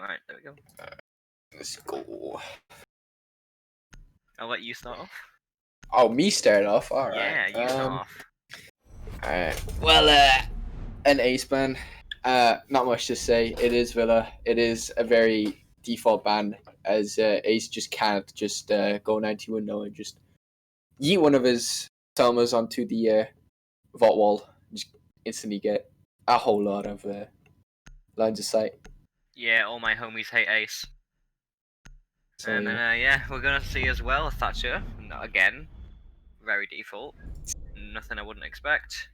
Alright, there we go. Let's go. I'll let you start off. Oh, me start off? Alright. Yeah, you start off. Alright. Well, an ace ban. Not much to say. It is Villa. It is a very default ban, as ace just can't just go 91-0 and just yeet one of his Selmas onto the vault wall. Just instantly get a whole lot of lines of sight. Yeah, all my homies hate Ace. So, And then, yeah, we're gonna see as well Thatcher. Again, very default. Nothing I wouldn't expect.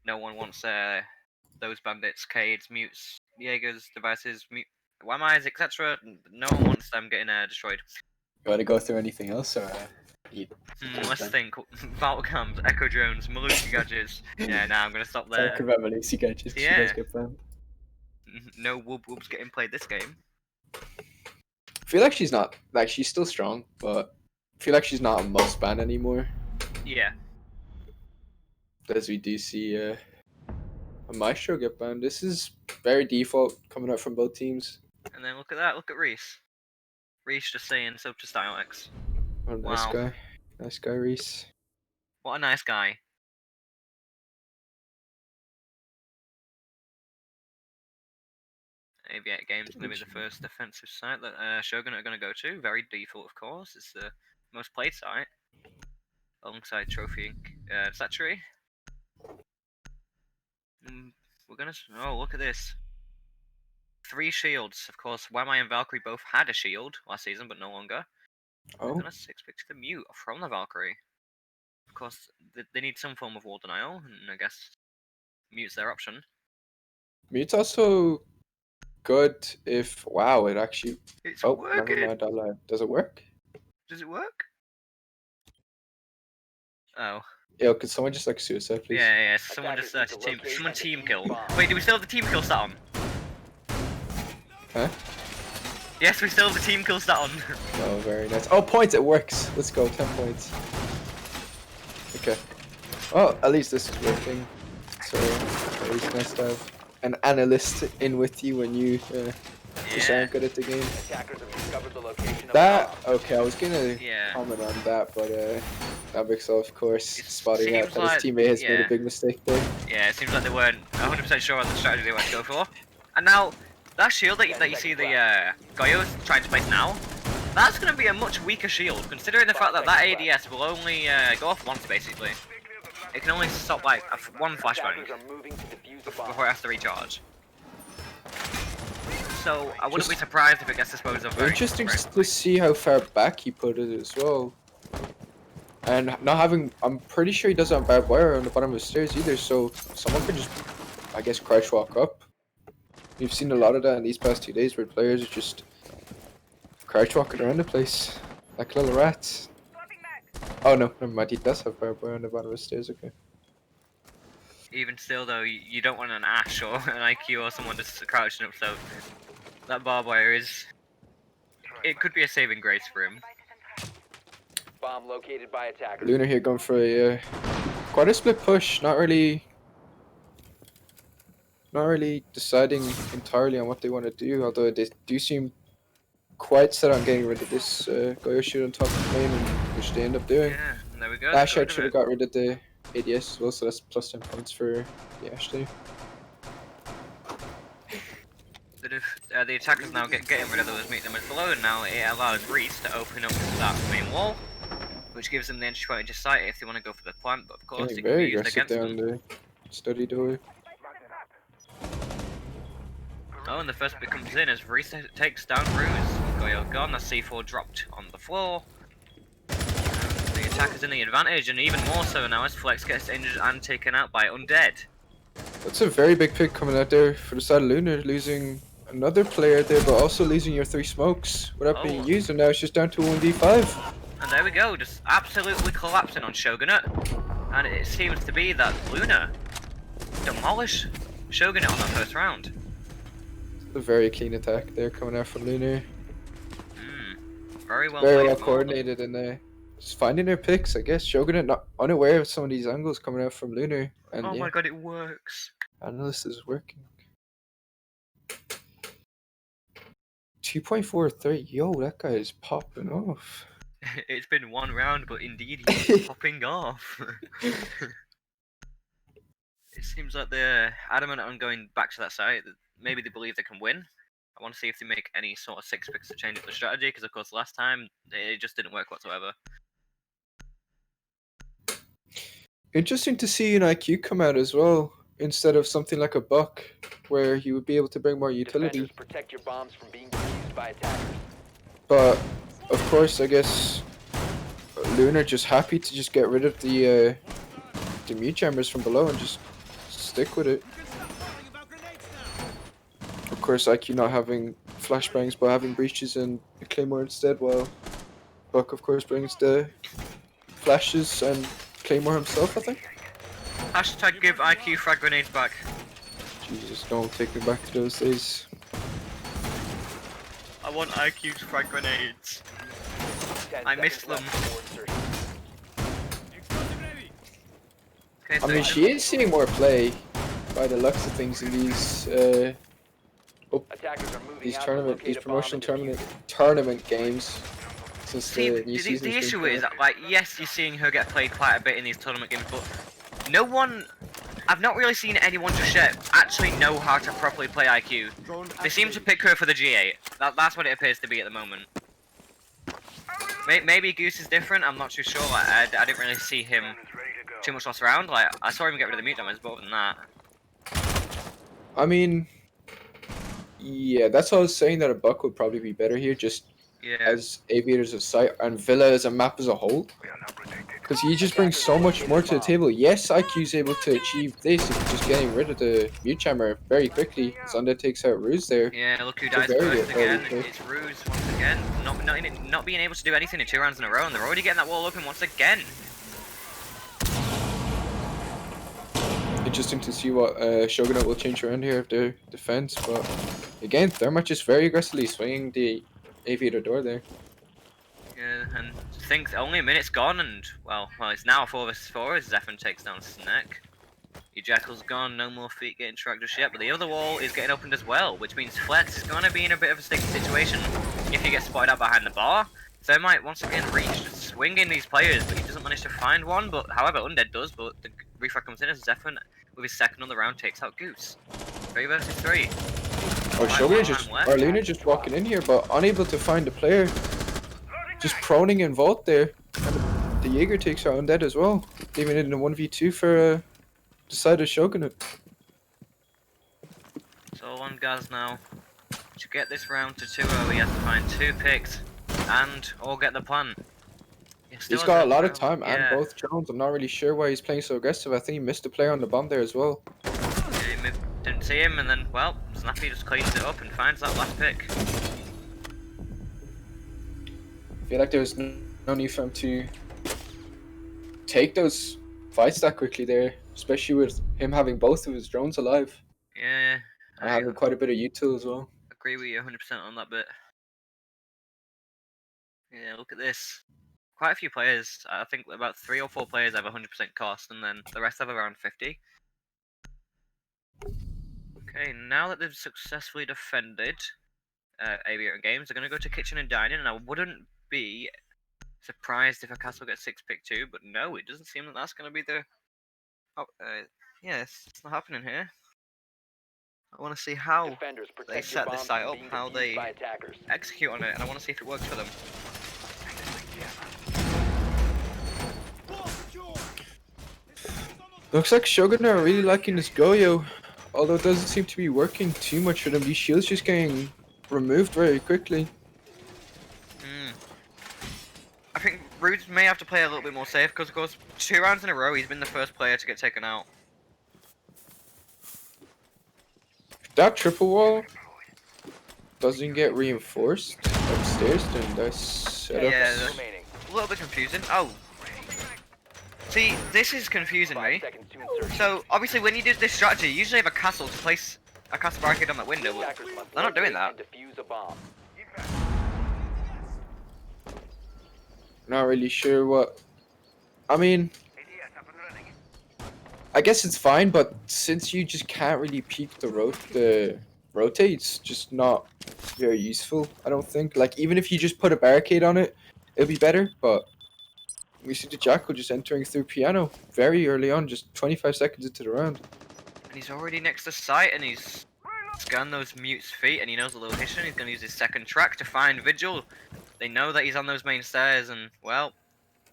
No one wants those bandits, Cades, Mutes, Jaegers, devices, Whammies, etc. No one wants them getting destroyed. you want to go through anything else? Or, Let's think. Vault cams, Echo drones, Malusi gadgets. Yeah, now I'm gonna stop there. Talk about Malusi gadgets. Yeah. She does get banned. No whoop whoops getting played this game. I feel like she's not, like, she's still strong, but I feel like she's not a must ban anymore. Yeah. As we do see a Maestro get banned. This is very default coming out from both teams. And then look at that, look at Reese. Reese just saying so to Stylex. Oh, nice Wow. guy. Nice guy, Reese. What a nice guy. Aviator Games going to be the first defensive site that Shogun are going to go to. Very default, of course. It's the most played site. Alongside Trophy Satchery. We're going to... Oh, look at this. 3 shields. Of course, Wamai and Valkyrie both had a shield last season, but no longer. Oh. We're going to 6-pick the Mute from the Valkyrie. Of course, they need some form of wall denial, and I guess Mute's their option. Mute's also good if... Wow, it actually... It's oh, working. never mind, I lied. Does it work? Does it work? Oh. Yo, could someone just, like, suicide, please? Yeah, someone just team kill. Wait, do we still have the team kill stat on? Huh? Yes, we still have the team kill stat on. Oh, very nice. Oh, points, it works. Let's go, 10 points. Okay. Oh, at least this is working. So, at least nice to have an analyst in with you when you just aren't good at the game. That, okay, I was gonna comment on that, but Nabixel, of course, spotting out that his teammate has made a big mistake there. Yeah, it seems like they weren't 100% sure on the strategy they went to go for. And now, that shield that you see the Goyo's trying to place now, that's going to be a much weaker shield, considering the fact that that ADS will only go off once, basically. It can only stop, like, one flashbang before it has to recharge. So, I wouldn't be surprised if it gets disposed of very interesting to see how far back he put it as well. And not having, I'm pretty sure he doesn't have barbed wire on the bottom of the stairs either, so someone could just, I guess, crouch walk up. We've seen a lot of that in these past 2 days where players are just crouch walking around the place like little rats. Oh no, never mind, he does have barbed wire on the bottom of the stairs, okay. Even still though, you don't want an Ash or an IQ or someone just crouching up, so that barbed wire is... It could be a saving grace for him. Bomb located by attackers. Lunar here going for a quite a split push, not really deciding entirely on what they want to do, although they do seem quite set on getting rid of this Goyo shoot on top of the lane, which they end up doing. Yeah, and there we go. Ash should have got rid of the ADS as well, so that's plus 10 points for the Ash there. The attackers now getting rid of those meet them as below, and now it allows Reese to open up that main wall, which gives them the entry point into site if they want to go for the plant, but of course it can be used against them. The study door. Oh, and the first bit comes in as Reese takes down Ruse. Goyo gone, the C4 dropped on the floor. The attacker's in the advantage, and even more so now as Flex gets injured and taken out by Undead. That's a very big pick coming out there for the side of Lunar, losing another player there, but also losing your 3 smokes without being used, and now it's just down to 1v5. And there we go, just absolutely collapsing on Shogunate. And it seems to be that Luna demolished Shogunate on that first round. A very clean attack there coming out from Lunar. Very well coordinated, and just finding their picks, I guess. Shogunate not unaware of some of these angles coming out from Lunar. And oh my god, it works. Analyst is working. 2.43. Yo, that guy is popping off. It's been one round, but indeed he's popping off. It seems like they're adamant on going back to that site. Maybe they believe they can win. I want to see if they make any sort of six picks to change up the strategy, because of course last time it just didn't work whatsoever. Interesting to see an IQ come out as well, instead of something like a buck, where he would be able to bring more utility. Defenders, protect your bombs from being defused by attackers. But of course, I guess Lunar just happy to just get rid of the mute jammers from below and just stick with it. Of course, IQ not having flashbangs but having breaches and a claymore instead, while Buck of course brings the flashes and claymore himself, I think. Hashtag give IQ frag grenades back. Jesus, don't take me back to those days. I want IQ's frag grenades. 10 I missed seconds them. left before insertion. Okay, I so mean, she is seeing more play by the looks of things in these Attackers are moving these out to tournament, locate these a bomb promotional and defuse tournament games since see, the new the season's been issue is, coming. like, yes, you're seeing her get played quite a bit in these tournament games, but no one, I've not really seen anyone just yet actually know how to properly play IQ. They seem to pick her for the G8. That's what it appears to be at the moment. Maybe Goose is different, I'm not too sure. Like, I didn't really see him too much lost around. Like, I saw him get rid of the mute damage, but other than that. I mean, yeah, that's what I was saying, that a buck would probably be better here, just Yeah. as aviators of sight and Villa as a map as a whole. Because he just brings so much more to the table. Yes, IQ's able to achieve this if just getting rid of the mute jammer very quickly. Zonda takes out Ruse there. Yeah, look who It's a dies very first good early again. pick. It's Ruse once again. Not being able to do anything in 2 rounds in a row, and they're already getting that wall open once again. Interesting to see what Shogunate will change around here of their defense, but again, Thermite just very aggressively swinging the aviator door there. Yeah, and think only a minute's gone, and well, it's now 4 vs 4 as Zephyr takes down Snack. Your Jackal's gone, no more feet getting tracked just yet, but the other wall is getting opened as well, which means Flex is going to be in a bit of a sticky situation if he gets spotted out behind the bar. Thermite once again reached swinging these players, but he doesn't manage to find one. But however, Undead does, but the refrag comes in as Zephyr with his second on the round takes out Goose. 3 vs 3. Oh, Shogunate just, or Luna just walking in here, but unable to find the player. Just proning in vault there. And the Jaeger takes out Undead as well, leaving it in a 1v2 for the side of Shogunate. So on Gaz now. To get this round to 2-0, he has to find 2 picks and or get the plan. He's got a lot of time and both drones. I'm not really sure why he's playing so aggressive. I think he missed a player on the bomb there as well. Yeah, didn't see him, and then, well, Snappy just cleans it up and finds that last pick. I feel like there's no need for him to take those fights that quickly there, especially with him having both of his drones alive. Yeah, And having quite a bit of util as well. Agree with you 100% on that bit. Yeah, look at this. Quite a few players. I think about 3 or 4 players have 100% cost, and then the rest have around 50. Okay, now that they've successfully defended Aviator Games, they're going to go to Kitchen and Dining, and I wouldn't be surprised if a castle gets 6 pick 2, but no, it doesn't seem that that's going to be the... Oh, yes, it's not happening here. I want to see how they set this site up, how they execute on it, and I want to see if it works for them. Looks like Shogun are really liking this Goyo, although it doesn't seem to be working too much for them. These shields just getting removed very quickly. I think Rude may have to play a little bit more safe, because of course 2 rounds in a row he's been the first player to get taken out. That triple wall doesn't get reinforced upstairs, then that's set up. Yeah, a little bit confusing. Oh. See, this is confusing me. So, obviously when you do this strategy, you usually have a castle to place a castle barricade on that window, but they're not doing that. Not really sure what... I mean... I guess it's fine, but since you just can't really peek the rotates, just not very useful, I don't think. Like, even if you just put a barricade on it, it'll be better, but we see the Jackal just entering through piano very early on, just 25 seconds into the round. And he's already next to site, and he's scanned those mutes' feet, and he knows the location. He's going to use his second track to find Vigil. They know that he's on those main stairs, and, well,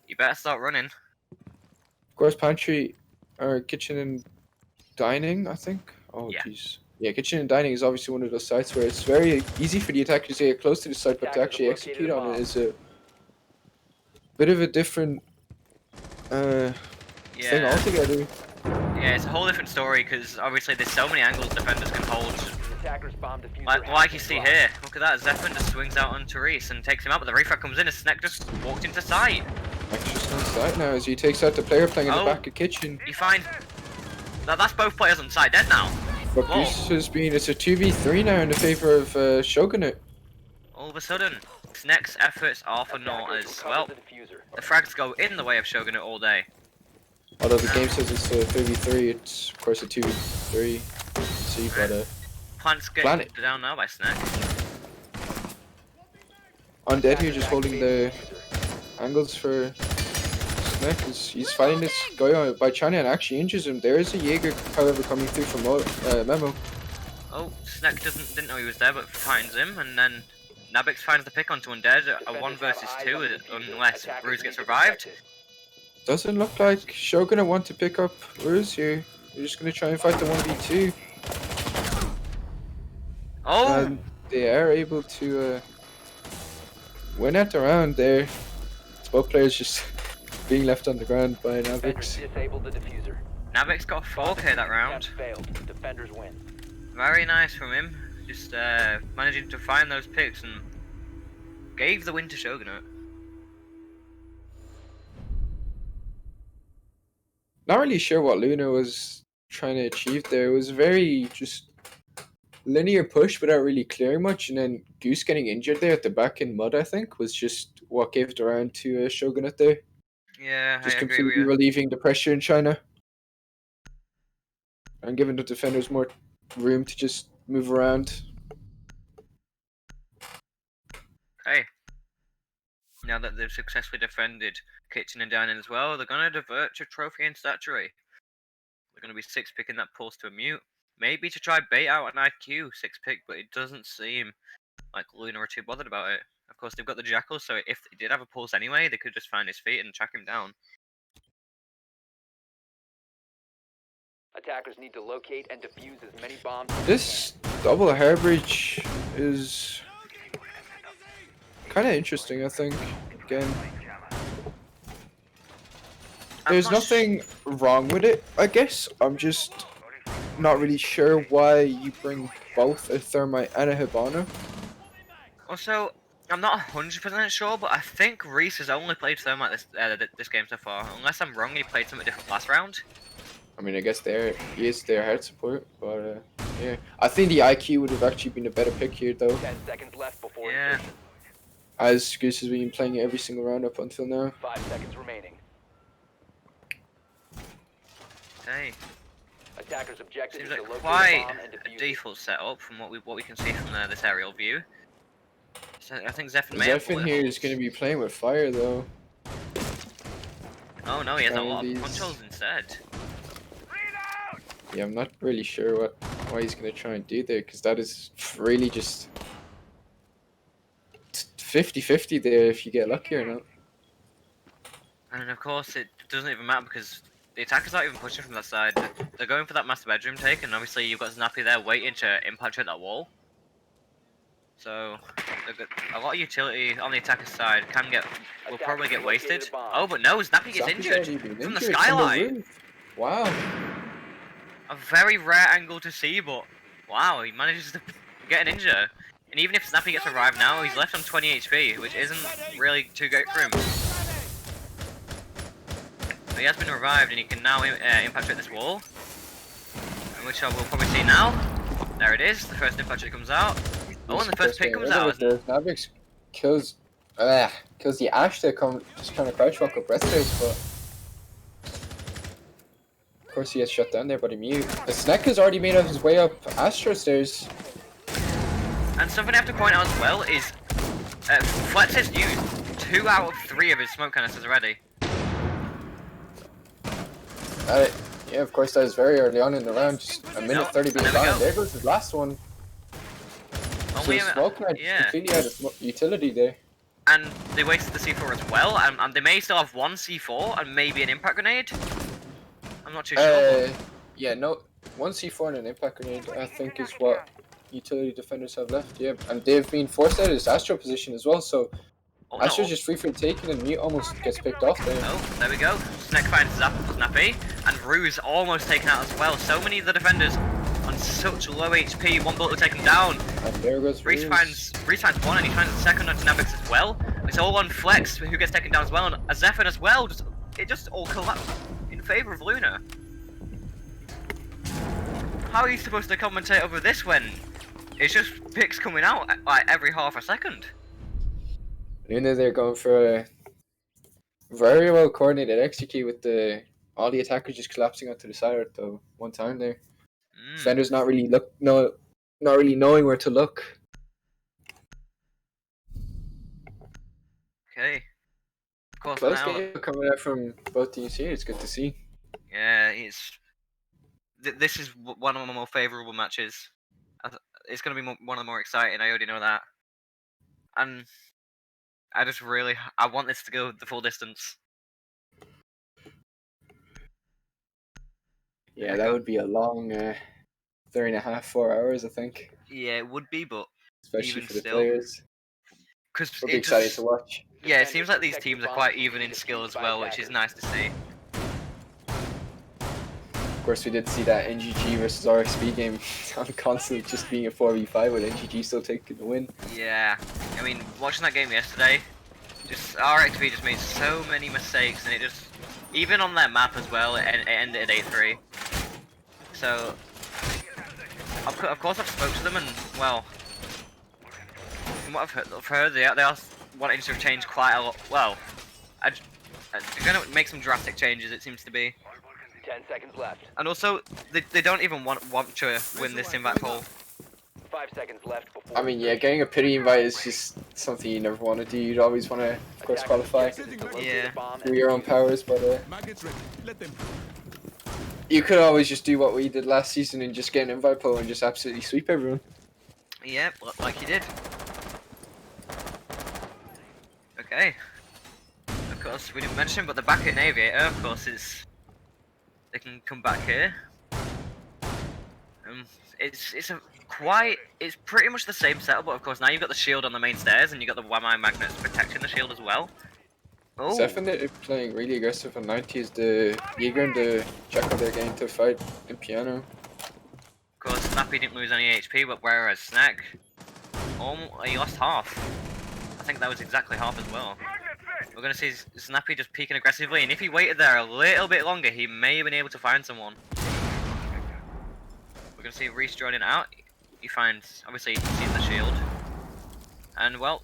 you better start running. Of course, pantry, or kitchen and dining, I think. Oh, Yeah. jeez. Yeah, kitchen and dining is obviously one of those sites where it's very easy for the attackers to get close to the site, but to actually execute on it is a bit of a different thing Yeah. altogether. Yeah, it's a whole different story, because obviously there's so many angles defenders can hold. The attacker's bomb diffuser has Like you been see dropped. here. Look at that, Zephon just swings out on Therese and takes him out, but the refrag comes in and Snek just walked into sight. Max just on site now as he takes out the player playing in the Oh. back of kitchen. You find... That's both players on site dead now. But Whoa. Goose has been, it's a 2v3 now in the favor of Shogunate. All of a sudden, Snek's efforts are for naught Attackers as recovered well. the diffuser. The frags go in the way of Shogunate all day. Although the game says it's a 3v3, it's of course a 2v3. See, but Plants get Planet. down now by Snek. Undead here just holding the angles for Snek. He's fighting this guy by China and actually injures him. There is a Jaeger, however, coming through from Memo. Oh, Snek didn't know he was there, but finds him, and then Nabix finds the pick onto Undead. A 1 versus 2, unless Bruce gets revived. Doesn't look like Shogunate want to pick up Ruse here. They're just going to try and fight the 1v2. Oh! And they are able to win at the round there. It's both players just being left on the ground by Defenders Navix. disabled the diffuser. Nabix got 4k that round. Attempt failed. Defenders win. Very nice from him. Just managing to find those picks and gave the win to Shogunate. Not really sure what Luna was trying to achieve there. It was very just linear push without really clearing much, and then Goose getting injured there at the back in mud, I think, was just what gave the round to Shogunate there. Yeah, Just I agree with completely you. relieving the pressure in China. And giving the defenders more room to just move around. Okay. Now that they've successfully defended kitchen and dining as well, they're gonna divert to trophy and statuary. They're gonna be 6-picking that pulse to a mute. Maybe to try bait out an IQ 6-pick, but it doesn't seem like Luna are too bothered about it. Of course, they've got the Jackal, so if they did have a pulse anyway, they could just find his feet and track him down. Attackers need to locate and defuse as many bombs as This double hair breach is kind of interesting, I think. Again, there's nothing wrong with it, I guess. I'm just not really sure why you bring both a Thermite and a Hibana. Also, I'm not 100% sure, but I think Reese has only played Thermite this game so far. Unless I'm wrong, he played something different last round. I mean, I guess he is their hard support, but yeah. I think the IQ would have actually been a better pick here, though, 10 seconds left before Yeah. insertion. as Goose has been playing it every single round up until now. 5 seconds remaining. Okay. Attackers' objective Seems is to like locate quite a bomb and a defuse it. default setup from what we can see from this aerial view. So I think Zephon may have Zephon bullet here holes. is going to be playing with fire, though. Oh no, he has a trying lot of these- punch holes instead. Yeah, I'm not really sure why he's going to try and do there, because that is really just 50-50 there if you get lucky or not. And of course, it doesn't even matter because the attackers aren't even pushing from that side. They're going for that master bedroom take, and obviously you've got Snappy there waiting to impact that wall. So a lot of utility on the attacker's side will probably get wasted. Oh, but no, Snappy gets Zappy's injured already been from the injured skylight. roof. Wow. A very rare angle to see, but wow, he manages to get an injure. And even if Snappy gets revived now, he's left on 20 HP, which isn't really too great for him. But he has been revived, and he can now impact this wall, which I will probably see now. There it is, the first impact comes out. Oh, and the first pick comes out. Navix kills the Ash there, just trying to crouch walk up Breathstairs, but of course he gets shut down there by the mute. The Snek has already made his way up Astro Stairs. And something I have to point out as well is Flex has used 2 out of 3 of his smoke canisters already. Yeah, of course, that was very early on in the round. Just a minute 30 being there we gone. go. There goes his last one. So Only the smoke had yeah. completely out of utility there. And they wasted the C4 as well, and they may still have 1 C4 and maybe an impact grenade. I'm not too sure. Yeah, no, 1 C4 and an impact grenade, I think, is what utility defenders have left. Yeah, and they've been forced out of this Astro position as well. So Oh, Astro's no. just free for taking, and Mute almost gets picked off there. Oh, there we go. Snack finds Snappy, and Ruse almost taken out as well. So many of the defenders on such low HP. 1 bullet will take him down. And there goes Reese Ruse. finds 1, and he finds the second on Dynamics as well. It's all on Flex, who gets taken down as well, and a Zephyr as well. It just all collapsed in favor of Luna. How are you supposed to commentate over this when it's just picks coming out like every half a second? Luna, they're going for a very well coordinated execute with all the attackers just collapsing onto the side at the one time there. Defenders not really not really knowing where to look. Okay. Of course Close now. game coming out from both teams here. It's good to see. Yeah, this is one of my more favourable matches. It's going to be one of the more exciting. I already know that, and I just really I want this to go the full distance. Yeah, that would be a long 3.5, 4 hours, I think. Yeah, it would be, but especially even for the still, players. because We'll be excited to watch. Yeah, it seems like these teams are quite even in skill as well, which is nice to see. Of course, we did see that NGG versus RXB game on console just being a 4v5 with NGG still taking the win. Yeah, I mean, watching that game yesterday, just RXB just made so many mistakes, and it just, even on that map as well, it ended at 8-3. So, of course I've spoke to them, and well, from what I've heard they are wanting to change quite a lot. Well, they're going to make some drastic changes, it seems to be. 10 seconds left. And also, they don't even want to win this invite poll. 5 seconds left before. I mean, yeah, getting a pity invite is just something you never want to do. You'd always want to, of course, qualify Yeah. through your own powers, but you could always just do what we did last season and just get an invite poll and just absolutely sweep everyone. Yeah, like you did. Okay. Of course, we didn't mention, but the back in Aviator, of course, they can come back here. It's pretty much the same setup, but of course now you've got the shield on the main stairs and you've got the Wamai magnets protecting the shield as well. Oh. Definitely playing really aggressive on 90 is the Jaeger and the Jackal they're getting to fight in piano. Of course, Snappy didn't lose any HP, but whereas Snack, he lost half. I think that was exactly half as well. We're going to see Snappy just peeking aggressively, and if he waited there a little bit longer, he may have been able to find someone. We're going to see Reese joining out. He finds, obviously, he sees the shield. And, well,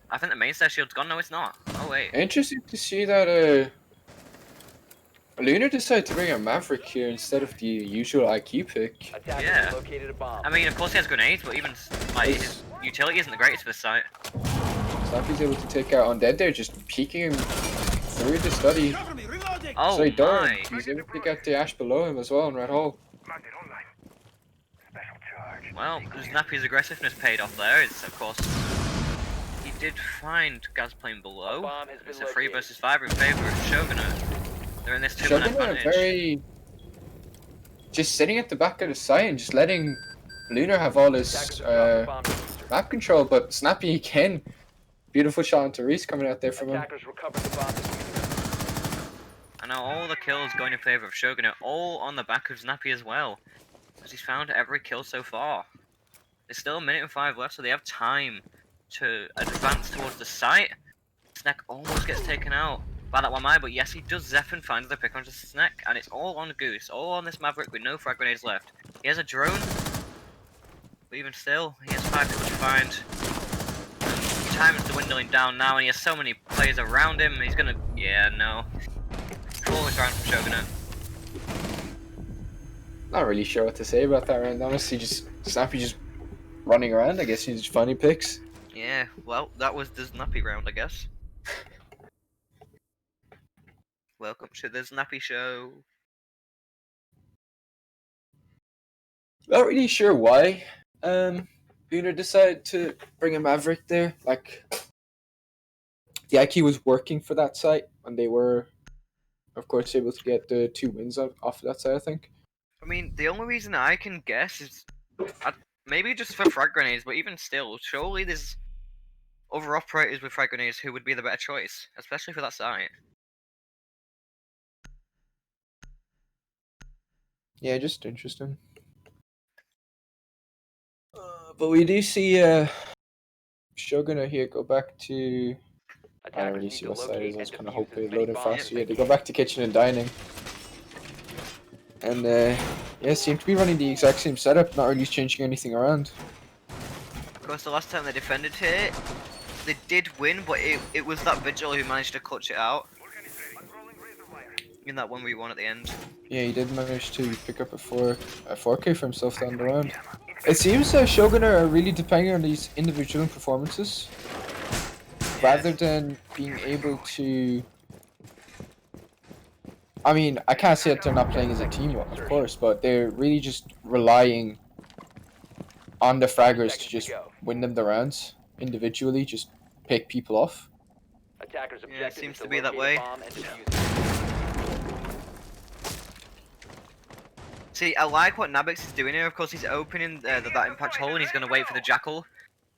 I think the main stair shield's gone. No, it's not. Oh, wait. Interesting to see that Luna decided to bring a Maverick here instead of the usual IQ pick. Yeah. I mean, of course he has grenades, but even, like, his utility isn't the greatest for this site. Snappy's able to take out Undead there, just peeking him through the study. Oh, so my. He's able to pick out the Ash below him as well in Red Hole. Well, Snappy's aggressiveness paid off there. It's, of course, he did find Gazplane below. It's a 3 versus 5 in favor of Shogunate. They're in this 2-man advantage. Very just sitting at the back of the site and just letting Lunar have all his map control, but Snappy again. Beautiful shot into Reese coming out there from him. And now all the kills going in favor of Shogunate, all on the back of Snappy as well. Because he's found every kill so far. There's still 1 minute and 5 left, so they have time to advance towards the site. Snack almost gets taken out by that Wamai, but yes, he does. Zephyr finds the pick onto Snack, and it's all on Goose, all on this Maverick with no frag grenades left. He has a drone, but even still, he has 5 people to find. Time is dwindling down now, and he has so many players around him. He's gonna, yeah, no. Flawless round from Shogunate. Not really sure what to say about that round, honestly. Just Snappy just running around. I guess he's just finding picks. Yeah, well, that was the Snappy round, I guess. Welcome to the Snappy Show. Not really sure why. Buna decided to bring a Maverick there. Like, the IQ was working for that site, and they were, of course, able to get the 2 wins off of that side, I think. I mean, the only reason I can guess is maybe just for frag grenades, but even still, surely there's other operators with frag grenades who would be the better choice, especially for that site. Yeah, just interesting. But we do see Shogun here go back to. I don't Attackers really need see to what side locate is. I was and kind of defuse hoping as it many loaded bombs faster. as Yeah, they they go back to kitchen and dining. And yeah, seem to be running the exact same setup, not really changing anything around. Of course, the last time they defended here, they did win, but it was that Vigil who managed to clutch it out. In that 1v1 at the end. Yeah, he did manage to pick up a 4K for himself down the round. It seems Shogun are really depending on these individual performances, rather than being able to. I mean, I can't say that they're not playing as a team, of course, but they're really just relying on the fraggers to just win them the rounds individually, just pick people off. Attackers' Yeah, it objective seems is to be that locate a way. bomb and defuse it. See, I like what Nabix is doing here. Of course, he's opening that impact hole and he's going to wait for the Jackal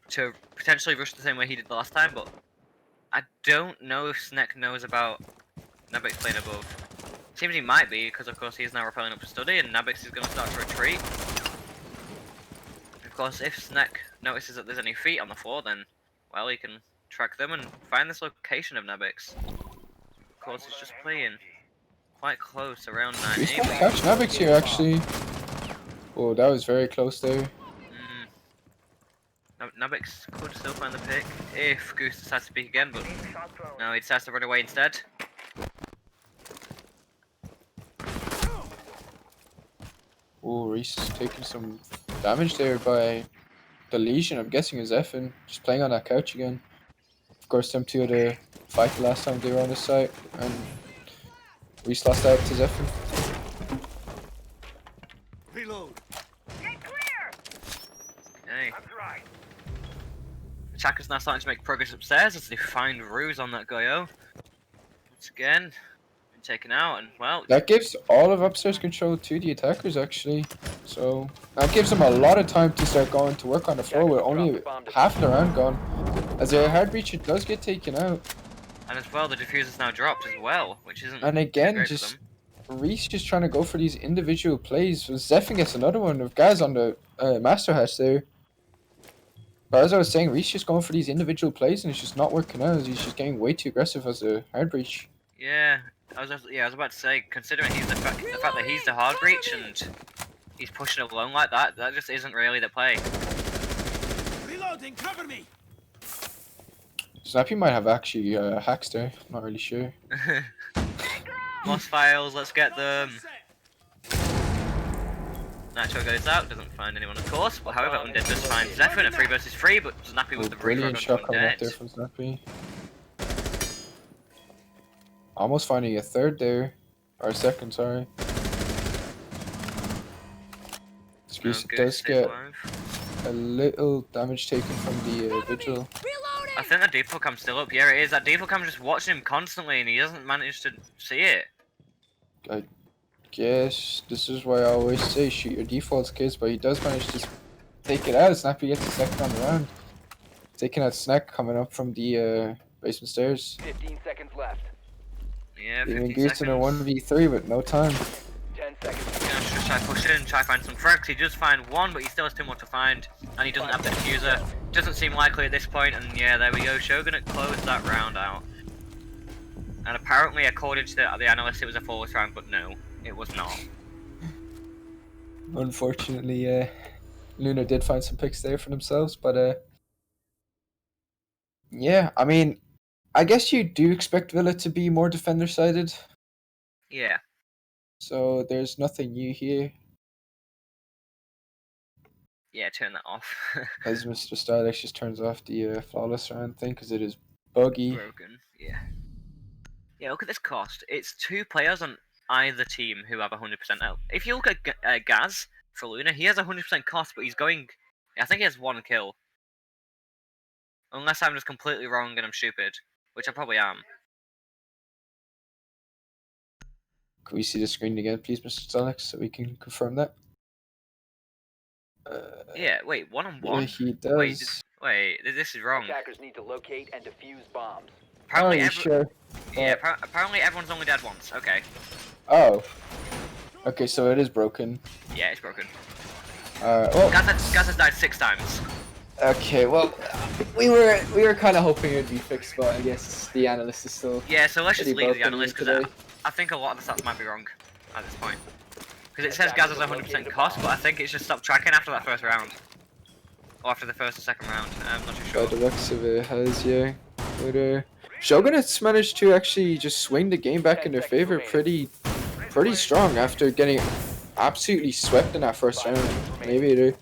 to potentially rush the same way he did the last time, but I don't know if Snek knows about Nabix playing above. Seems he might be, because of course he is now rappelling up to study and Nabix is going to start to retreat. Of course, if Snek notices that there's any feet on the floor, then, well, he can track them and find this location of Nabix. Of course, he's just playing quite close, around 9 He's gonna but catch Navix here, actually. Oh, that was very close there. Nabix could still find the pick if Goose decides to peek again, but no, he decides to run away instead. Oh, Reese is taking some damage there by the Legion. I'm guessing is Effin just playing on that couch again. Of course, them two had a fight the last time they were on the site, and Reese lost out to Zephyr. Reload. Okay. Attackers now starting to make progress upstairs as they find Ruse on that Goyo. Once again, been taken out, and well, That gives all of upstairs control to the attackers, actually. So that gives them a lot of time to start going to work on the floor with only half of the round gone. As their hard breach, it does get taken out. and as well the diffuser's now dropped as well, which isn't And again, great just for them. Reese just trying to go for these individual plays. So Zephyr gets another one of guys on the master hatch there. But as I was saying, Reese just going for these individual plays and it's just not working out. He's just getting way too aggressive as a hard breach. Yeah, I was about to say, considering he's the fact that he's the hard breach and he's pushing it along like that, that just isn't really the play. Reloading. Cover me. Snappy might have actually hacks there. I'm not really sure. Moss files, let's get them. Nacho goes out, doesn't find anyone of course, but however Undead does find Zephyr in a 3 versus 3, but Snappy with the Brilliant refrag shot on coming up there Undead. from Snappy. Almost finding a third there. Or a second, sorry. Excuse No, does Goose get alive. a little damage taken from the Vigil. I think that default cam's still up. Yeah, it is. That default cam's just watching him constantly and he doesn't manage to see it. I guess this is why I always say shoot your defaults, kids, but he does manage to take it out. Snappy gets the second on the round. Taking out Snack coming up from the basement stairs. 15 seconds left. Yeah, Leaving 15 Goose in a seconds. 1v3 with no time. 10 seconds. Gonna just try to push in and try to find some frags. He does find one, but he still has too much to find, and he doesn't have the diffuser. Doesn't seem likely at this point, and yeah, there we go. Shogun at close that round out. And apparently, according to the analyst, it was a flawless round, but no, it was not. Unfortunately, Luna did find some picks there for themselves, but yeah, I mean, I guess you do expect Villa to be more defender-sided, Yeah. so there's nothing new here. Yeah, turn that off. As Mr. Stylex just turns off the flawless round thing because it is buggy. Broken. Yeah. Yeah, look at this cost. It's 2 players on either team who have 100% out. If you look at Gaz for Luna, he has 100% cost, but he's going. I think he has 1 kill. Unless I'm just completely wrong and I'm stupid, which I probably am. Can we see the screen again, please, Mr. Stylex, so we can confirm that? Yeah, wait, 1-on-1? Yeah, he Wait, does. this is wrong. Attackers need to locate and defuse bombs. Apparently, Are you sure? yeah, apparently everyone's only dead once. Okay. Oh. Okay, so it is broken. Yeah, it's broken. Well, Gaz has died 6 times. okay, well, we were kind of hoping it would be fixed, but I guess the analyst is still. Yeah, so let's just pretty leave the broken analyst, today. because I think a lot of the stats might be wrong at this point. Because it says Gaz has 100% cost, but I think it's just stopped tracking after that first round. Or after the first or second round, I'm not too By sure. the looks of it, has, yeah. But, Shogunets managed to actually just swing the game back in their favor pretty strong after getting absolutely swept in that first round. Maybe they.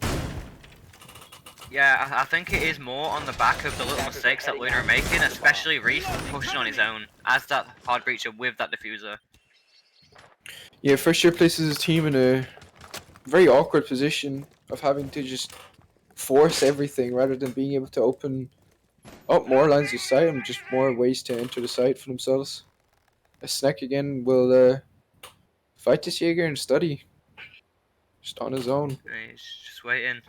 Yeah, I think it is more on the back of the little mistakes that Luna are making, especially Reese pushing on his own as that hard breacher with that diffuser. Yeah, for sure places his team in a very awkward position of having to just force everything rather than being able to open up more lines of sight and just more ways to enter the site for themselves. A Snack again will fight this Jaeger and study. Just on his own. He's just waiting.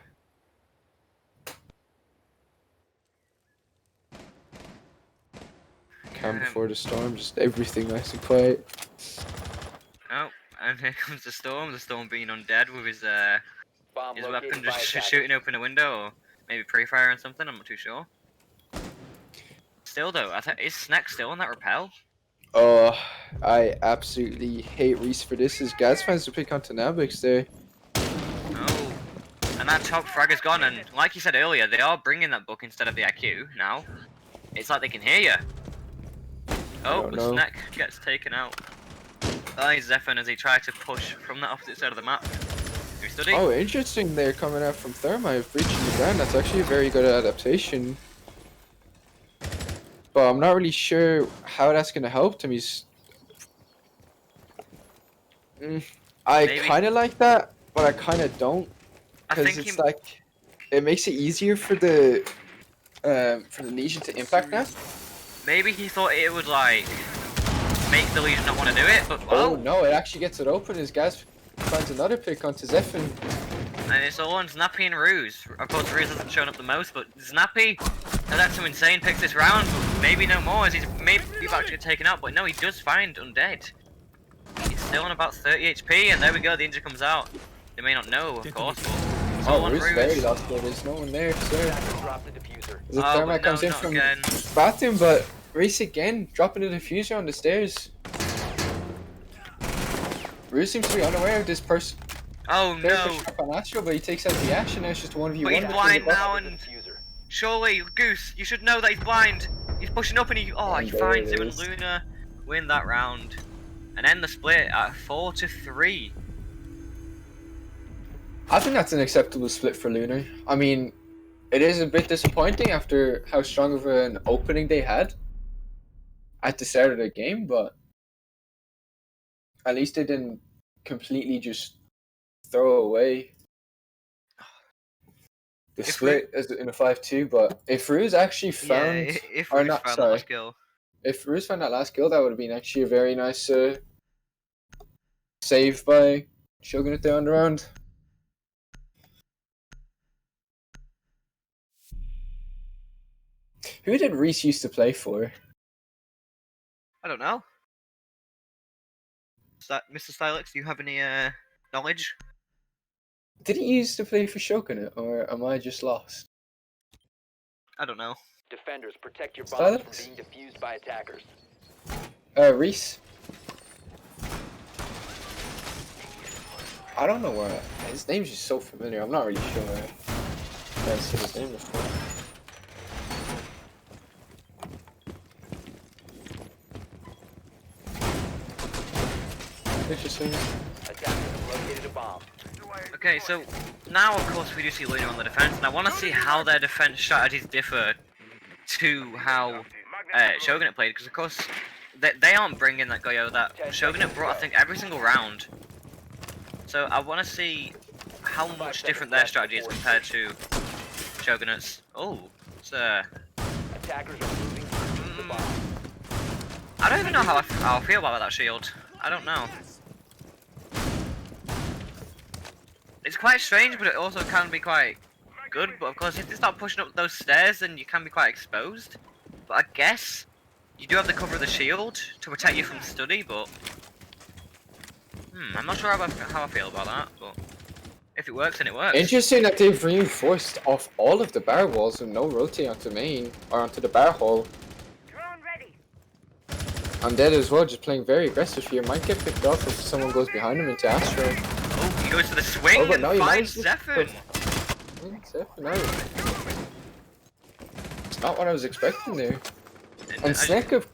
Calm before the storm, just everything nice and quiet. Oh, and here comes the storm being undead with his Bomb his located weapon by just attackers. shooting open a window, or maybe pre-fire and something, I'm not too sure. Still though, I think is Snack still on that rappel? Oh, I absolutely hate Reese for this. His Gaz fans to pick on Tanabix there. Oh, and that top frag is gone, and like you said earlier, they are bringing that book instead of the IQ now. It's like they can hear you. Oh, don't the know. Snack gets taken out by Zephyr as he tried to push from the opposite side of the map. Do we study? Oh, interesting. They're coming out from Thermite, breaching the ground. That's actually a very good adaptation. But I'm not really sure how that's going to help him. He's. I Maybe. kind of like that, but I kind of don't. I Because think it's like. It makes it easier for the Legion to impact now. maybe he thought it would like make the Legion not want to do it, but Oh well, no, it actually gets it open. His Gaz finds another pick onto Zephyr. and it's all on Snappy and Ruse. Of course, Ruse hasn't shown up the most, but Snappy has had some insane picks this round, but maybe no more as he's maybe about to get taken out, but no, he does find Undead. He's still on about 30 HP, and there we go, the injury comes out. They may not know, of course, but it's all on Ruse very Ruse. lost there. There's no one there, sir. Attackers drop the diffuser. The Oh, Thermite but no, comes in not from again. bathroom, but Reese again, dropping the diffuser on the stairs. Ruse seems to be unaware of this person. Oh no! On Astro, but he takes out the action. Now it's just 1v1. But he's blind now, and Diffuser. surely, Goose, you should know that he's blind. He's pushing up, and he And there finds it him, and is. Luna win that round, and end the split at 4-3. I think that's an acceptable split for Lunar. I mean, it is a bit disappointing after how strong of an opening they had at the start of the game, but at least they didn't completely just throw away the If split as in a 5-2. But if Ruse actually found, Yeah, if or Ruse not, found sorry. that last kill. if Ruse found that last kill, that would have been actually a very nice save by Shogunate there on the round. Who did Reese used to play for? I don't know. Mr. Stylix, do you have any knowledge? Did he used to play for Shogunate, or am I just lost? I don't know. Defenders, protect your bombs Stylix? from being defused by attackers. Reese. I don't know where. His name's just so familiar. I'm not really sure. I've seen his name before. Interesting. Attackers have located a bomb. Okay, so now of course we do see Luna on the defense, and I want to see how their defense strategies differ to how Shogunate played, because of course they aren't bringing that Goyo that Shogunate brought, I think, every single round. So I want to see how much different their strategy is compared to Shogunate's. Oh, it's Attackers are moving to the bomb. I don't even know how I feel about that shield. I don't know. It's quite strange, but it also can be quite good. But of course, if they start pushing up those stairs, then you can be quite exposed. But I guess you do have the cover of the shield to protect you from study. But I'm not sure how I feel about that. But if it works, then it works. Interesting that they've reinforced off all of the bar walls and no rotate onto main or onto the bar hole. Undead as well, just playing very aggressive here. Might get picked off if someone goes behind him into Astro. Oh, he goes for the swing but and now he finds manages Zephyr. Zephyr, no. It's not what I was expecting there. And I- Snake of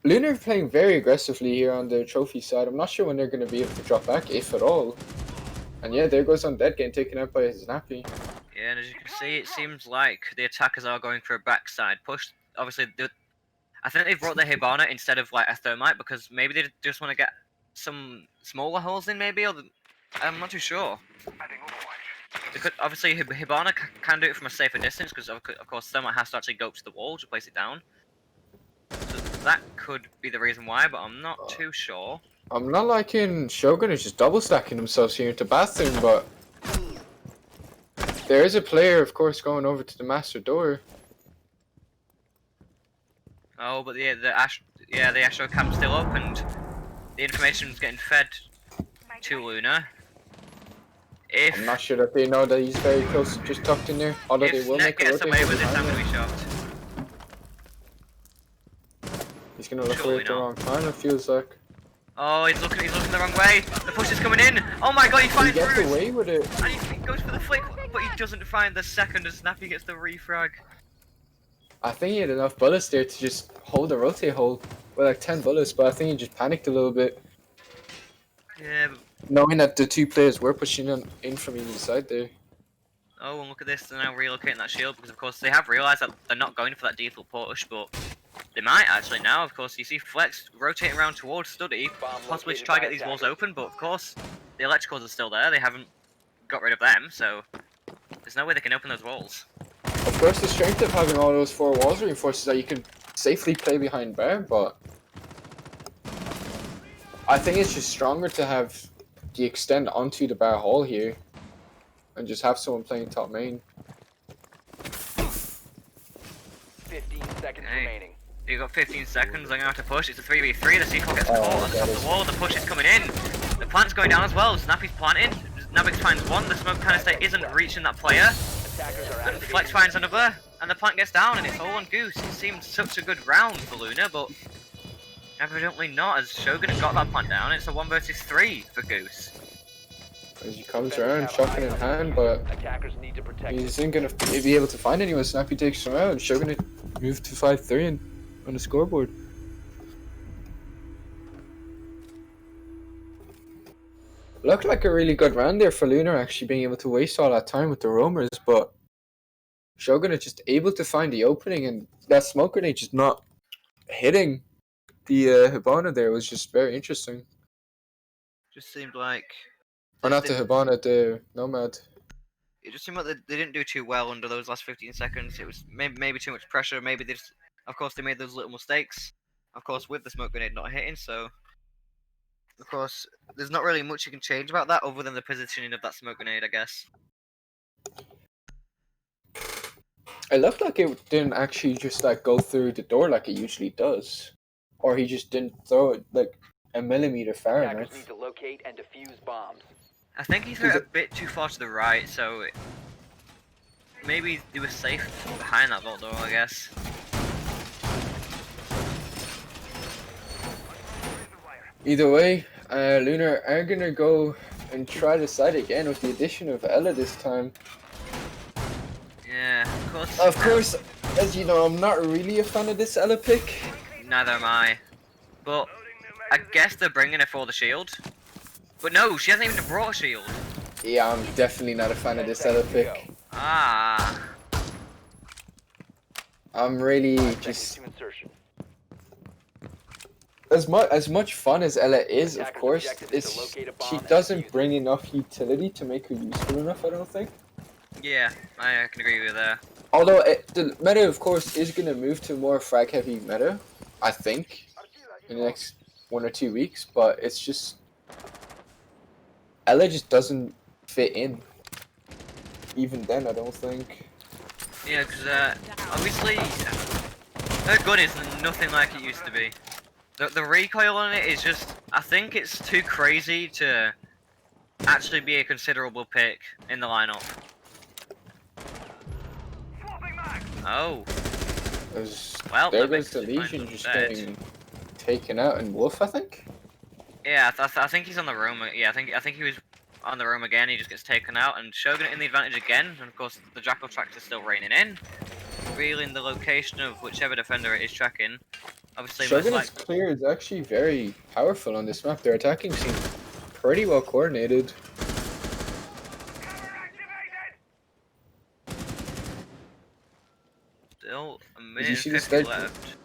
Lunar playing very aggressively here on the trophy side. I'm not sure when they're going to be able to drop back, if at all. And yeah, there goes Undead getting taken out by Snappy. Yeah, and as you can see, it seems like the attackers are going for a backside push. Obviously, I think they've brought the Hibana instead of like a Thermite because maybe they just want to get some smaller holes in, maybe, or I'm not too sure. Because obviously Hibana can do it from a safer distance because of course Thermite has to actually go up to the wall to place it down. So that could be the reason why, but I'm not too sure. I'm not liking Shogun is just double stacking themselves here into bathroom, but there is a player, of course, going over to the master door. Oh, but the SHO cam's still up and the information's getting fed to Luna. If I'm not sure that they know that he's very close, just tucked in there. Although they if will Snake make a gets away rotation with this, I'm behind gonna him. be shocked. He's gonna look Surely away at the not. wrong time, it feels like. Oh, he's looking the wrong way. The push is coming in. Oh my god, he He finds gets Bruce. away with it. And he goes for the flick, but he doesn't find the second as Snappy gets the refrag. I think he had enough bullets there to just hold the rotate hole with like 10 bullets, but I think he just panicked a little bit, Yeah, but, knowing that the two players were pushing in from either side there. oh, and look at this, they're now relocating that shield because of course they have realised that they're not going for that default push, but they might actually now. Of course, you see Flex rotating around towards Study, possibly to try to get these walls open, but of course, the electricals are still there, they haven't got rid of them, so there's no way they can open those walls. Of course, the strength of having all those 4 walls reinforces that you can safely play behind bar, but I think it's just stronger to have the extend onto the bar hall here and just have someone playing top main. 15 seconds Okay. remaining. You've got 15 seconds, I'm going to have to push, it's a 3v3, the C4 gets caught on the top that of is- the wall, the push is coming in, the plant's going down as well, Snappy's planting, Nabix finds one, the smoke canister isn't reaching that player, Attackers are and activating. Flex finds another, and the plant gets down, and it's all on Goose. It seemed such a good round for Luna, but evidently not, as Shogun got that plant down. It's a 1 versus 3 for Goose. As he comes around, shotgun in hand, but Attackers need to protect. he isn't gonna be able to find anyone. Snappy takes him out, and Shogun move to 5-3 on the scoreboard. Looked like a really good round there for Lunar, actually being able to waste all that time with the roamers, but Shogun is just able to find the opening, and that smoke grenade just not hitting the Hibana there was just very interesting. Just seemed like Or not the Hibana, the Nomad. it just seemed like they didn't do too well under those last 15 seconds. It was maybe too much pressure. Maybe they just, of course, they made those little mistakes. Of course, with the smoke grenade not hitting, so of course, there's not really much you can change about that other than the positioning of that smoke grenade, I guess. It looked like it didn't actually just like go through the door like it usually does, or he just didn't throw it like a millimeter far Attackers enough. need to locate and defuse bombs. I think he threw it a bit too far to the right, so maybe they were safe behind that vault door, I guess. Either way, Lunar are gonna go and try the side again with the addition of Ella this time. Yeah, of course. Of course, as you know, I'm not really a fan of this Ella pick. Neither am I. But I guess they're bringing her for the shield. But no, she hasn't even brought a shield. Yeah, I'm definitely not a fan of this Ella pick. Ah. I'm really 5 seconds just to insertion. as much fun as Ella is, of Attacker's course, objective is to it's locate a bomb she and doesn't defuse bring enough utility to make her useful enough. I don't think. Yeah, I can agree with that. Although the meta, of course, is gonna move to more frag heavy meta, I think, in the next 1 or 2 weeks. But it's just Ella just doesn't fit in. Even then, I don't think. Yeah, because obviously her gun is nothing like it used to be. The recoil on it is just, I think it's too crazy to actually be a considerable pick in the lineup. Oh, well, There that goes makes the it Legion finds just dead. getting taken out, and Wolf, I think. Yeah, I think he's on the room. Yeah, I think he was on the room again. He just gets taken out, and Shogun in the advantage again. And of course, the Jackal tracks are still raining in, revealing the location of whichever defender it is tracking. Obviously, most Shogun's like clear is actually very powerful on this map. Their attacking seems pretty well coordinated. still a Did minute you and see this 50 guy left.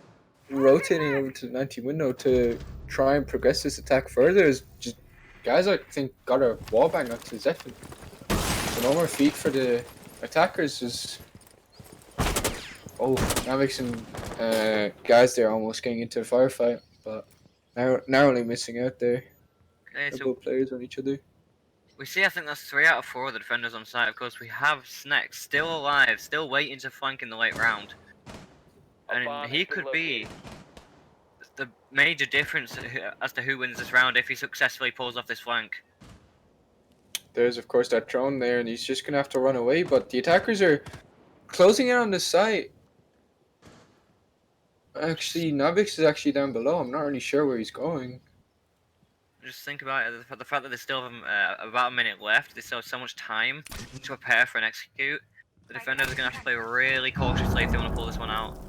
rotating over to the 90 window to try and progress this attack further? Is just guys, I think, got a wallbang up to Zephyr. So no more feet for the attackers. Is Navix and guys there almost getting into a firefight, but narrowly missing out there. Okay, They're so both players on each other. we see, I think that's 3 out of 4 of the defenders on site. Of course, we have Sneck still alive, still waiting to flank in the late round. A And bomb he has been could be located. the major difference as to who wins this round if he successfully pulls off this flank. There's of course that drone there, and he's just gonna have to run away. But the attackers are closing in on the site. Actually, Navix is actually down below. I'm not really sure where he's going. Just think about it, the fact that they still have about a minute left, they still have so much time to prepare for an execute. The defenders are going to have to play really cautiously if they want to pull this one out.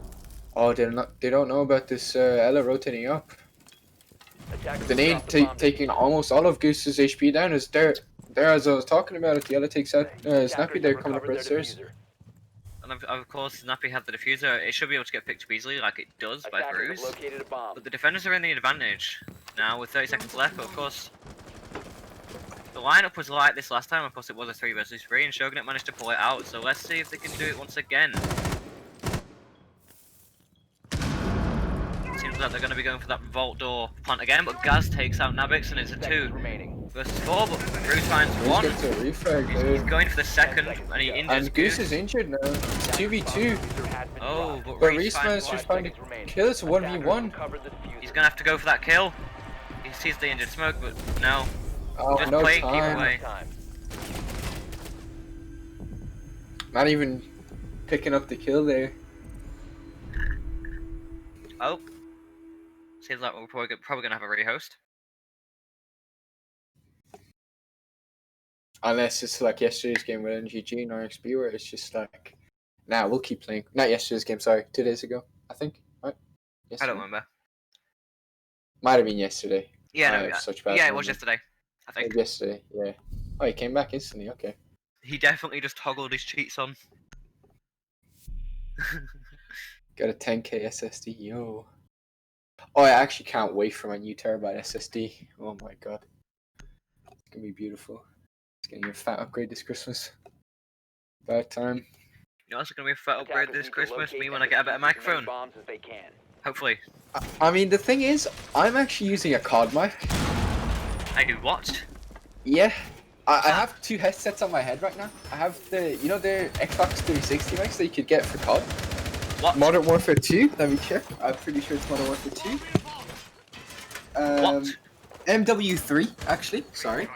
Oh, they don't know about this Ella rotating up. Attackers The will nade drop the bomb taking diffuser. almost all of Goose's HP down is there. There, as I was talking about it, the Ella takes out Snappy Attackers there have coming up recovered red their stairs. diffuser. And of course, Snappy had the diffuser, it should be able to get picked up easily like it does by Attackers have Bruce. located a bomb. But the defenders are in the advantage now with 30 seconds left, but of course, the lineup was like this last time. Of course, it was a 3 versus 3, and Shogun managed to pull it out. So let's see if they can do it once again. Seems like they're going to be going for that vault door plant again, but Gaz takes out Navix, and it's a 2 Seconds remaining. versus 4. But Bruce finds Goose 1. gets a refrag He's there. going for the second, and he injures And Goose Goose. is injured now. It's 2v2. Diffuser has been Oh, dropped. but But Reese Reese managed to 5 find a seconds remaining. kill. It's a Attackers 1v1. recovered the diffuser. He's going to have to go for that kill. He sees the injured smoke, but no. Oh, Just no play and keep time. away. Time. Not even picking up the kill there. Oh. Seems like we're probably going to have a rehost. Unless it's like yesterday's game with NGG and RXB, where it's just like, nah, we'll keep playing. Not yesterday's game, sorry, 2 days ago, I think. Right? I Yesterday? don't remember. Might have been yesterday. Yeah, I no, have such bad yeah, it was memory. yesterday. I think. Yesterday, yeah. Oh, he came back instantly, okay. He definitely just toggled his cheats on. Got a 10k SSD, yo. Oh, I actually can't wait for my new terabyte SSD. Oh my god. It's gonna be beautiful. It's getting a fat upgrade this Christmas. About time. You know, it's going to be a fat upgrade Attackers this need to Christmas, locate me and when I get a better defuse as many microphone. bombs as they can. Hopefully. I mean, the thing is, I'm actually using a COD mic. I do what? Yeah. I have 2 headsets on my head right now. I have the, you know, the Xbox 360 mics that you could get for COD? What? Modern Warfare 2, let me check. I'm pretty sure it's Modern Warfare 2. What? MW3, actually, sorry.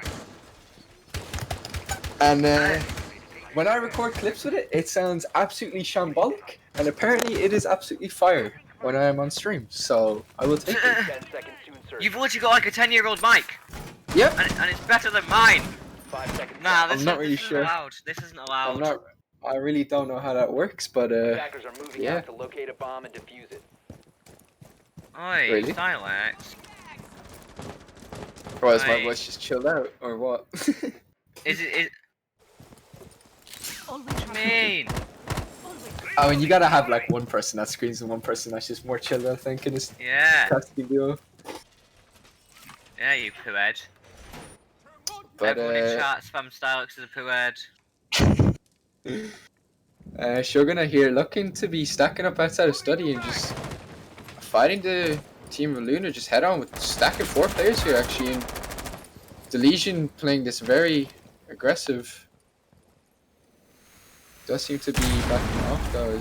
And when I record clips with it, it sounds absolutely shambolic, and apparently it is absolutely fire when I am on stream, so I will take it. 10 seconds to insert. You've literally got like a 10-year-old mic, Yep, and it's better than mine. 5 seconds. Nah, left. this, not this really isn't sure. allowed. This isn't allowed. I really don't know how that works, but Attackers are moving yeah. out to locate a bomb and defuse it. Oi, Really? Silex. or is my Right. voice just chilled out, or what? Is it? Always What do you mean? I mean, you gotta have like one person that screams and one person that's just more chill, I think, in this Yeah. casting duo. Yeah, you poohead. But Everyone in chat spam Stylix as a poohead. Shogun here looking to be stacking up outside of study and just fighting the team of Luna just head on with stacking 4 players here actually, and the Legion playing this very aggressive. Does seem to be backing off though.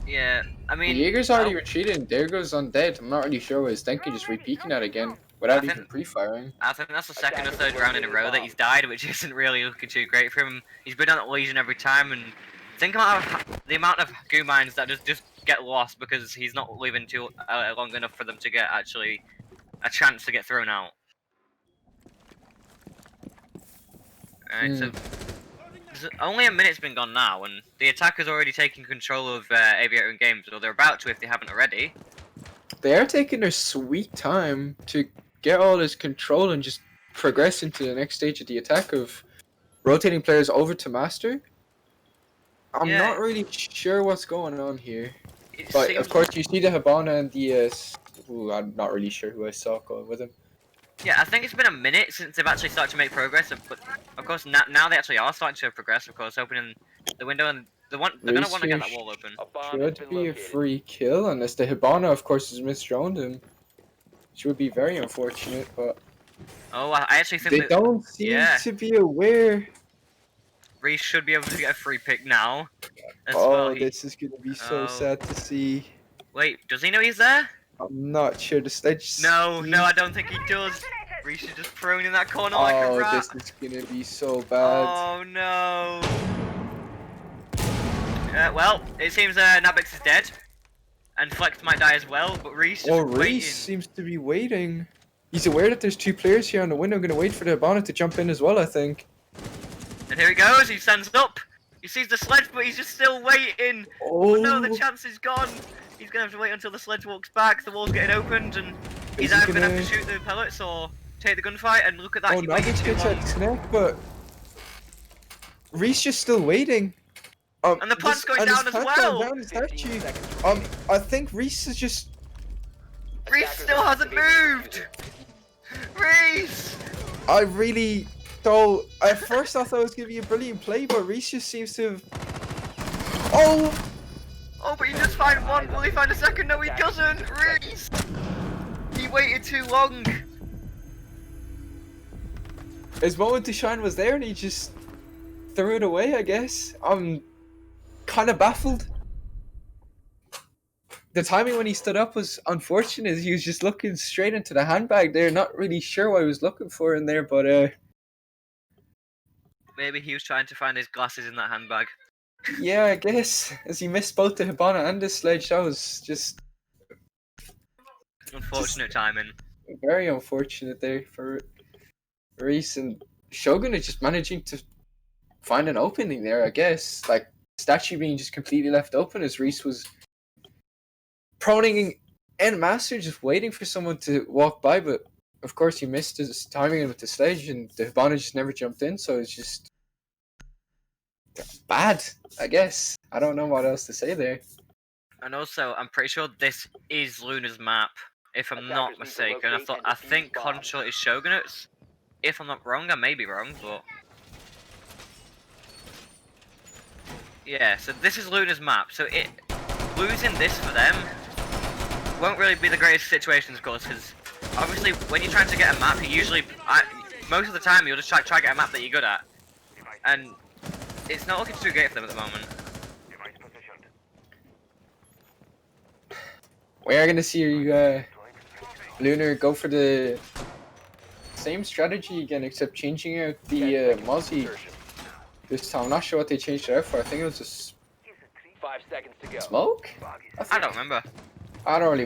Yeah, I mean. The Jaeger's already retreated. There goes Undead. I'm not really sure what he's thinking, just re-peeking that again without even pre-firing. I think that's the second or third round in a row that he's died, which isn't really looking too great for him. He's been on that Legion every time, and think about the amount of goo mines that just get lost because he's not leaving too long enough for them to get actually a chance to get thrown out. Alright, so only a minute's been gone now, and the attacker's already taking control of Aviator and Games, or they're about to if they haven't already. They are taking their sweet time to get all this control and just progress into the next stage of the attack of rotating players over to Master. I'm not really sure what's going on here. But of course you see the Hibana and the ooh, I'm not really sure who I saw going with him. Yeah, I think it's been a minute since they've actually started to make progress, but of course now they actually are starting to progress, of course, opening the window, and they're going to want to get that wall open. Should be a free kill, unless the Hibana, of course, has misdroned him. Which would be very unfortunate, but... Oh, I actually think they don't seem to be aware. Reese should be able to get a free pick now. This is going to be so sad to see. Wait, does he know he's there? I'm not sure. The sledge. No, I don't think he does. Reese is just prone in that corner like a rat. This is gonna be so bad. Oh no. Well, it seems Nabix is dead, and Flex might die as well. But Reese. Reese seems to be waiting. He's aware that there's 2 players here on the window. Gonna wait for the Hibana to jump in as well, I think. And here he goes. He stands up. He sees the sledge, but he's just still waiting. Oh no, the chance is gone. He's gonna have to wait until the sledge walks back, the wall's getting opened, and he's either gonna have to shoot the pellets or take the gunfight, and look at that, he waited too long. But Reese just still waiting. And the plant's going down as well! I think Reese is just... Reese still hasn't moved! Reese! I really don't... At first I thought it was gonna be a brilliant play, but Reese just seems to have... Oh, but he just found one. Will he find a second? No, he doesn't. Reese! He waited too long. His moment to shine was there, and he just threw it away, I guess. I'm kind of baffled. The timing when he stood up was unfortunate. He was just looking straight into the handbag there, not really sure what he was looking for in there, but maybe he was trying to find his glasses in that handbag. Yeah, I guess. As he missed both the Hibana and the sledge, that was just... Unfortunate timing. Very unfortunate there for Reese, and Shogun is just managing to find an opening there, I guess. Like, statue being just completely left open as Reese was proning and Master just waiting for someone to walk by, but of course he missed his timing with the sledge, and the Hibana just never jumped in, so it's just... bad, I guess. I don't know what else to say there. And also, I'm pretty sure this is Luna's map, if I'm not mistaken. I think Control is Shogun's. If I'm not wrong, I may be wrong, but... Yeah, so this is Luna's map, so losing this for them won't really be the greatest situation, of course, because obviously when you're trying to get a map, you usually... most of the time, you'll just try to get a map that you're good at. And it's not looking too great for them at the moment. We are going to see Lunar go for the same strategy again, except changing out the Mozzie this time. I'm not sure what they changed it out for. I think it was just 5 seconds to go. Smoke? I don't remember. I don't really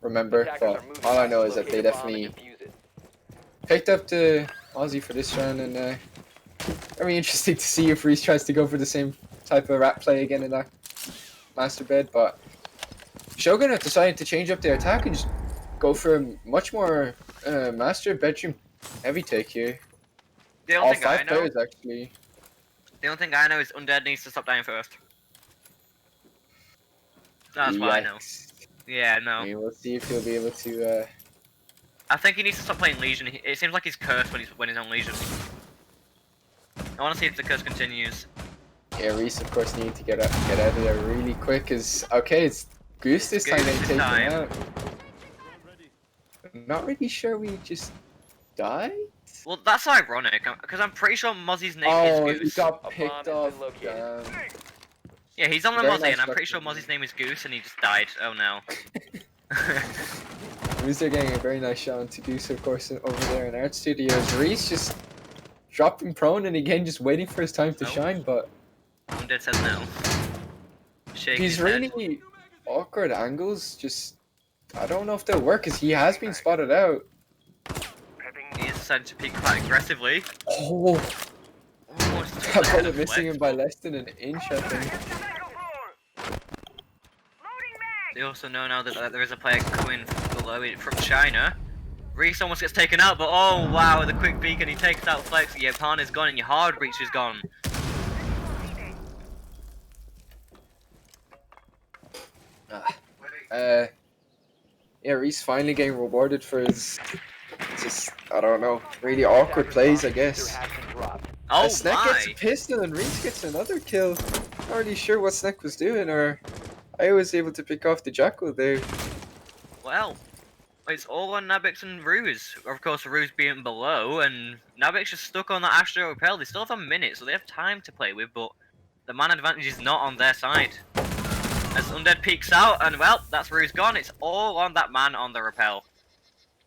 remember, but all I know is that they definitely picked up the Mozzie for this round, and very interesting to see if Reese tries to go for the same type of rat play again in that master bed, but Shogun have decided to change up their attack and just go for a much more master bedroom heavy take here. The All only thing I five know. players actually. The only thing I know is Undead needs to stop dying first. That's what I know. Yikes. Yeah, no. Okay, we'll see if he'll be able to. I think he needs to stop playing Legion. It seems like he's cursed when he's on Legion. I want to see if the curse continues. Yeah, Reese of course need to get out of there really quick. Cause okay, it's Goose this time Goose getting this taken time. out. I'm not really sure we just died. Well, that's ironic, because I'm pretty sure Mozzie's name Oh, is he Goose. got A picked bomb has off. been located. Damn. Yeah, he's on the Very Mozzie, nice and I'm pretty shot sure from him. Mozzie's name is Goose, and he just died. Oh no. Reese are getting a very nice shot onto Goose, of course, over there in Art Studios. Reese just dropped him prone and again just waiting for his time to Oh. shine, but Undead says no. Shake these his head. really awkward angles just I don't know if they'll work because he has been spotted out. He is deciding to peek quite aggressively. Oh, Almost that bullet missing him by less than an inch, I think. They also know now that there is a player coming below it from China. Reese almost gets taken out, but oh wow, with a quick peek and he takes out Flex. Your partner's gone and your hard breach is gone. Yeah, Reese finally getting rewarded for his just I don't know, really awkward plays, I guess. Has been dropped. Oh Snack gets a my! pistol and Reese gets another kill. Not really sure what Snack was doing, or I was able to pick off the Jackal there. Well, it's all on Nabix and Ruse. Of course, Ruse being below, and Nabix just stuck on that Astro Repel. They still have a minute, so they have time to play with, but the man advantage is not on their side. As Undead peeks out, and well, that's Ruse gone. It's all on that man on the Repel.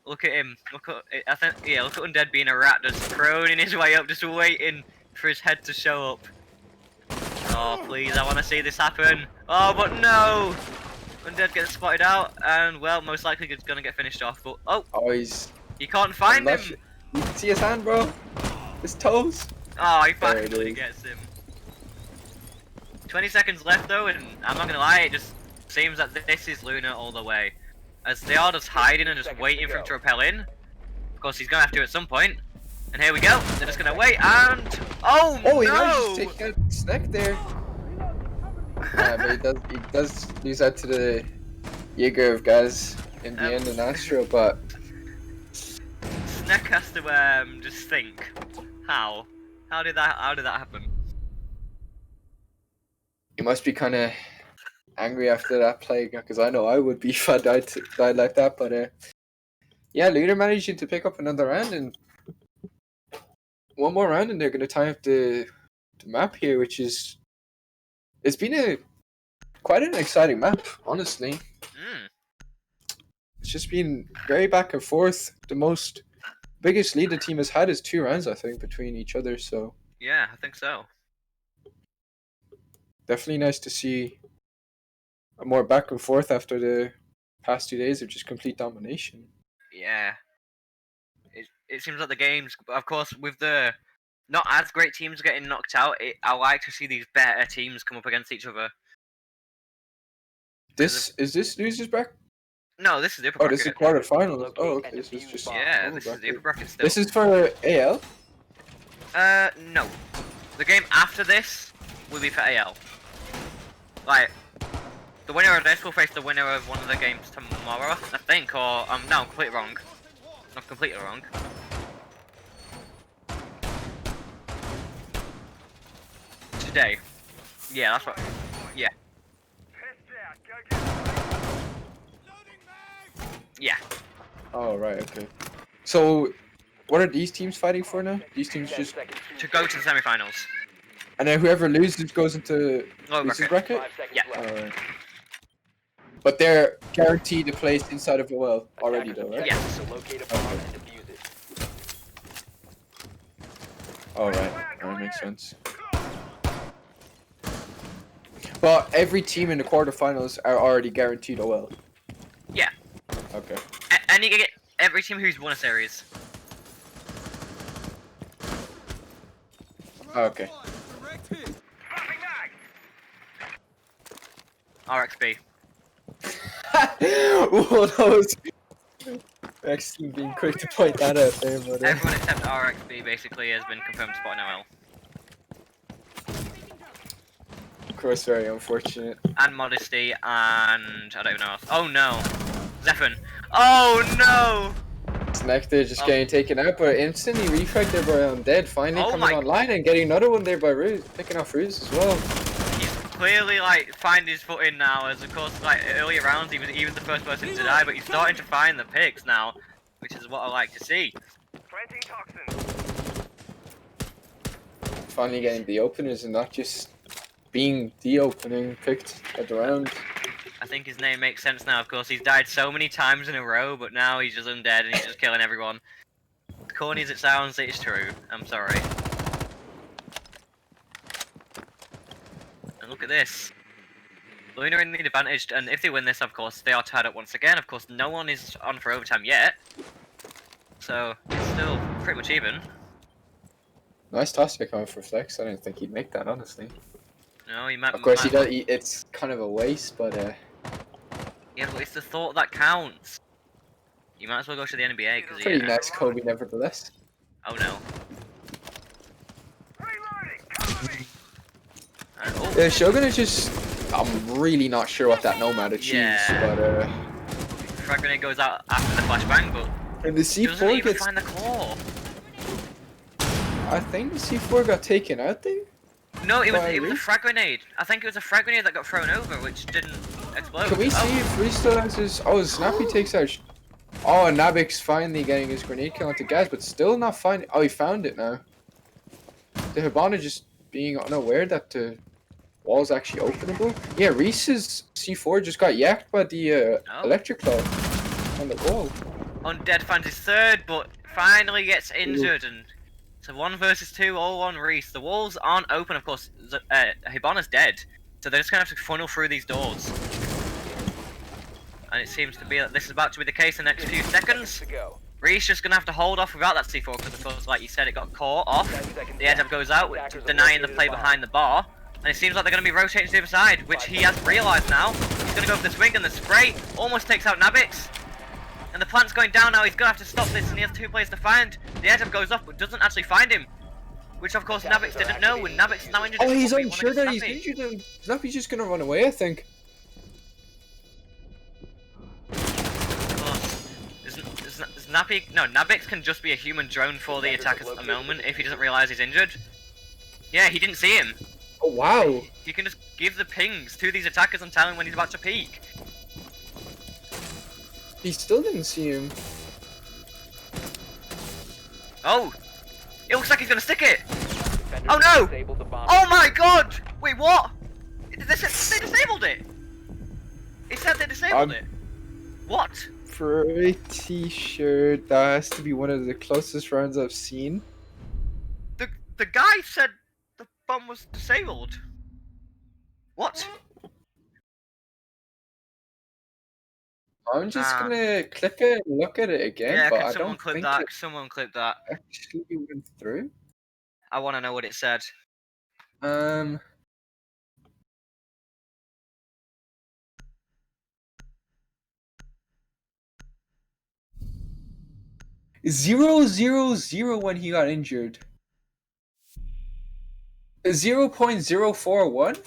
Look at him. Look at I think yeah. Look at Undead being a rat, just croning his way up, just waiting for his head to show up. Oh please, I want to see this happen. Oh, but no! Undead gets spotted out, and well, most likely it's gonna get finished off. But oh, Oh, he's you can't find him. You can see his hand, bro. His toes. Oh, he There it finally is. gets him. 20 seconds left though, and I'm not gonna lie, it just seems that this is Luna all the way. As they are just hiding and just waiting for him to repel in. Of course, he's gonna have to at some point. And here we go. They're just gonna wait and oh, Oh, he no! managed to take out Snack there. Yeah, but he does lose out to the Jaeger of Gaz in the end in Astro, but Snack has to just think. How? How did that happen? he must be kind of angry after that play, because I know I would be if I died like that. But yeah, Luna managing to pick up another round, and one more round, and they're going to tie up the map here, which is it's been quite an exciting map, honestly. Mm. It's just been very back and forth. The biggest lead the team has had is 2 rounds, I think, between each other. So Yeah, I think so. definitely nice to see a more back and forth after the past 2 days of just complete domination. Yeah. It seems like the games, of course, with the not as great teams getting knocked out, I like to see these better teams come up against each other. Is this losers bracket? No, this is the upper Oh, bracket. this is quarterfinals. Locate Oh, okay. and This is defuse just bomb. Yeah, normal this is the bracket. upper bracket still. This is for AL. No. The game after this will be for AL. Like, the winner of this will face the winner of one of the games tomorrow, I think, or no, I'm completely wrong. I'm completely wrong. Today. Yeah, that's what. Yeah. Yeah. Oh, right. Okay. So, what are these teams fighting for now? These teams 10 just, seconds To go to the semi-finals. and then whoever loses goes into Lower losers bracket. bracket. 5 seconds Yeah. left. Alright. But they're guaranteed a place inside of OL already, though, right? Yeah. Yes. To locate a bomb and defuse it. Alright. That makes sense. But every team in the quarterfinals are already guaranteed OL. Yeah. Okay. And you get every team who's won a series. Okay. RXB. Well, Actually being quick to point that out there, but Everyone except RXB basically has been confirmed spot in OL. of course very unfortunate. And Modesty, and I don't even know else. Oh no! Zephyr. Oh no! Nectar just Oh. getting taken out, but instantly refragged there by Undead, finally Oh coming my- online and getting another one there by Ruse, picking off Ruse as well. He's clearly like finding his footing now, as of course like earlier rounds he was the first person to die, but he's starting to find the picks now, which is what I like to see. Finally getting the openers and not just being the opening picked at the round. I think his name makes sense now, of course. He's died so many times in a row, but now he's just undead and he's just killing everyone. As corny as it sounds, it's true. I'm sorry. And look at this. Luna in the advantage, and if they win this, of course, they are tied up once again. Of course, no one is on for overtime yet. So, it's still pretty much even. Nice toss pick on for Flex. I didn't think he'd make that, honestly. No, he might. Of course, might, it's kind of a waste, but Yeah, but it's the thought that counts. You might as well go to the NBA because pretty nice Kobe nevertheless. Oh no. Oh, Yeah, Shogun is just... I'm really not sure what that Nomad achieves, Yeah. but frag grenade goes out after the flashbang, but and the he doesn't C4 even gets... find the core. I think the C4 got taken out there? No, it was a Reese? frag grenade. I think it was a frag grenade that got thrown over, which didn't explode. Can we see if Reese still has his... Oh, Snappy takes out... Oh, Nabik's finally getting his grenade kill onto Gaz, but still not finding... Oh, he found it now. The Hibana just being unaware that the wall's actually openable. Yeah, Reese's C4 just got yacked by the electric claw on the wall. Undead finds his third, but finally gets injured, and it's a 1 versus 2, all on Reese. The walls aren't open, of course. Hibana's dead, so they're just gonna have to funnel through these doors. And it seems to be that this is about to be the case in the next few seconds. Reese just gonna have to hold off without that C4 because, of course, like you said, it got caught off. The heads up goes out, denying the play behind the bar. And it seems like they're going to be rotating to the other side, which he has realised now. He's going to go for the swing, and the spray almost takes out Nabix. And the plant's going down now. He's going to have to stop this, and he has 2 players to find. The head up goes off, but doesn't actually find him. Which, of course, Nabix didn't know, and Nabix is now injured. Oh, he's Probably unsure wanted that he's Snappy. injured and Snappy's just gonna run away, I think. Of course, Snappy... No, Nabix can just be a human drone for the attackers at the moment if he doesn't realise he's injured. Yeah, he didn't see him. Oh, wow. You can just give the pings to these attackers and tell him when he's about to peek. He still didn't see him. Oh! It looks like he's gonna stick it! Oh no! Oh my god! Wait, what? They disabled it! It said they disabled it. What? Pretty sure that has to be one of the closest rounds I've seen. The guy said the bomb was disabled. What? I'm just gonna click it and look at it again, Yeah, but can I someone don't clip think that? it Can someone clip that? actually went through. I want to know what it said. Um. Zero, zero, zero when he got injured. 0.041?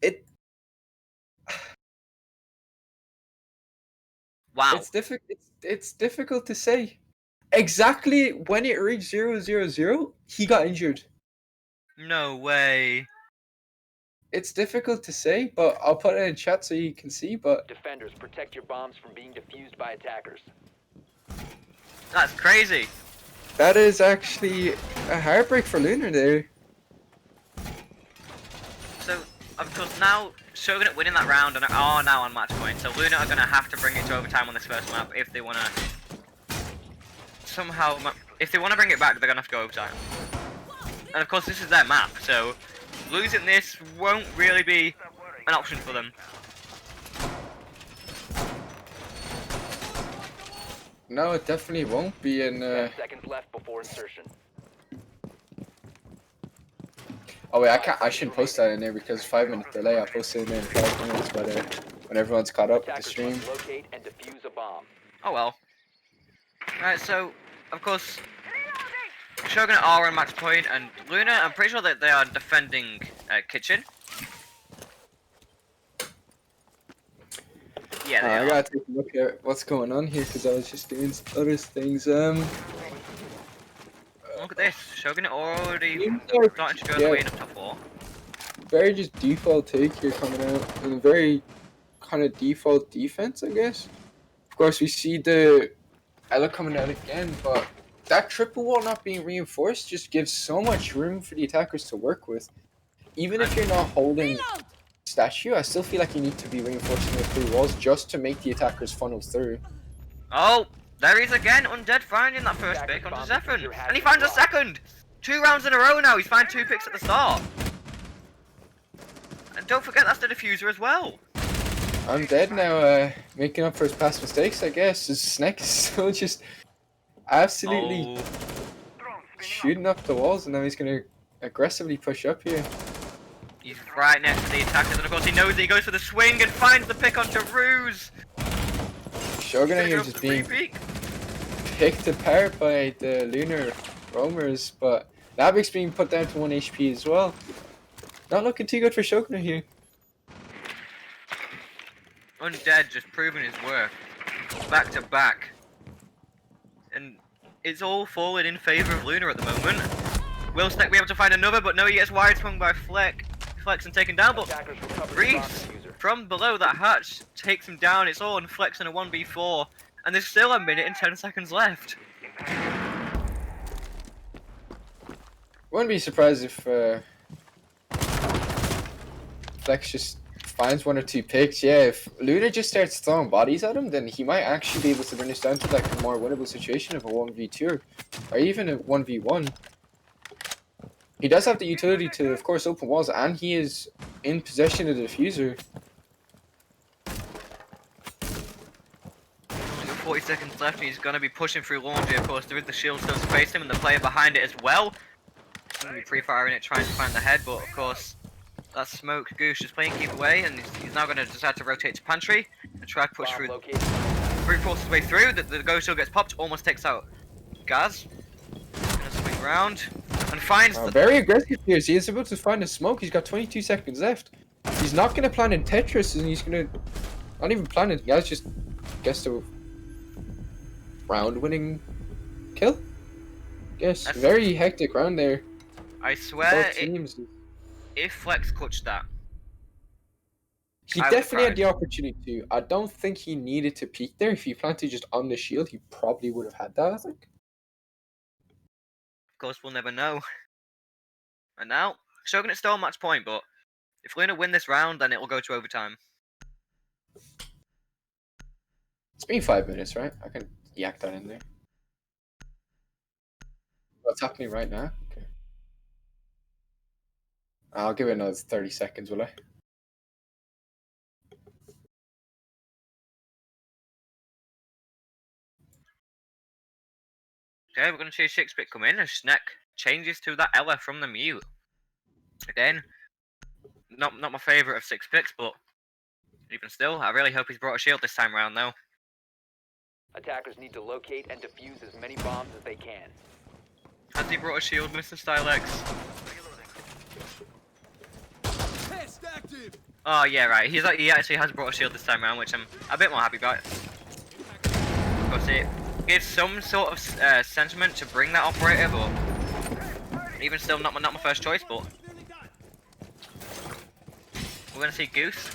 It. Wow. It's difficult to say. Exactly when it reached 000, he got injured. No way. It's difficult to say, but I'll put it in chat so you can see, but... Defenders, protect your bombs from being defused by attackers. That's crazy. That is actually a heartbreak for Lunar there. So, of course, now Shogun are winning that round and are now on match point. So Luna are going to have to bring it to overtime on this first map if they want to somehow... If they want to bring it back, they're going to have to go overtime. And of course, this is their map, so losing this won't really be an option for them. No, it definitely won't be in... 10 seconds left before insertion. Oh wait, I shouldn't post that in there because 5-minute delay. I'll post it in there in 5 minutes, but when everyone's caught up with the Attackers stream. must locate and defuse a bomb. Oh well. Right, so of course Shogun are on match point, and Luna, I'm pretty sure that they are defending kitchen. Yeah, they I are. gotta take a look at what's going on here because I was just doing other things. Look at this. Shogun already Seems like, starting to go the yeah, way into top 4. very just default take here coming out, and a very kind of default defense, I guess. Of course, we see the Ella coming out again, but that triple wall not being reinforced just gives so much room for the attackers to work with. Even if you're not holding statue, I still feel like you need to be reinforcing the 3 walls just to make the attackers funnel through. Oh, there he is again. Undead finding that first pick onto Zephyr. And he finds a second. 2 rounds in a row now. He's found 2 picks at the start. And don't forget that's the diffuser as well. I'm dead now, making up for his past mistakes, I guess. His Snake is still just absolutely shooting up the walls, and now he's going to aggressively push up here. He's right next to the attackers, and of course he knows it. He goes for the swing and finds the pick onto Ruse. Shogun here just being picked apart by the Lunar roamers, but Navic's being put down to 1 HP as well. Not looking too good for Shogun here. Undead just proving his worth. Back to back. And it's all falling in favour of Luna at the moment. Will Snack be able to find another, but no, he gets wide swung by Flex and taken down, but Reese from below that hatch takes him down. It's all on Flex in a 1v4, and there's still a minute and 10 seconds left. Wouldn't be surprised if Flex just finds 1 or 2 picks. Yeah, if Luna just starts throwing bodies at him, then he might actually be able to bring this down to like a more winnable situation of a 1v2 or even a 1v1. He does have the utility to, of course, open walls, and he is in possession of the diffuser. 40 seconds left, and he's going to be pushing through laundry. Of course, there is the shield still to face him, and the player behind it as well. He's going to be pre-firing it, trying to find the head, but of course, that smoke Goose is playing keep away, and he's now going to decide to rotate to pantry and try to push through. Brute force his way through. The ghost still gets popped, almost takes out Gaz. Gonna swing round and finds the very aggressive here. He is able to find a smoke. He's got 22 seconds left. He's not going to plan in Tetris, and he's going to not even plan it. Gaz just gets to round-winning kill. Yes, very hectic round there. I swear, Both teams. If Flex clutched that, He definitely had the opportunity to. I don't think he needed to peek there. If he planted just on the shield, he probably would have had that, I think. Of course, we'll never know. And now, Shogun is still on match point, but if Luna win this round, then it will go to overtime. It's been 5 minutes, right? I can yak that in there. What's happening right now? Okay. I'll give it another 30 seconds, will I? Okay, we're going to see Shakespeare come in, and Schneck changes to that Ella from the mute. Again, not my favourite of 6 picks, but even still, I really hope he's brought a shield this time round, though. Attackers need to locate and defuse as many bombs as they can. Has he brought a shield, Mr. Stylex? Test active. Oh yeah, right. He actually has brought a shield this time around, which I'm a bit more happy about. Of course, it gives some sort of sentiment to bring that operator, but even still, not my first choice. But we're gonna see Goose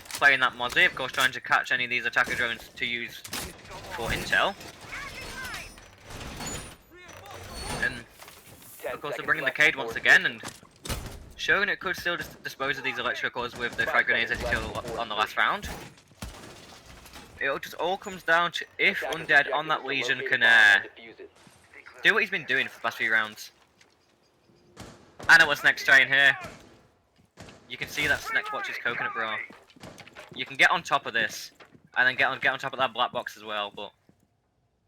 playing that Mozzie, of course, trying to catch any of these attacker drones to use for intel. And of course, they're bringing the Cade once again, and Shogun it could still dispose of these electricals with the frag grenades that he killed on the last round. It just all comes down to if Undead on that Legion can do what he's been doing for the past few rounds. I know what's next trying here. You can see that Snack watches Coconut Bra. You can get on top of this, and then get on top of that black box as well, but...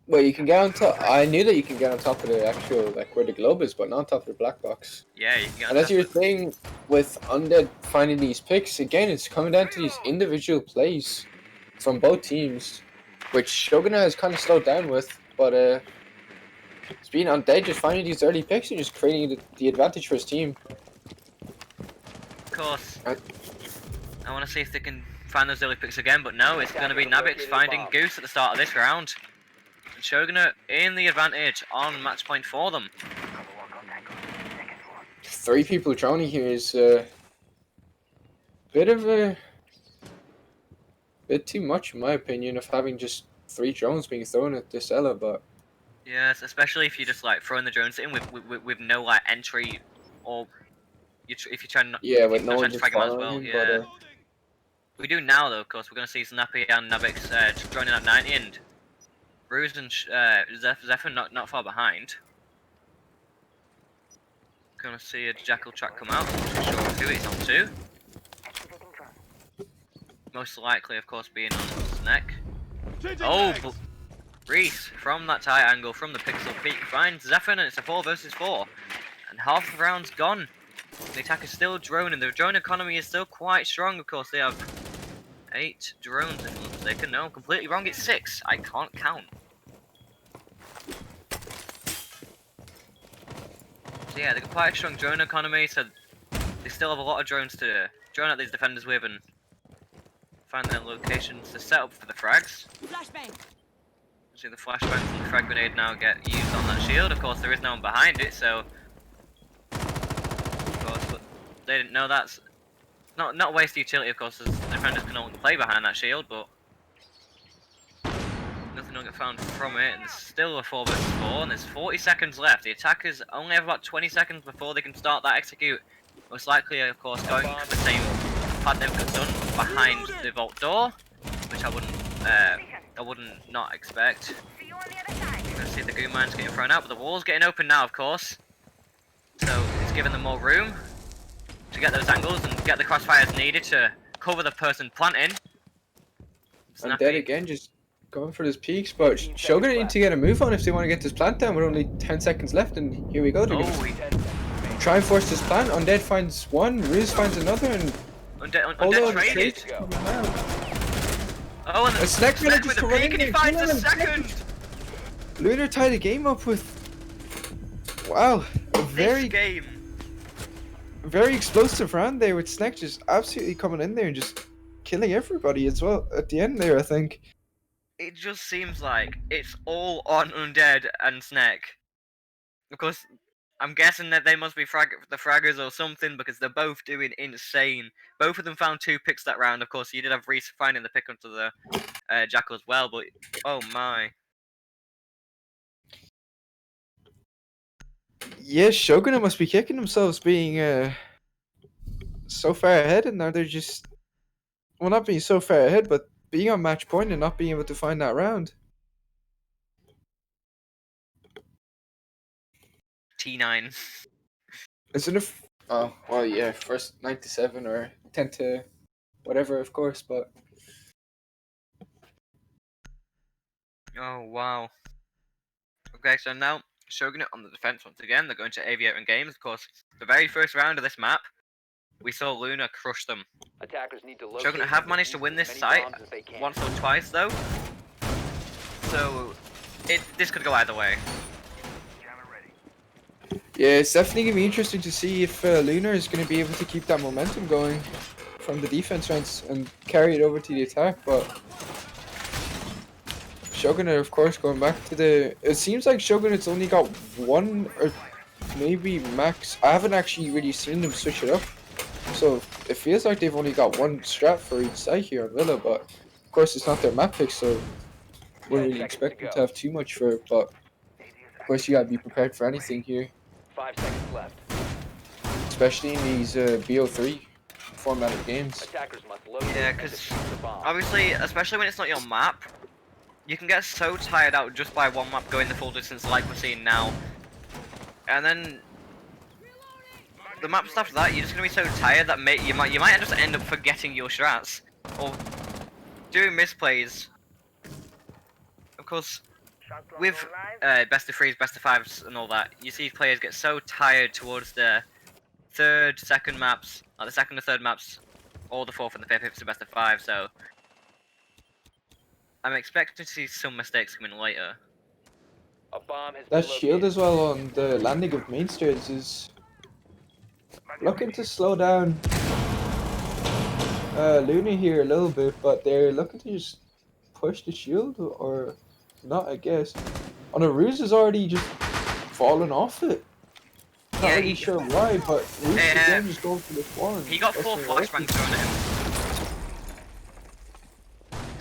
Well, you can get on top. I knew that you can get on top of the actual, like, where the globe is, but not on top of the black box. Yeah, you can get on And as top you were of saying, with Undead finding these picks, again, it's coming down to these individual plays from both teams, which Shogun has kind of slowed down with, but but it's being undead, just finding these early picks and just creating the advantage for his team. Of course. Uh, I want to see if they can find those early picks again, but no, it's going to be Nabix finding Goose at the start of this round. And Shogunate in the advantage on match point for them. 3 people drowning here is bit too much in my opinion of having just 3 drones being thrown at this Ella, but Yes, especially if you just like throwing the drones in with no like entry, or if you try not, yeah, if with you're no not one trying to just frag them out as following well. him. Yeah, But we do now though. Of course, we're going to see Snappy and Nabix joining at 90, and Bruce and Zephyr not far behind. Gonna see a Jackal track come out. Not too sure who it's on to. Most likely, of course, being on Snack. Oh, but Reese, from that tight angle, from the pixel peak, finds Zephyr, and it's a 4 versus 4. And half the round's gone. The attack is still droning. The drone economy is still quite strong, of course. They have 8 drones, if I'm not mistaken. No, I'm completely wrong. It's 6. I can't count. So yeah, they've got quite a strong drone economy, so they still have a lot of drones to drone at these defenders with and find their locations to set up for the frags. Flashbang. See the flashbangs and the frag grenade now get used on that shield. Of course, there is no one behind it, so of course, but they didn't know that's not a waste of utility. Of course, as defenders can only play behind that shield, but nothing will get found from it. And there's still a 4 versus 4, and there's 40 seconds left. The attackers only have about 20 seconds before they can start that execute. Most likely, of course, going for the same pattern they've done behind the vault door, which I wouldn't not expect. Gonna see the goo mines getting thrown out, but the wall's getting open now, of course. So it's giving them more room to get those angles and get the crossfires needed to cover the person planting. undead again, just going for those peaks. But Shogun need to get a move on if they want to get this plant down with only 10 seconds left. And here we go. They're gonna try and force this plant. Undead finds one, Riz finds another, and Undead traded. Oh, and the Snack Snack just with a to run peek, in and he there, finds kill a him. second. Lunar tied the game up with wow, a This game. very explosive round there with Snack just absolutely coming in there and just killing everybody as well at the end there, I think. It just seems like it's all on Undead and Snack. Of course, I'm guessing that they must be the fraggers or something because they're both doing insane. Both of them found 2 picks that round. Of course, you did have Reese finding the pick onto the Jackal as well, but oh my. Yes, Shogun must be kicking themselves being so far ahead, and now they're just well, not being so far ahead, but being on match point and not being able to find that round. T9. Isn't it? Oh, well, yeah, first 97 or 10 to whatever, of course, but Oh wow. Okay, so now Shogunate on the defense once again. They're going to Aviator Games. Of course, the very first round of this map, we saw Luna crush them. Attackers need to locate Shogunate have and managed to defuse win as this many site bombs as they can. once or twice though. So this could go either way. yeah, it's definitely gonna be interesting to see if Lunar is gonna be able to keep that momentum going from the defense rounds and carry it over to the attack. But Shogunate, of course, going back to the. It seems like Shogunate's only got one or maybe max. I haven't actually really seen them switch it up, so it feels like they've only got one strat for each side here on Villa. But of course, it's not their map pick, so wouldn't really expect them to have too much for it. But of course, you gotta be prepared for anything here, 5 seconds left. especially in these BO3 formatted games. Attackers must locate Yeah, and 'cause defuse the bomb. Obviously, especially when it's not your map, you can get so tired out just by one map going the full distance like we're seeing now. And then the maps after that, you're just gonna be so tired that you might just end up forgetting your strats or doing misplays. Of course, with best of threes, best of fives, and all that, you see players get so tired towards the third, second maps, like the second and third maps, or the fourth and the fifth if it's a best of 5. So I'm expecting to see some mistakes coming later. A bomb has That been shield located. as well on the landing of main stairs is looking to slow down Luna here a little bit, but they're looking to just push the shield or not, I guess. On a Ruse is already just fallen off it. Not Yeah, really sure why, but Ruse again just going for the one. he got That's 4 not flashbangs working. thrown at him.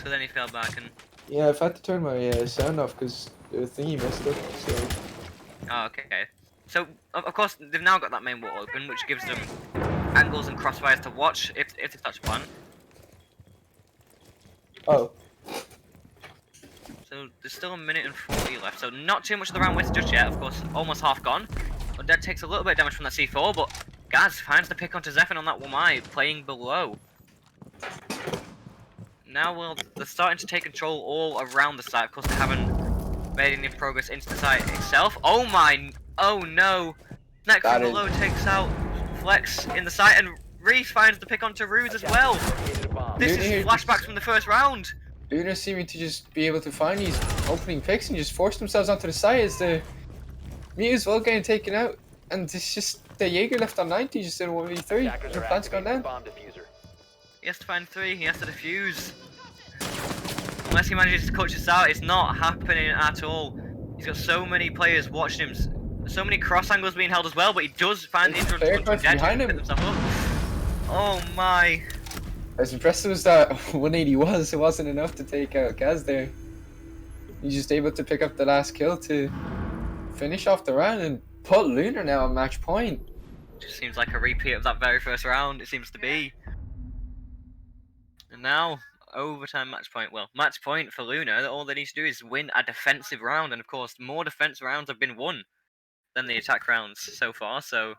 So then he fell back and... Yeah, I've had to turn my sound off because the thingy messed up. So Oh, okay. So, of course, they've now got that main wall open, which gives them angles and crossfires to watch if they touch upon. oh, So there's still a minute and 40 left, so not too much of the round wasted just yet, of course, almost half gone. Undead takes a little bit of damage from that C4, but Gaz finds the pick onto Zephyr on that 1i, playing below. Now they're starting to take control all around the site, of course they haven't made any progress into the site itself. Oh my, oh no! Snack from That is- below takes out Flex in the site, and Reese finds the pick onto Ruse as well! Located a bomb. This Luna is here flashbacks just- from the first round! Luna seeming to just be able to find these opening picks and just force themselves onto the side as the Muse well getting taken out. And it's just the Jaeger left on 90 just in a 1v3. Attackers The are plant's gone activating the down. bomb diffuser. He has to find 3, he has to defuse. Unless he manages to clutch this out, it's not happening at all. He's got so many players watching him, so many cross angles being held as well, but he does find the There's a injury player to crouched behind pick him. himself up. Oh my. As impressive as that 180 was, it wasn't enough to take out Gaz there. He's just able to pick up the last kill to finish off the round and put Lunar now on match point. Just seems like a repeat of that very first round, it seems to be. And now, overtime match point. Well, match point for Luna, all they need to do is win a defensive round, and of course, more defensive rounds have been won than the attack rounds so far, so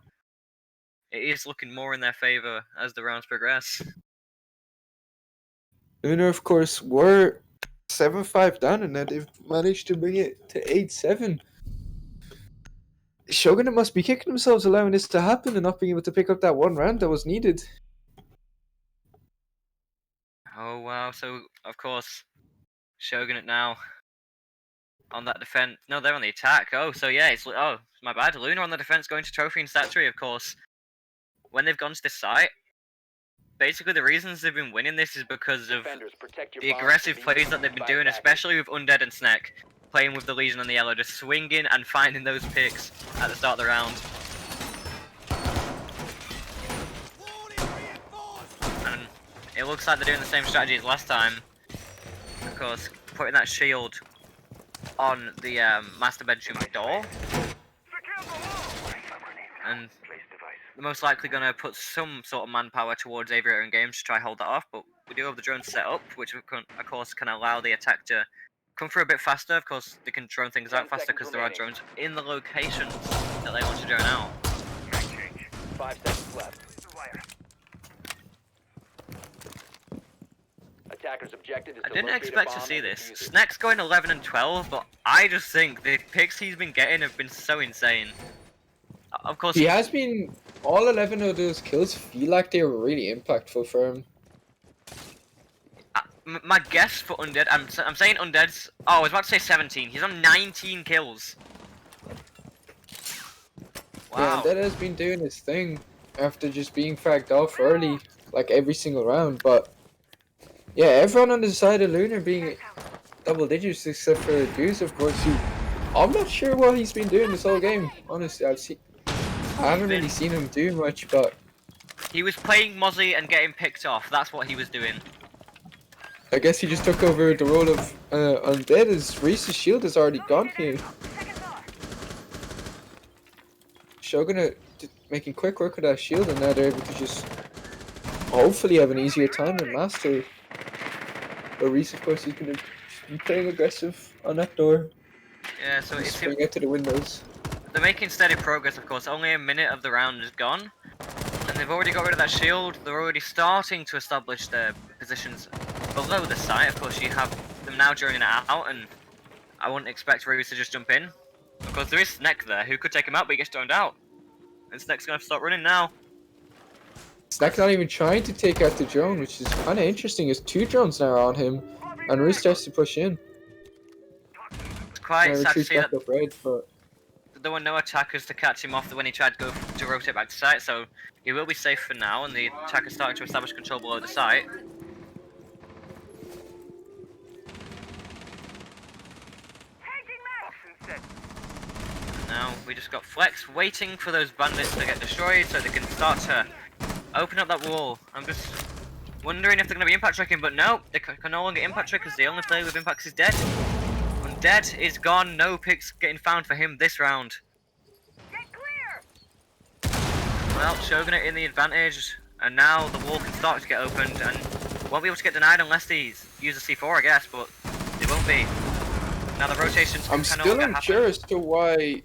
it is looking more in their favour as the rounds progress. Lunar, of course, were 7-5 down, and now they've managed to bring it to 8-7. Shogun must be kicking themselves allowing this to happen and not being able to pick up that one round that was needed. Oh wow, so of course, Shogunate now on that defense. No, they're on the attack. Oh, so yeah, oh, my bad. Luna on the defense going to Trophy and Satchery, of course. When they've gone to this site, basically the reasons they've been winning this is because of Defenders, protect your the bombs aggressive from being plays that they've been used by doing, attackers. especially with Undead and Snek, playing with the Legion and the Yellow, just swinging and finding those picks at the start of the round. And it looks like they're doing the same strategy as last time. Of course, putting that shield on the master bedroom door. And they're most likely going to put some sort of manpower towards Aviator and Games to try hold that off, but we do have the drones set up, which of course can allow the attack to come through a bit faster. Of course, they can drone things 10 out faster seconds because there are remaining. drones in the locations that they want to drone out. 5 seconds left. Attackers' objective is I to didn't locate a expect to bomb see and this. defuse it. Snek's going 11 and 12, but I just think the picks he's been getting have been so insane. Of course, He has been, all 11 of those kills feel like they were really impactful for him. my guess for Undead, I'm saying Undead's, oh, I was about to say 17. He's on 19 kills. Yeah, Wow. and that has been doing his thing after just being fragged off early, like every single round. But yeah, everyone on the side of Lunar being double digits except for Goose, of course. Who I'm not sure what he's been doing this whole game. Honestly, I haven't really seen him do much, but He was playing Mozzie and getting picked off. That's what he was doing. I guess he just took over the role of Undead as Reese's shield is already gone here. Shogun making quick work with that shield, and now they're able to just hopefully have an easier time and master. But Reese, of course, is going to be playing aggressive on that door. Yeah, so Just it's swing out to the windows. they're making steady progress, of course. Only a minute of the round is gone. And they've already got rid of that shield. They're already starting to establish their positions below the site. Of course, you have them now droning it out, and I wouldn't expect Reese to just jump in. Of course, there is Snek there, who could take him out, but he gets droned out. And Snek's going to start running now. Snack's not even trying to take out the drone, which is kind of interesting. There's 2 drones now on him, and Reese starts to push in. quite sad to retreats see back that up red, but there were no attackers to catch him off when he tried to rotate back to site, so he will be safe for now, and the attackers starting to establish control below the site. Now we just got Flex waiting for those bandits to get destroyed so they can start to open up that wall. I'm just wondering if they're going to be impact tracking, but no, they can no longer impact track because the only player with impacts is dead. Undead is gone, no picks getting found for him this round. Well, Shogun are in the advantage, and now the wall can start to get opened, and won't be able to get denied unless they use a C4, I guess, but they won't be. Now the rotations I'm can no still longer unsure happen. as to why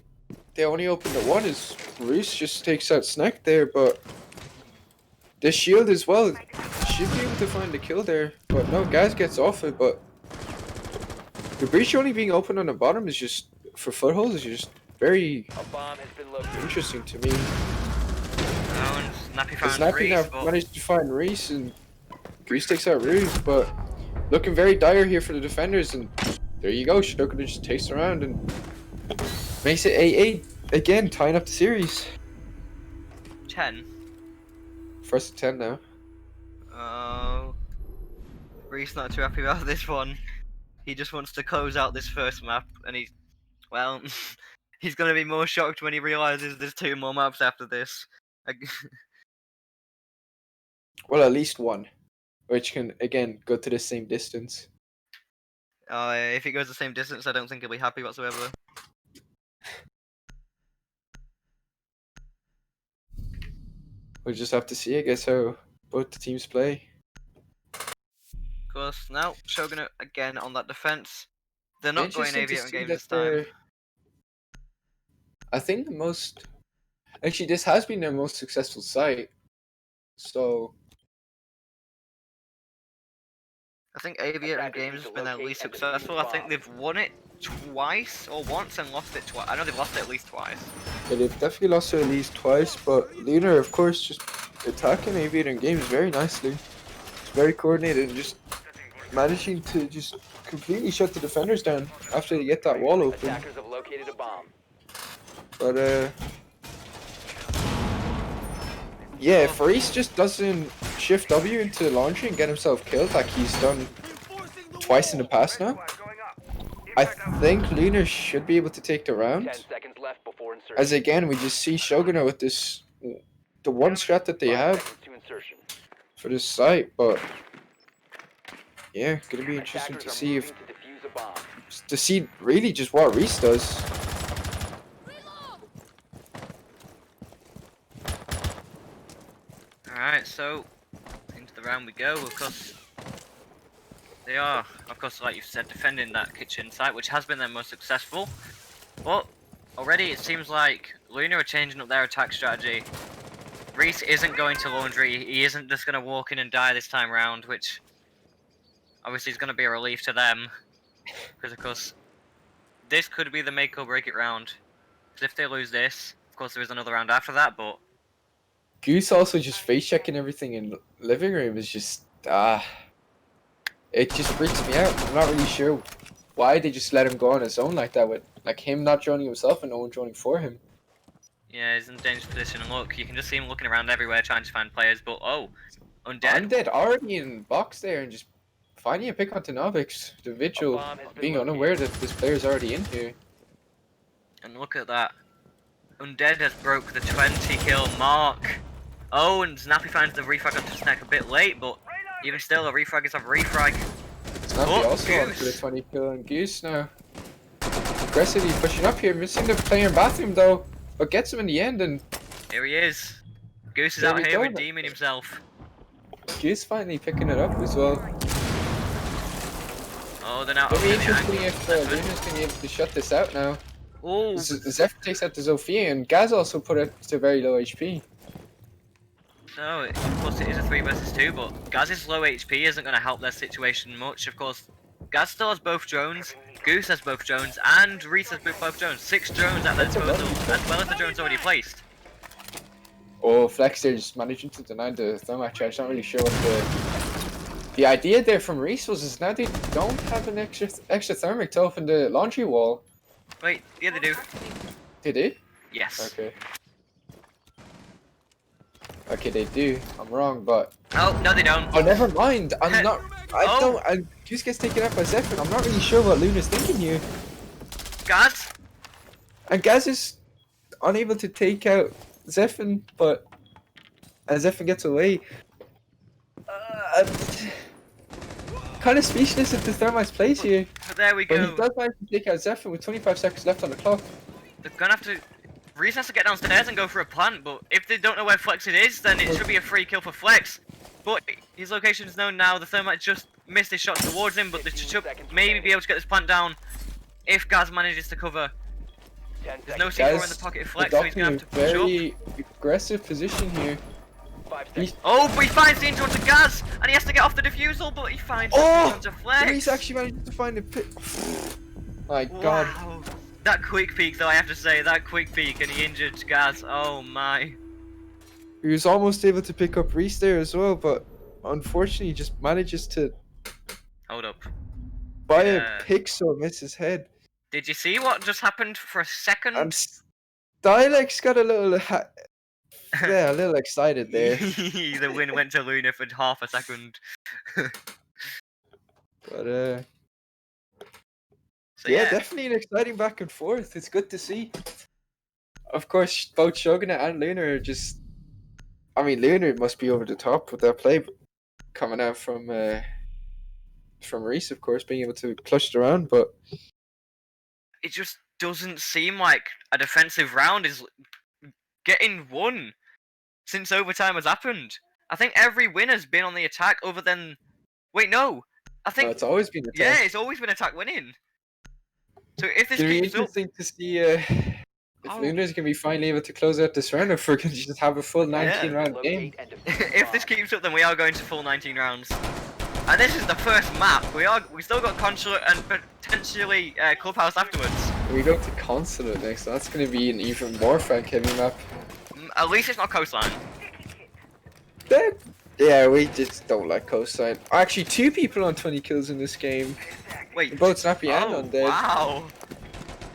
they only opened the one. Is Reese just takes out Snack there, but the shield as well should be able to find the kill there. But no, Gaz gets off it, but the breach only being open on the bottom is just for footholds is just very A bomb has been located. interesting to me. Oh, and Snappy Because found Snappy Reese, now but managed to find Reese, and Reese takes out Reese, but looking very dire here for the defenders, and there you go, Shogun just takes around and makes it 8-8, again, tying up the series. 10. First to 10 now. Oh, Reese not too happy about this one. He just wants to close out this first map, and he's, well, he's gonna be more shocked when he realizes there's 2 more maps after this. Well, at least one, which can, again, go to the same distance. If it goes the same distance, I don't think he'll be happy whatsoever. We'll just have to see, I guess, how both the teams play. Of course, now Shogun are again on that defense. They're not going Interesting to aviator see games that this time. they're- I think the most... Actually, this has been their most successful site, so... I think aviator Attackers games need has to been their locate least and defuse the successful. I think bomb. they've won it twice or once and lost it twice. I know they've lost it at least twice. Yeah, they've definitely lost it at least twice, but Lunar, of course, just attacking Aviator in games very nicely. It's very coordinated and just managing to just completely shut the defenders down after they get that wall open. Attackers have located a bomb. But, yeah, if Reese just doesn't shift W into launcher and get himself killed like he's done twice in the past now, I think Lunar should be able to take the 10 round. seconds left before insertion. As again, we just see Shogun with this, the one strat that they 5 have seconds to insertion. for this site, but yeah, gonna be interesting Attackers to are see if moving to defuse a bomb. to see really just what Reese does. Alright, so into the round we go. Of course, they are, of course, like you said, defending that kitchen site, which has been their most successful. But already it seems like Luna are changing up their attack strategy. Reese isn't going to laundry. He isn't just going to walk in and die this time round, which obviously is going to be a relief to them. Because, of course, this could be the make or break it round. Because if they lose this, of course there is another round after that, but Goose also just face checking everything in living room is just it just freaks me out. I'm not really sure why they just let him go on his own like that, with like him not joining himself and no one joining for him. yeah, he's in a dangerous position. And look, you can just see him looking around everywhere trying to find players, but oh, Undead. Undead already in box there and just finding a pick onto Novix, the vigil, bomb has been being located. unaware that this player's already in here. And look at that. Undead has broke the 20 kill mark. Oh, and Snappy finds the refrag onto Snack a bit late, but even still, the refrag is a refrag. Snappy Oh, also on for the Goose. 20 kill and Goose now. Aggressively pushing up here, missing the player in bathroom though, but gets him in the end, and Here he is. Goose is There out we here go. redeeming himself. Goose finally picking it up as well. Oh, they're now It'll be opening the interesting angle. if Luna's going to be able to shut this out now. Oh, Zephyr takes out the Zofia, and Gaz also put it to very low HP. no, of course it is a 3 versus 2, but Gaz's low HP isn't going to help their situation much. Of course, Gaz still has both drones, Goose has both drones, and Reese has both drones. 6 drones at their That's a disposal, lot. as well as the drones already placed. Oh, Flex there just managing to deny the thermite charge. Not really sure what the idea there from Reese was, is now they don't have an extra thermic to open the laundry wall. Wait, yeah they do. They do? Yes. Okay. Okay, they do. I'm wrong, but Oh, no they don't. oh, never mind. I'm not. I Oh. don't. I just gets taken out by Zephyr. I'm not really sure what Luna's thinking here. Gaz? And Gaz is unable to take out Zephyr, but as Zephyr gets away, I'm kind of speechless at the Thermite's plays here. But there we But he go. does manage to take out Zephyr with 25 seconds left on the clock. They're gonna have to... Reese has to get downstairs and go for a plant, but if they don't know where Flex it is, then it should be a free kill for Flex. But his location is known now, the Thermite just missed his shot towards him, but they should maybe be able to get this plant down if Gaz manages to cover. 10 There's no seconds. C4 in the pocket of Flex, so he's adopting gonna have to a push up. very aggressive position here. 5 He's- seconds. Oh, but he finds the intro onto Gaz, and he has to get off the defusal, but he finds Oh! the onto Flex. Reese actually managed to find a pit. My God. Wow. That quick peek, though, I have to say, that quick peek, and he injured Gaz. Oh my. He was almost able to pick up Reese there as well, but unfortunately he just manages to Hold up. buy Yeah. a pixel and miss his head. Did you see what just happened for a second? And Dialect's got a little yeah, a little excited there. The win went to Luna for half a second. But So yeah, yeah, definitely an exciting back and forth. It's good to see. Of course, both Shogunate and Luna are just. I mean, Luna must be over the top with that play coming out from Reese, of course, being able to clutch it around. But it just doesn't seem like a defensive round is getting won since overtime has happened. I think every win has been on the attack other than... Wait, no! I think... it's always been a yeah, test. it's always been attack winning. So if this It's gonna be keeps up... interesting to see if Oh. Luna's gonna be finally able to close out this round, or if we're gonna just have a full 19 round game. Locate and defuse the if this bomb. keeps up, then we are going to full 19 rounds. And this is the first map. We still got Consulate and potentially Clubhouse afterwards. We go to Consulate next, so that's gonna be an even more frank-heavy map. At least it's not Coastline. Yeah, we just don't like Coastline. Actually, 2 people on 20 kills in this game. Wait. Both Snappy and Oh, Undead. wow.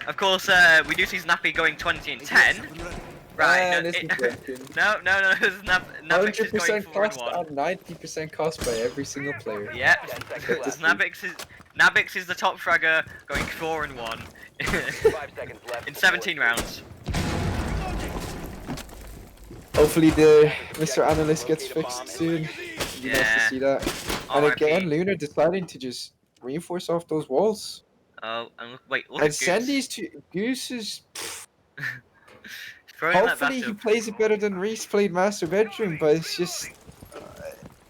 Of course, we do see Snappy going 20 and 10. Right. Man, No, this is broken. no. Snapix is going 100% 4 and cost 1. and 90% cost by every single player. Yep. 10 seconds left. Nabix is the top fragger, going 4 and 1 5 seconds left. in 17 rounds. Hopefully the Mr. Analyst gets fixed soon. It'd be nice to Yeah. see that. And RIP. again, Luna deciding to just reinforce off those walls. Oh, and look And at send Goose. these two Gooses. Throwing that Hopefully he bathtub. plays it better than Reese played Master Bedroom, but it's just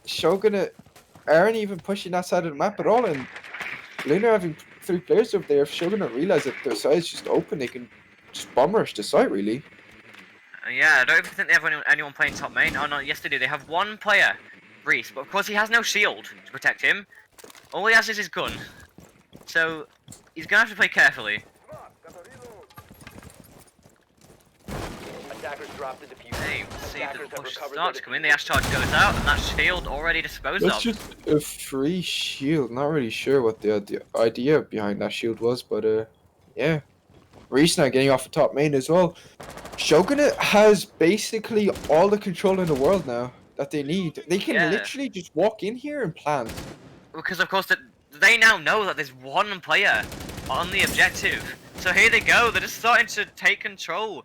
Shogunate aren't even pushing that side of the map at all, and Luna having 3 players up there. If Shogunate realize that their side's just open, they can just bomb rush the site really. Yeah, I don't even think they have anyone playing top main. Oh no, yes they do. They have one player, Reese, but of course he has no shield to protect him. All he has is his gun. So he's gonna have to play carefully. Attackers drop the diffuser. Hey, we'll see Attackers the have push recovered starts their to come in, the Ash charge goes out, and that shield already disposed That's of. just a free shield. Not really sure what the idea behind that shield was, but yeah. Reese now getting off the top main as well. Shogunate has basically all the control in the world now that they need. They can Yeah. literally just walk in here and plant. Because of course they now know that there's one player on the objective. So here they go, they're just starting to take control.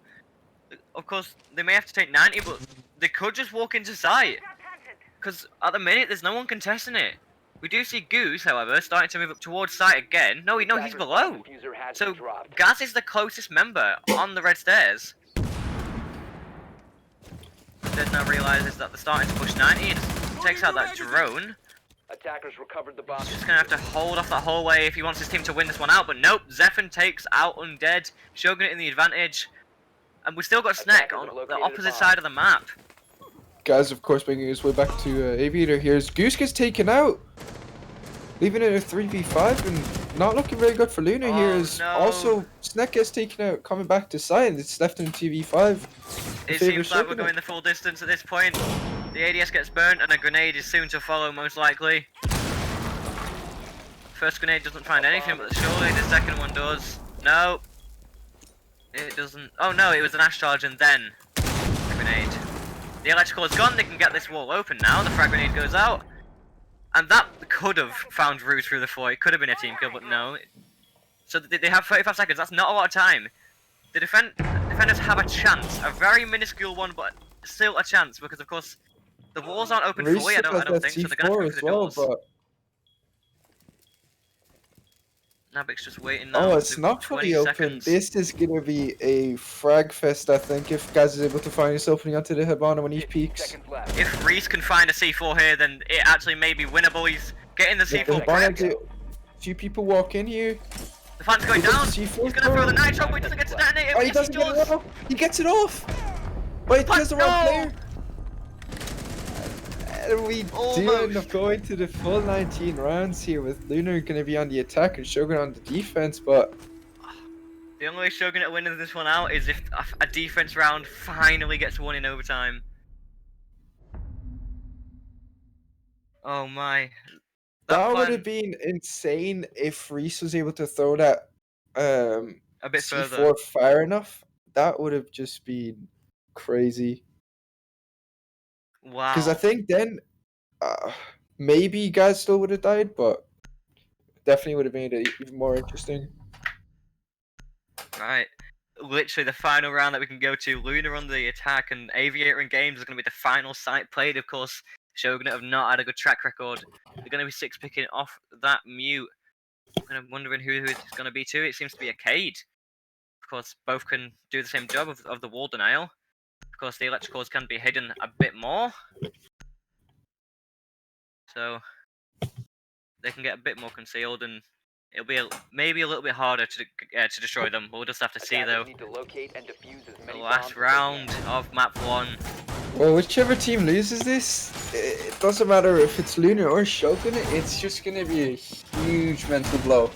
Of course, they may have to take 90, but they could just walk into sight. Because at the minute, there's no one contesting it. We do see Goose, however, starting to move up towards sight again. No, he's Attackers below. diffuser has So been dropped. Gaz is the closest member on the red stairs. Dead now realizes that they're starting to push 90 and just takes out that drone. Attackers recovered the bomb. He's just gonna have to hold off that hallway if he wants his team to win this one out, but nope, Zephyr takes out Undead, Shogunate in the advantage. And we've still got Snack on the opposite side of the map. Gaz, of course, making his way back to Aviator. Here's Goose gets taken out, leaving it a 3v5, and not looking very good for Luna. Oh, Here is no. also Snack gets taken out, coming back to side. It's left in 2v5. It Favor seems like we're Shogunate. going the full distance at this point. The ADS gets burnt and a grenade is soon to follow, most likely. First grenade doesn't find anything, but surely the second one does. No. It doesn't. Oh no, it was an ash charge and then a grenade. The electrical is gone. They can get this wall open now. The frag grenade goes out, and that could have found Rue through the floor. It could have been a team kill, but no. So they have 35 seconds. That's not a lot of time. The defenders have a chance, a very minuscule one, but still a chance because of course the walls aren't open fully. I don't think so. They're gonna have to go through the doors. Nabik's just waiting now. Oh, it's not fully open. This is gonna be a frag fest, I think, if Gaz is able to find this opening onto the Hibana when he 15 peeks. seconds left. If Reese can find a C4 here, then it actually may be winnable. He's getting the Yeah, C4 Hibana prepped. few people walk in here. The fan's going He does down. the He's C4 gonna throw the throw. nitro, but he doesn't get to detonate it. Oh, he Yes, doesn't get does. it off! He gets it off! Wait, What? there's the wrong No! player! And we do end Almost. up going to the full 19 rounds here with Lunar gonna be on the attack and Shogun on the defense, but The only way Shogun to win this one out is if a defense round finally gets won in overtime. Oh my. that would plan have been insane if Reese was able to throw that a bit C4 further. far enough. That would have just been crazy. Wow. Because I think then maybe guys still would have died, but definitely would have made it even more interesting. Right. Literally the final round that we can go to. Luna on the attack and Aviator and Games is going to be the final site played. Of course, Shogun have not had a good track record. They're going to be 6 picking off that mute. I'm wondering who it's going to be too. It seems to be a Cade. Of course, both can do the same job of the wall denial. Of course, the electricals can be hidden a bit more. So, they can get a bit more concealed and it'll be maybe a little bit harder to destroy them. We'll just have to see though. Attackers need to locate and defuse as The many last bombs as they round can. of map 1. Well, whichever team loses this, it doesn't matter if it's Lunar or Shogun, it's just going to be a huge mental blow.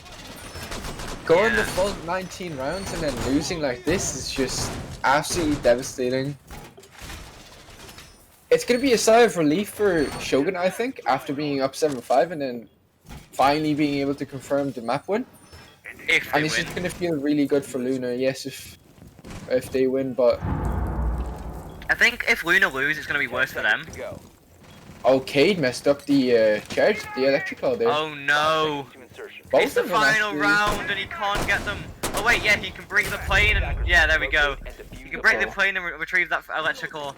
Going the Yeah. full 19 rounds and then losing like this is just absolutely devastating. It's going to be a sigh of relief for Shogun, I think, after being up 7-5 and then finally being able to confirm the map win. If they And it's win. just going to feel really good for Lunar, yes, if they win, but I think if Luna lose, it's going to be worse for them. To go. oh, Cade messed up the charge, the electrical there. Oh no! To insertion. Both It's the of them, final actually. round and he can't get them. Oh wait, yeah, he can break the plane and yeah, there we go. Locate and defuse He can the break the bomb. plane and retrieve that electrical.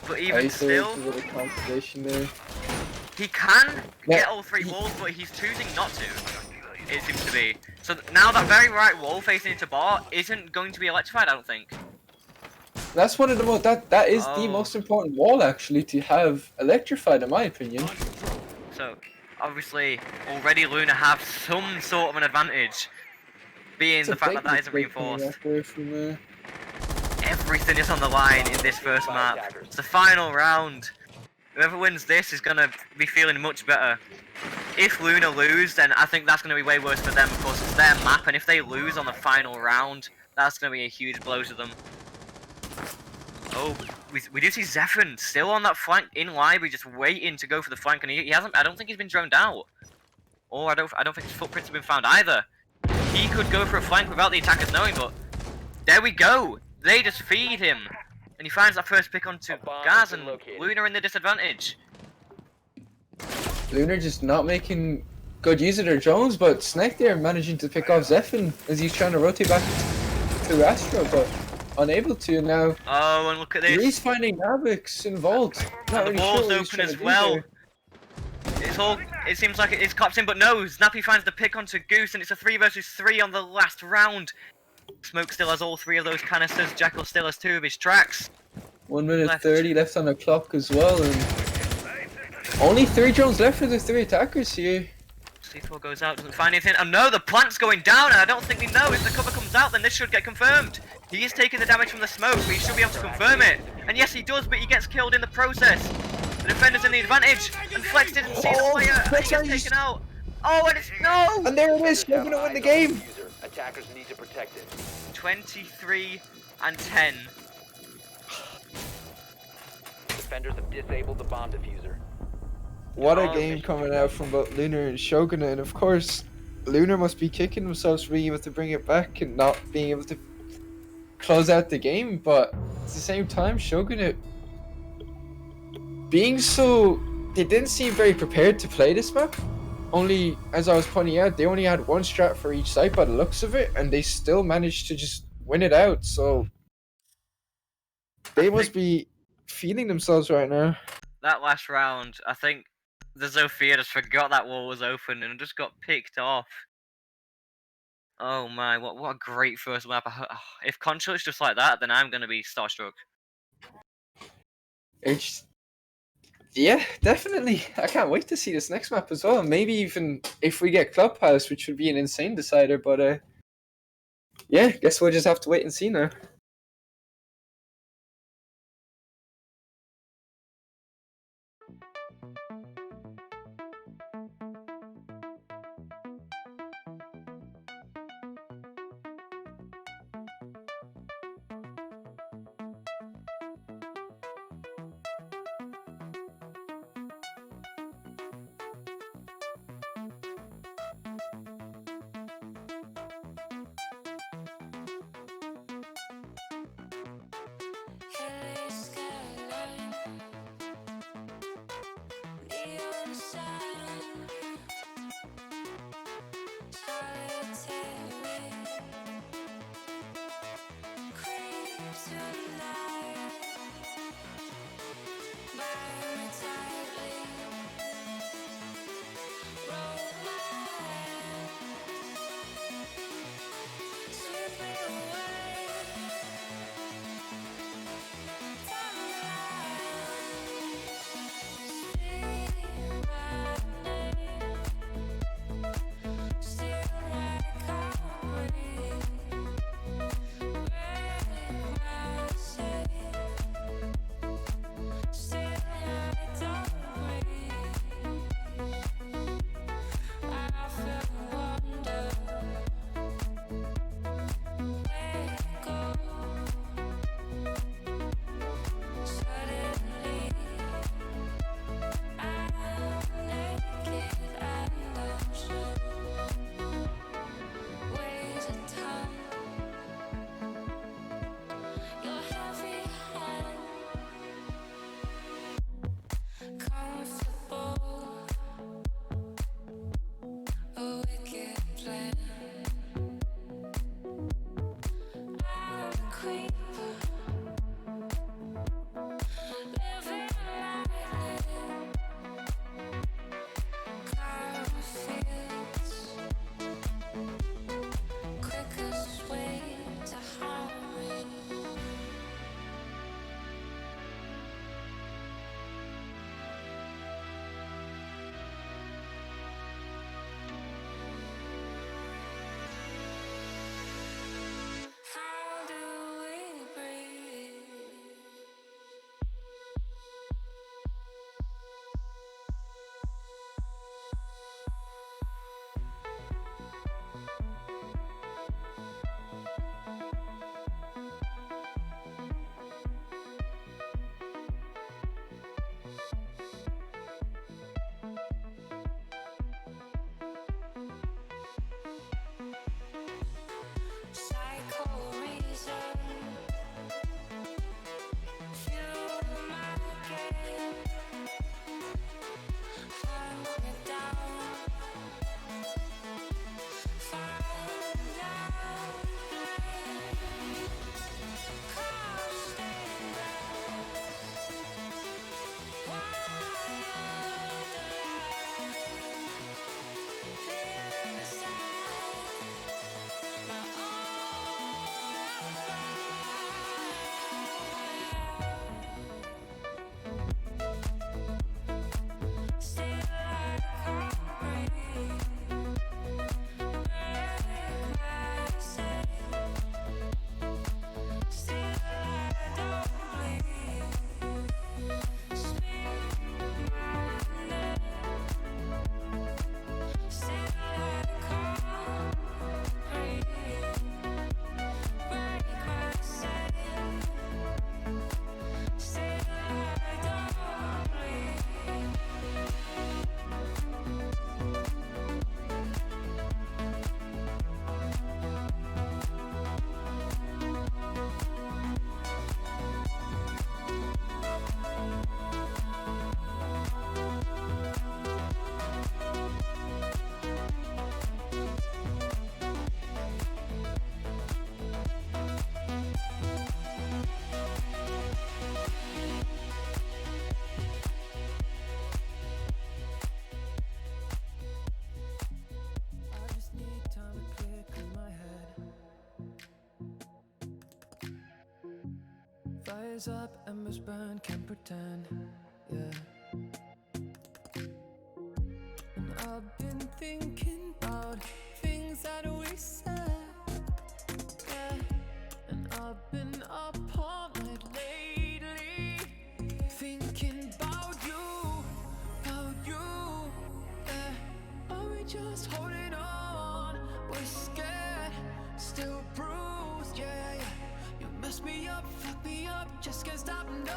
But even Ice there, still, a little compilation there. he can Yeah, get all 3 walls, but he's choosing not to. It seems to be. So now that very right wall facing into bar isn't going to be electrified, I don't think. That's one of the most that is the Oh. most important wall actually to have electrified in my opinion. So obviously already Luna have some sort of an advantage, being It's the a fact big that that isn't mistake coming reinforced. back there from, Everything is on the line in this first map. It's the final round. Whoever wins this is gonna be feeling much better. If Luna lose, then I think that's gonna be way worse for them. Of course, it's their map, and if they lose on the final round, that's gonna be a huge blow to them. Oh, we do see Zephyr still on that flank in library, just waiting to go for the flank, and he hasn't. I don't think he's been droned out, or I don't think his footprints have been found either. He could go for a flank without the attackers knowing, but there we go. They just feed him, and he finds that first pick onto A bomb Gaz, has been and located. Luna in the disadvantage. Lunar just not making good use of their drones, but Snake there managing to pick off Zephyr as he's trying to rotate back to Astro, but unable to now. Oh, and look at this. He's finding Nabix involved. Not And the really wall's sure what he's open trying as to do well. there. It's all. It seems like it's collapsing, but no. Snappy finds the pick onto Goose, and it's a 3 versus 3 on the last round. Smoke still has all 3 of those canisters. Jackal still has 2 of his tracks. 1 minute Left. 30 left on the clock as well, and only 3 drones left for the 3 attackers here. C4 goes out, doesn't find anything. Oh no, the plant's going down, and I don't think we know. If the cover comes out, then this should get confirmed. He is taking the damage from the smoke, but he should be able to confirm it. And yes, he does, but he gets killed in the process. The defender's in the advantage, and Flex didn't see the Oh, player, and he Flex gets is- taken out. Oh, and it's no! And there it is, you're gonna win the game! Attackers need to protect it. 23 and 10. Defenders have disabled the bomb diffuser. What a Oh, game mission coming out from both Lunar and Shogun, and of course, Lunar must be kicking themselves for being able to bring it back and not being able to close out the game. But at the same time, Shogun being so, they didn't seem very prepared to play this map. Only, as I was pointing out, they only had one strat for each site by the looks of it, and they still managed to just win it out. So they must be feeling themselves right now. That last round, I think the Zofia just forgot that wall was open and just got picked off. Oh my, what a great first map. If Control's just like that, then I'm gonna be starstruck. It's, yeah, definitely. I can't wait to see this next map as well. Maybe even if we get Clubhouse, which would be an insane decider. But yeah, guess we'll just have to wait and see now. Fires up, embers burn, can't pretend, yeah. And I've been thinking about things that we said, yeah. And I've been up all night lately, thinking about you, yeah. Are we just holding on? We're scared, still bruised, yeah, yeah. You mess me up, fuck me up, just can't stop, no.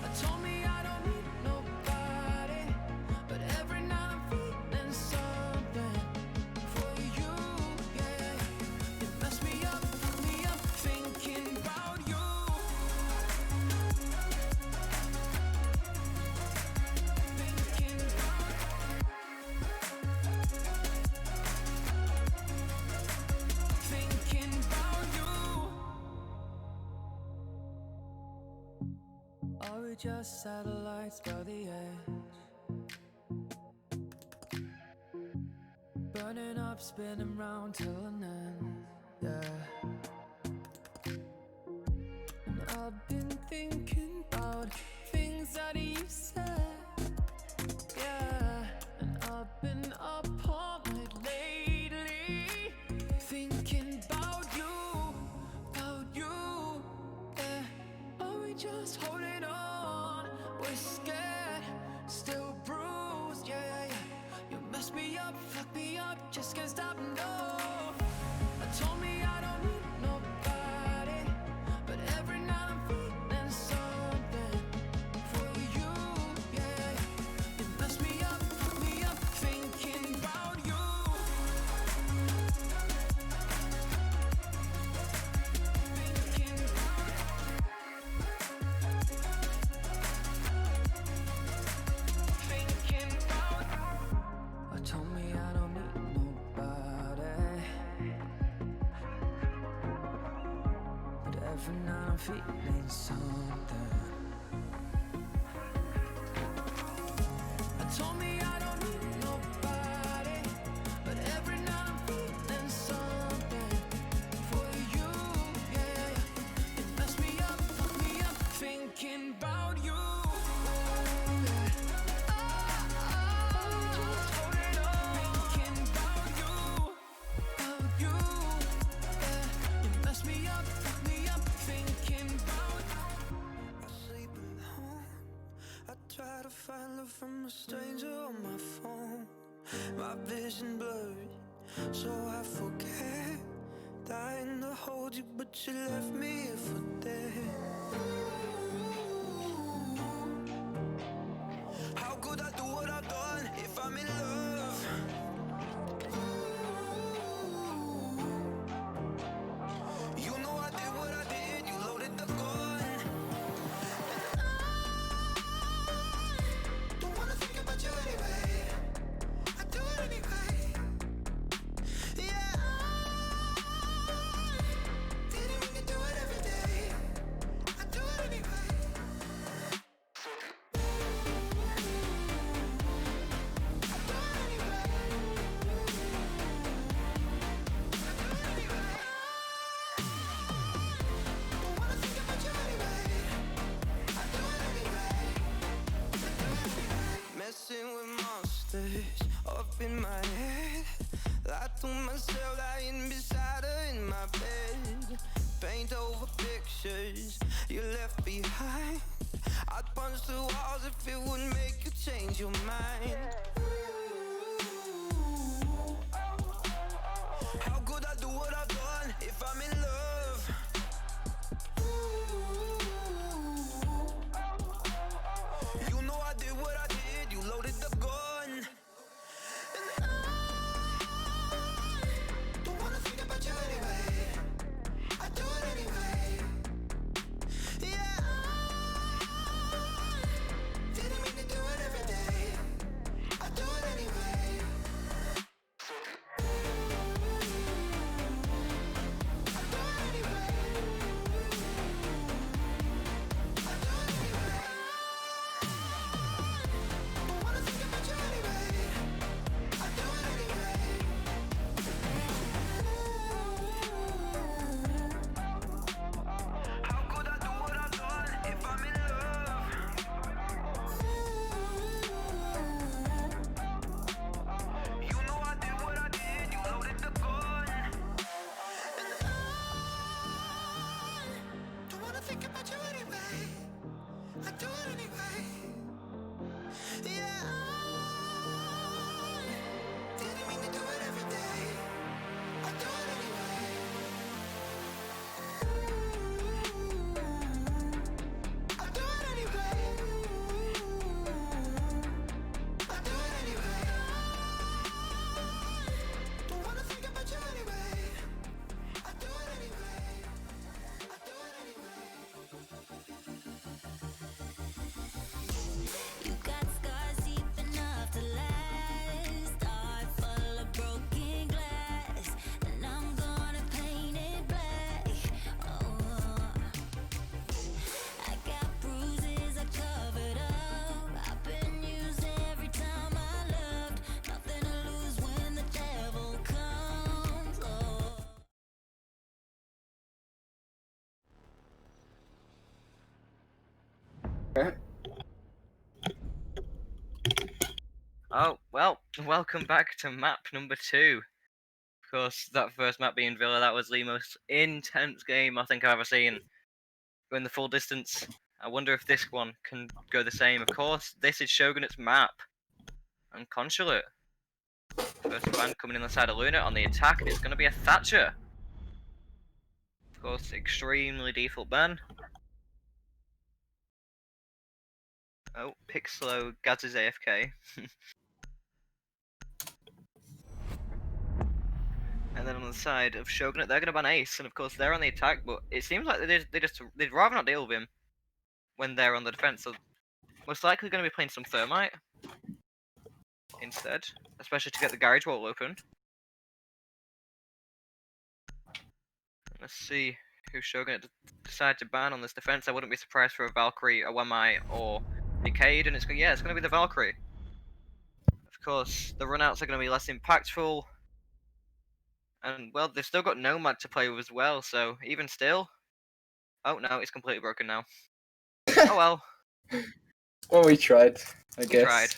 I told me I don't need nobody, but every night I'm feeling something for you, yeah. You mess me up, fuck me up, thinking about you. Thinking about you. Are we just satellites by the edge? Burning up, spinning round till an end, yeah. And I've been thinking about things that you said, yeah. And I've been up all night lately, thinking about you, yeah. Are we just holding on? We're scared, still bruised, yeah, yeah. You mess me up, fuck me up, just can't stop, no. I told me I don't need nobody, but every night I'm feeling something for you, yeah. You mess me up, fuck me up, thinking about you. Thinking about you. I told me I don't need nobody, but every night I'm feeling something. I told me I don't need nobody, but every night I'm feeling something for you, yeah. You mess me up, fuck me up, thinking about you. Try to find love from a stranger on my phone. My vision blurred, so I forget. Dying to hold you, but you left me here for dead. How could I do what I've done if I'm in love? You know I did what I did, you loaded the gun. But you anyway, I do it anyway. Yeah, I didn't mean to do it every day. I do it anyway. I do it anyway. I do it anyway. Don't wanna think about you anyway. I do it anyway. I do it anyway. Messing with monsters up in my head. Lie to myself, lying beside her in my bed. Paint over pictures you left behind. I'd punch the walls if it would make you change your mind. How could I do what I've done if I'm in love? You know I did what I did, you loaded the gun. And I don't wanna think about you anyway. I do it anyway. Yeah, I didn't mean to do it every day. Oh, well, welcome back to map number 2. Of course, that first map being Villa, that was the most intense game I think I've ever seen. Going the full distance. I wonder if this one can go the same. Of course, this is Shogun's map. And Consulate. First band coming in the side of Luna on the attack. It's going to be a Thatcher. Of course, extremely default ban. Oh, pick slow. Gaz is AFK. And then on the side of Shogunate, they're going to ban Ace, and of course they're on the attack. But it seems like they'd rather not deal with him when they're on the defense. So most likely going to be playing some Thermite instead, especially to get the garage wall open. Let's see who Shogunate decide to ban on this defense. I wouldn't be surprised for a Valkyrie, a Wamai, or Decade, and it's going to be the Valkyrie. Of course, the runouts are going to be less impactful. And, well, they've still got Nomad to play with as well, so even still... Oh, no, it's completely broken now. Oh, well. Well, we tried, I We guess. tried.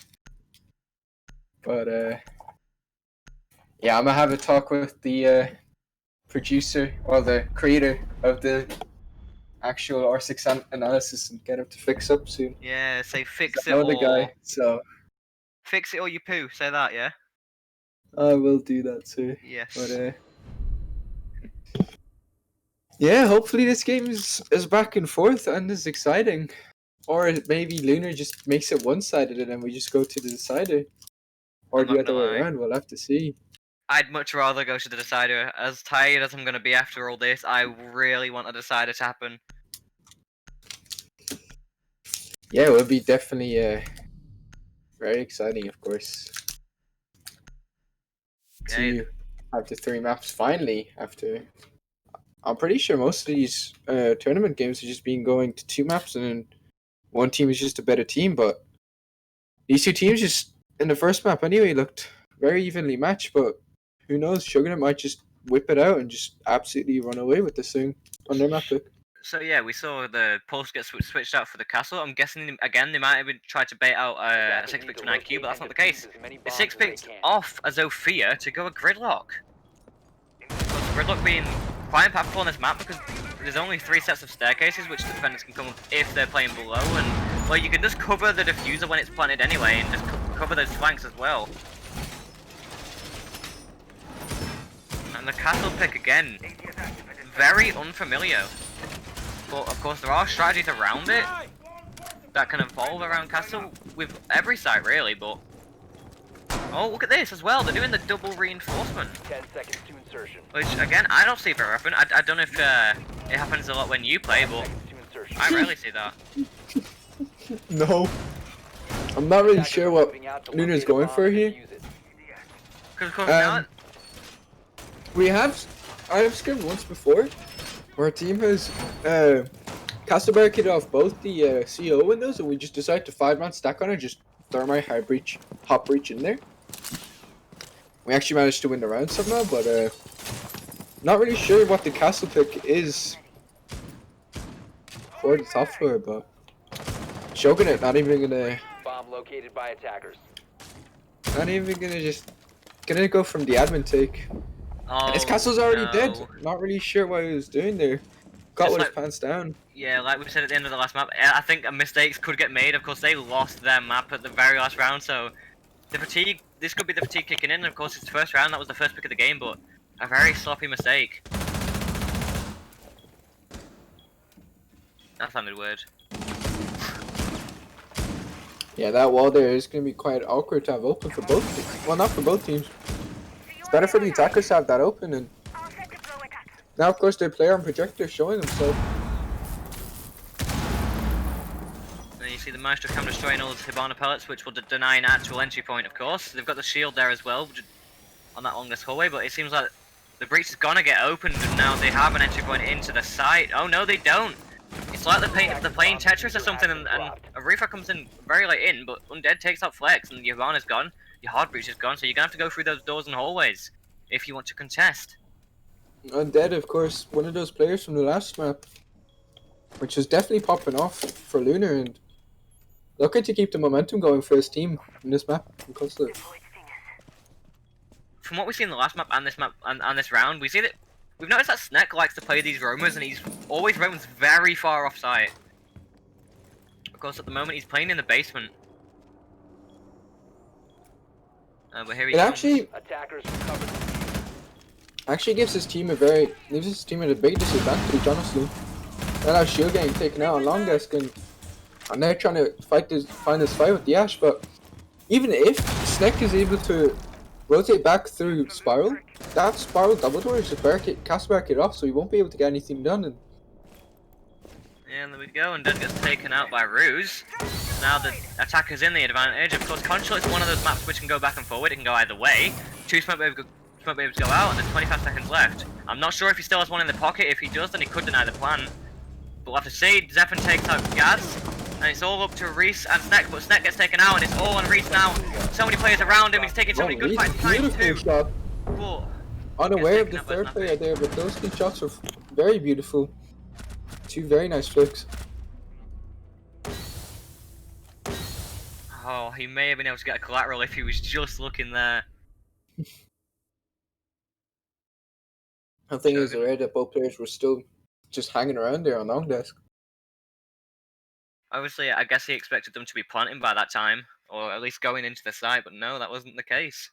But, yeah, I'm gonna have a talk with the producer, or the creator of the actual R6 analysis and get him to fix up soon. Yeah, say fix I it know or... the guy, so Fix it or you poo, say that, yeah? I will do that too. Yes. But, yeah, hopefully this game is back and forth and is exciting. Or maybe Lunar just makes it one-sided and then we just go to the decider. Or I'm the not other gonna way lie. around, we'll have to see. I'd much rather go to the decider. As tired as I'm gonna be after all this, I really want a decider to happen. Yeah, it would be definitely very exciting, of course. Okay. To have the 3 maps finally after. I'm pretty sure most of these tournament games have just been going to 2 maps and then one team is just a better team, but these 2 teams just in the first map anyway looked very evenly matched, but who knows, Sugar might just whip it out and just absolutely run away with this thing on their map pick. So yeah, we saw the pulse get switched out for the castle. I'm guessing again they might have tried to bait out a 6-pick to an IQ, but that's not the case. The 6-picked off a Zofia to go a Gridlock. Because Gridlock being quite impactful on this map because there's only 3 sets of staircases which the defenders can come up if they're playing below, and well, you can just cover the diffuser when it's planted anyway, and just cover those flanks as well. And the castle pick again, very unfamiliar. But of course there are strategies around it that can evolve around castle with every site really, but... Oh, look at this as well, they're doing the double reinforcement. 10 seconds to insertion. Which, again, I don't see very often. I don't know if it happens a lot when you play, but Seconds to insertion. I rarely see that. No. I'm not really sure what Moving out to Lunar's locate a going bomb for and here. defuse it. Because of course now... I have scrimmed once before, where a team has castle barricaded off both the CO windows, and we just decided to 5-man stack on it, just thermite, hop breach in there. We actually managed to win the round somehow, but not really sure what the castle pick is for the top floor, but Shogunate not even gonna gonna go from the admin take. Oh, And his castle's already no. dead. Not really sure what he was doing there. Got Just with like- his pants down. Yeah, like we said at the end of the last map, I think mistakes could get made. Of course, they lost their map at the very last round, so the fatigue, this could be the fatigue kicking in. Of course, it's the first round, that was the first pick of the game, but a very sloppy mistake. That sounded weird. Yeah, that wall there is going to be quite awkward to have open for both. Well, not for both teams. It's better for the attackers to have that open, and now, of course, their player on projector showing himself. And you see the Maestro camera destroying all the Hibana pellets, which will deny an actual entry point, of course. They've got the shield there as well, on that longest hallway, but it seems like the breach is gonna get opened, and now they have an entry point into the site. Oh no, they don't! It's like they're playing Tetris or something, and a Reaper comes in very late in, but Undead takes out Flex, and your Hibana's gone, your hard breach is gone, so you're gonna have to go through those doors and hallways if you want to contest. Undead, of course, one of those players from the last map, which was definitely popping off for Lunar, and looking to keep the momentum going for his team in this map. From what we see in the last map and this map and this round, we see that we've noticed that Snek likes to play these roamers, and he's always roams very far off site. Of course, at the moment he's playing in the basement. But here he comes. Attackers recovered. Actually gives his team a big disadvantage, honestly. They're now SHO getting taken out on long desk, and they're trying to find this fight with the Ash. But even if Snek is able to rotate back through Spiral, that Spiral double door is just cast barricade off, so he won't be able to get anything done. And yeah, there we go, and Dead gets taken out by Ruse. Now the attacker's in the advantage. Of course, Control is one of those maps which can go back and forward. It can go either way. Two smoke waves go out, and there's 25 seconds left. I'm not sure if he still has one in the pocket. If he does, then he could deny the plan. But we'll have to see. Zephyr takes out Gaz, and it's all up to Reese and Snek, but Snek gets taken out, and it's all on Reese now. So many players around him. He's taking so many good fights behind too. Shot. But unaware of the third player there, but those two shots were very beautiful. Two very nice flicks. Oh, he may have been able to get a collateral if he was just looking there. I think it was aware that both players were still just hanging around there on long desk. Obviously, I guess he expected them to be planting by that time, or at least going into the site, but no, that wasn't the case.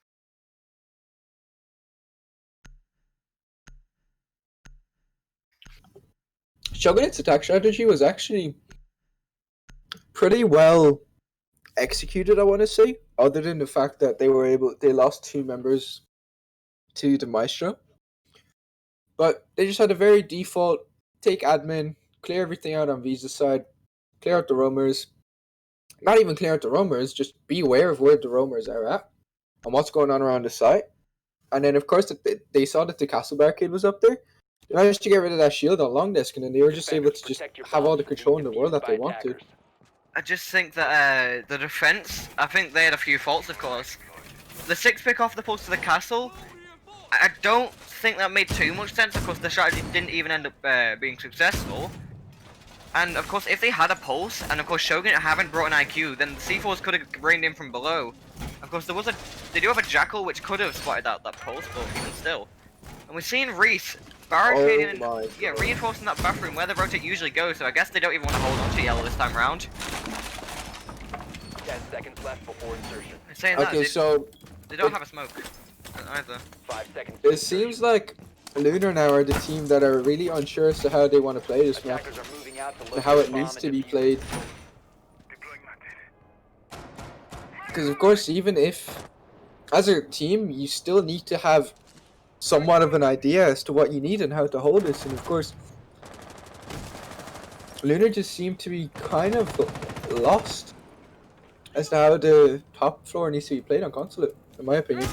Shogun's attack strategy was actually pretty well executed, I want to say, other than the fact that they lost 2 members to the Maestro. But they just had a very default, take admin, clear everything out on Visa's side, clear out the roamers. Not even clear out the roamers, just be aware of where the roamers are at and what's going on around the site. And then, of course, they saw that the castle barricade was up there. They managed to get rid of that shield on long desk, and then they were just able to just have all the control in the world that they wanted. I just think that the defense, I think they had a few faults, of course. The 6 pick off the pulse to the castle, I don't think that made too much sense. Of course, the strategy didn't even end up being successful. And of course, if they had a pulse, and of course Shogun haven't brought an IQ, then the C4s could have rained in from below. Of course, they do have a Jackal which could have spotted out that pulse, but even still. And we're seeing Reese barricading and reinforcing that bathroom where the rotate usually goes, so I guess they don't even want to hold on to yellow this time round. 10 seconds left before insertion. Saying Okay, so they don't have a smoke either. 5 seconds. it seems like Lunar now are the team that are really unsure as to how they want to play this map, Attackers are moving out to and locate how it the bomb needs to and be defuse played. Because of course, even if, as a team, you still need to have somewhat of an idea as to what you need and how to hold this. And of course, Lunar just seemed to be kind of lost as to how the top floor needs to be played on Consulate, in my opinion.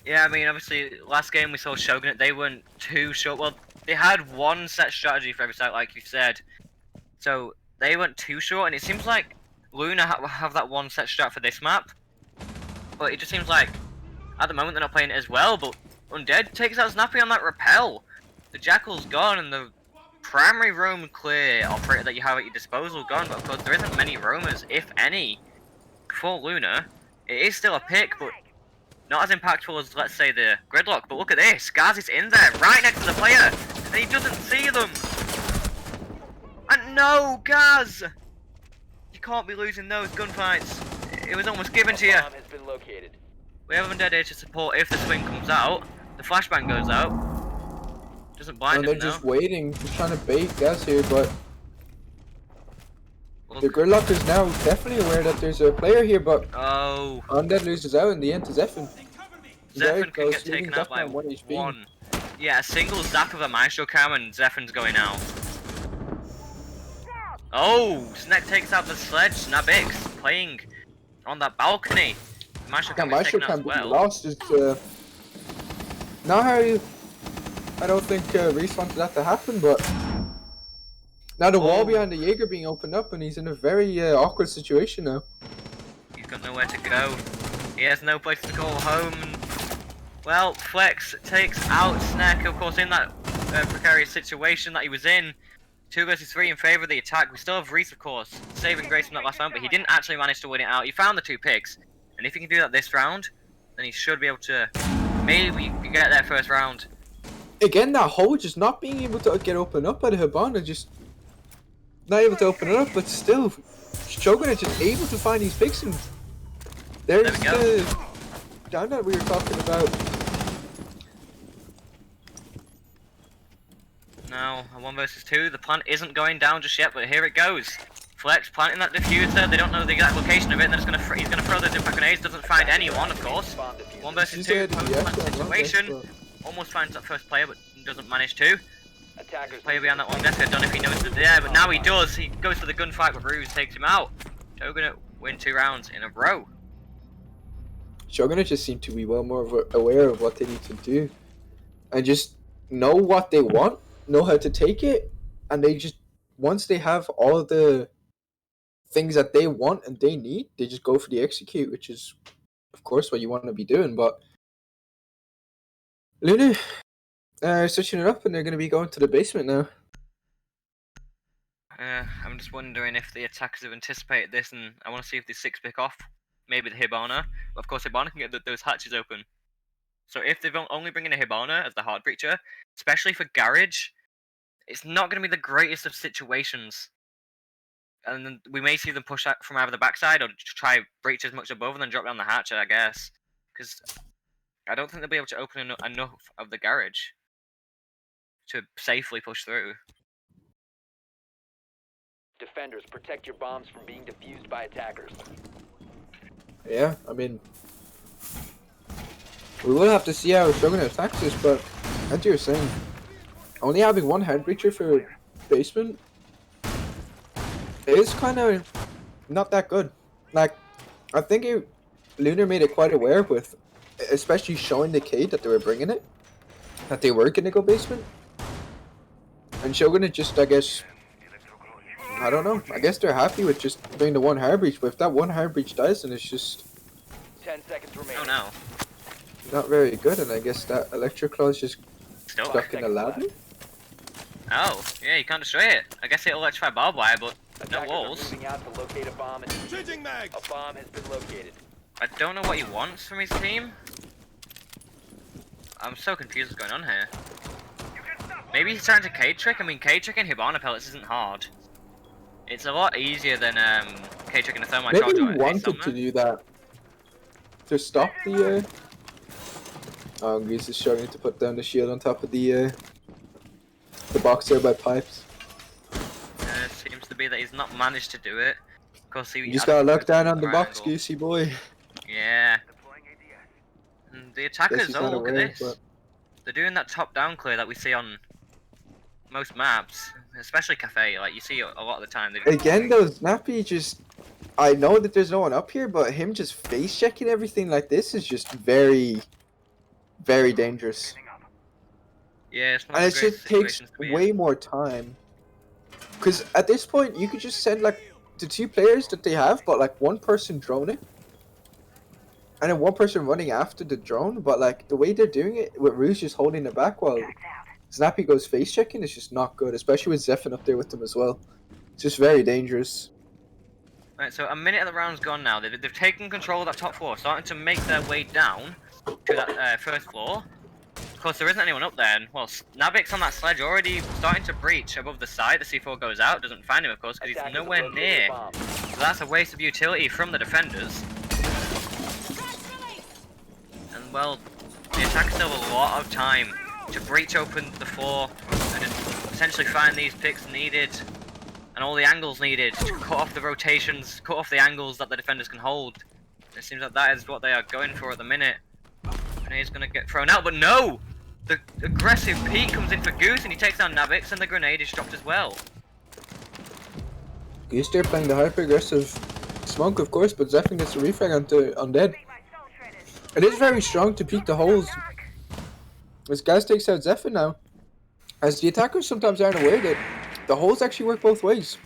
Yeah, I mean, obviously, last game we saw Shogun, they weren't too short. Well, they had one set strategy for every site, like you said. So, they weren't too short, and it seems like Luna have that one set strat for this map. But it just seems like, at the moment, they're not playing it as well, but Undead takes out Snappy on that rappel. The Jackal's gone, and the primary roam clear operator that you have at your disposal gone, but of course, there isn't many roamers, if any, for Luna. It is still a pick, but not as impactful as, let's say, the Gridlock. But look at this, Gaz is in there, right next to the player, and he doesn't see them. And no, Gaz! You can't be losing those gunfights. It was almost given to you. Bomb has been located. We have Undead here to support if the swing comes out. The flashbang goes out. Doesn't blind And him they're now. just waiting, just trying to bait Gaz here, but Look. the Gridlock is now definitely aware that there's a player here, but Oh. Undead loses out in the end to Zephyr. Zephyr can get taken out by 1 HP. Yeah, a single zap of a Maestro cam and Zephyr's going out. Oh, Snek takes out the sledge. Nabix playing on that balcony. Maestro cam is Maestro taken out can as be well. lost is not how you. I don't think Reese wanted that to happen, but now the wall behind the Jaeger being opened up, and he's in a very awkward situation now. He's got nowhere to go. He has no place to call home. Well, Flex takes out Snek, of course, in that precarious situation that he was in. 2 versus 3 in favor of the attack. We still have Reese, of course, saving grace from that last round, but he didn't actually manage to win it out. He found the 2 picks, and if he can do that this round, then he should be able to maybe get their first round. Again, that hole just not being able to get opened up by the Hibana, just not able to open it up, but still, Shogun just able to find these picks, and there's the down that we were talking about. Now, a 1 versus 2. The plant isn't going down just yet, but here it goes. Flex planting that diffuser. They don't know the exact location of it. And they're just he's gonna throw those impact grenades. Doesn't find anyone, of course. 1 versus 2. Situation. Almost finds that first player, but doesn't manage to. Player behind that one desk. I don't know if he knows that there, but now he does. He goes for the gunfight with Ruse, takes him out. Shogun win 2 rounds in a row. Shogun just seem to be well more aware of what they need to do, and just know what they want, know how to take it, and they just, once they have all of the things that they want and they need, they just go for the execute, which is of course what you want to be doing. But Luna switching it up, and they're going to be going to the basement now. I'm just wondering if the attackers have anticipated this, and I want to see if the 6 pick off. Maybe the Hibana. But of course, Hibana can get those hatches open. So if they've only bring in a Hibana as the hard breacher, especially for Garage, it's not going to be the greatest of situations. And then we may see them push out from either the backside or try breach as much above and then drop down the hatch, I guess. Because I don't think they'll be able to open enough of the Garage to safely push through. Defenders, protect your bombs from being defused by attackers. Yeah, I mean, we will have to see how Shogun attacks this, but as you were saying, only having 1 head breacher for basement is kind of not that good. Like, I think Lunar made it quite aware with, especially showing the Cade that they were bringing it, that they were going to go basement. And Shogun is just, I guess, I don't know. I guess they're happy with just doing the 1 hard breach, but if that 1 hard breach dies, then it's just 10 seconds remaining. Oh no. not very good, and I guess that Electroclaw is just stuck in the ladder. Oh, yeah, you can't destroy it. I guess it'll electrify barbed wire, but no Attackers walls. are moving out to locate a bomb and Changing mags. a bomb has been located. I don't know what he wants from his team. I'm so confused what's going on here. Maybe he's trying to Cade trick. I mean, Cade tricking Hibana pellets isn't hard. It's a lot easier than Cade tricking a thermite charge. Maybe he wanted to do that to stop the. Oh, he's just struggling to put down the shield on top of the box there by pipes. Seems to be that he's not managed to do it. Of course, You just gotta look down on the box, angle. Goosey boy. Yeah. And the attackers, he's oh not look at aware, this. but- They're doing that top-down clear that we see on most maps, especially Cafe. Like you see a lot of the time. Again, though, Snappy just. I know that there's no one up here, but him just face checking everything like this is just very, very dangerous. Yeah, it's not And the it just greatest takes situations to be in. way more time. Because at this point, you could just send like the 2 players that they have, but like 1 person droning. And then 1 person running after the drone, but like the way they're doing it, with Ruse just holding it back while Snappy goes face checking, is just not good, especially with Zephyr up there with them as well. It's just very dangerous. Right, so a minute of the round's gone now. They've taken control of that top floor, starting to make their way down to that first floor. Of course, there isn't anyone up there, and well, Navik's on that sledge already starting to breach above the side. The C4 goes out, doesn't find him, of course, because he's Attackers have nowhere located near. a bomb. So that's a waste of utility from the defenders. And well, the attackers still have a lot of time to breach open the floor and just essentially find these picks needed and all the angles needed to cut off the rotations, cut off the angles that the defenders can hold. It seems like that is what they are going for at the minute. And he's going to get thrown out, but no! The aggressive peek comes in for Goose and he takes down Navix and the grenade is dropped as well. Goose there playing the hyper aggressive smoke, of course, but Zephyr gets a refrag onto Undead. It is very strong to peek the holes. As Gaz takes out Zephyr now, as the attackers sometimes aren't aware that the holes actually work both ways.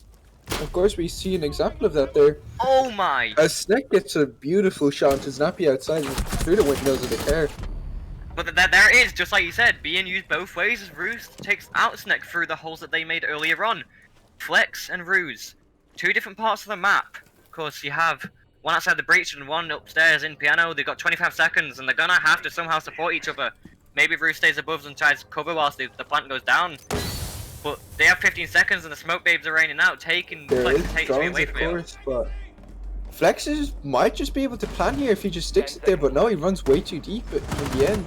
Of course, we see an example of that there. Oh my! As Snake gets a beautiful shot into Snappy outside and through the windows of the car. But there it is, just like you said, being used both ways as Roost takes out Snek through the holes that they made earlier on. Flex and Ruse, two different parts of the map. Of course, you have one outside the breach and one upstairs in piano. They've got 25 seconds, and they're gonna have to somehow support each other. Maybe Ruse stays above and tries to cover whilst the plant goes down. But they have 15 seconds, and the smoke babes are raining out, taking There Flex is to take drones, away of from you. course, but Flex might just be able to plan here if he just sticks it there, but no, he runs way too deep in the end.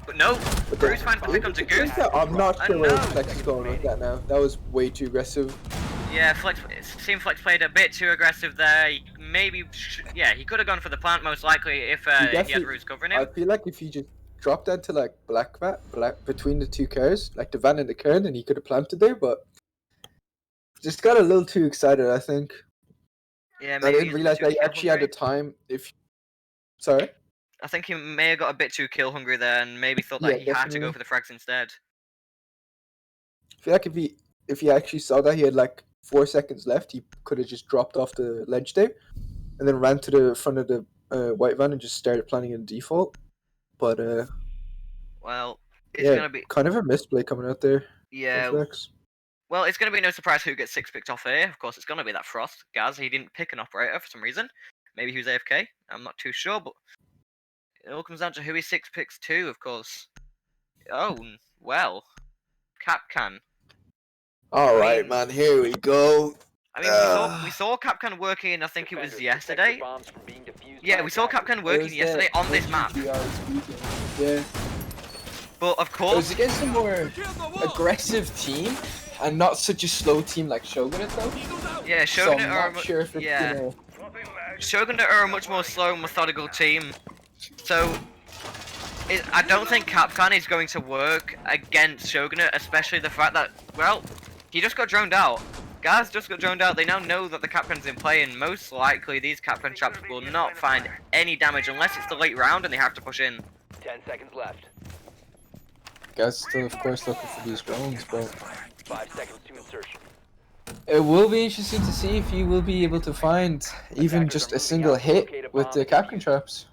But no, But Ruse finds the pick onto Goose. I'm not sure I where know. Flex is going with that now. That was way too aggressive. Yeah, it seemed Flex played a bit too aggressive there. He could have gone for the plant most likely if he had definitely- Ruse covering I him. feel like if he just dropped that to like black between the two cars, like the van and the car, then he could have planted there, but just got a little too excited, I think. Yeah, I maybe didn't he's realize too that he kill actually had the hungry. time. Sorry? I think he may have got a bit too kill hungry there, and maybe thought that Yeah, he had to definitely. go for the frags instead. I feel like if he actually saw that he had like 4 seconds left, he could have just dropped off the ledge there, and then ran to the front of the white van and just started planning in default. But Well, it's yeah, gonna be kind of a misplay coming out there. yeah. From Flex. Well, it's gonna be no surprise who gets six picked off here. Of course, it's gonna be that Frost. Gaz, he didn't pick an operator for some reason. Maybe he was AFK. I'm not too sure, but it all comes down to who he six picks to, of course. Oh, well, Capcan. All I right, mean- man. Here we go. I mean, we saw Capcan working. I think it was Defenders, yesterday. protect your bombs from being defused Yeah, by we saw attackers. Capcan working yesterday on this map. Yeah. But of It was course, against a more Kill the wall. aggressive team and not such a slow team like Shogun though. Eagles out. yeah, So Shogun I'm are not sure if it's gonna... Shogun are a much more slow, methodical team. So I don't think Capcan is going to work against Shogun, especially the fact that, well, he just got droned out. Gaz just got droned out. They now know that the Capcan's in play, and most likely these Capcan traps will not find any damage unless it's the late round and they have to push in. 10 seconds left. Guys still of course looking for these drones, but 5 seconds to insertion. it will be interesting to see if you will be able to find even just a single hit with the Capcan traps.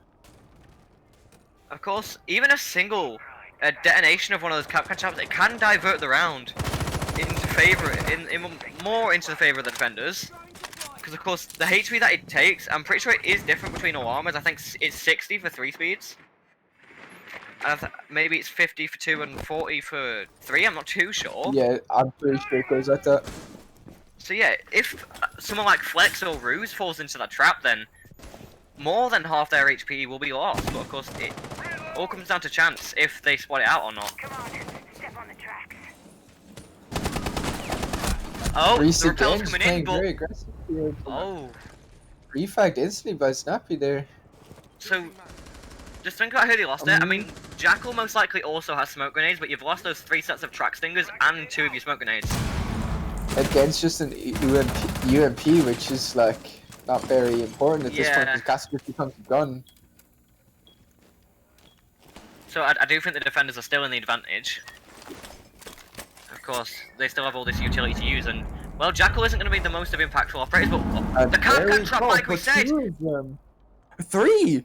Of course, even a single detonation of one of those Capcan traps, it can divert the round into favor, more into the favor of the defenders. Because of course, the HP that it takes, I'm pretty sure it is different between all armors. I think it's 60 for 3 speeds. And maybe it's 50 for 2 and 40 for 3. I'm not too sure. Yeah, I'm pretty sure it goes like that. So yeah, if someone like Flex or Ruse falls into that trap, then more than half their HP will be lost. But of course, it all comes down to chance if they spot it out or not. Oh, Reese the again repel's just coming in, playing very but aggressive here. oh, Refagged instantly by Snappy there. so just think about who they lost it. I mean, Jackal most likely also has smoke grenades, but you've lost those 3 sets of track stingers and 2 of your smoke grenades. Against just an UMP, which is like not very important at this point Yeah. because Gas just becomes a gun. So I do think the defenders are still in the advantage. Of course, they still have all this utility to use, and well, Jackal isn't going to be the most of impactful operators, but the Capcan trap, like we said. 3.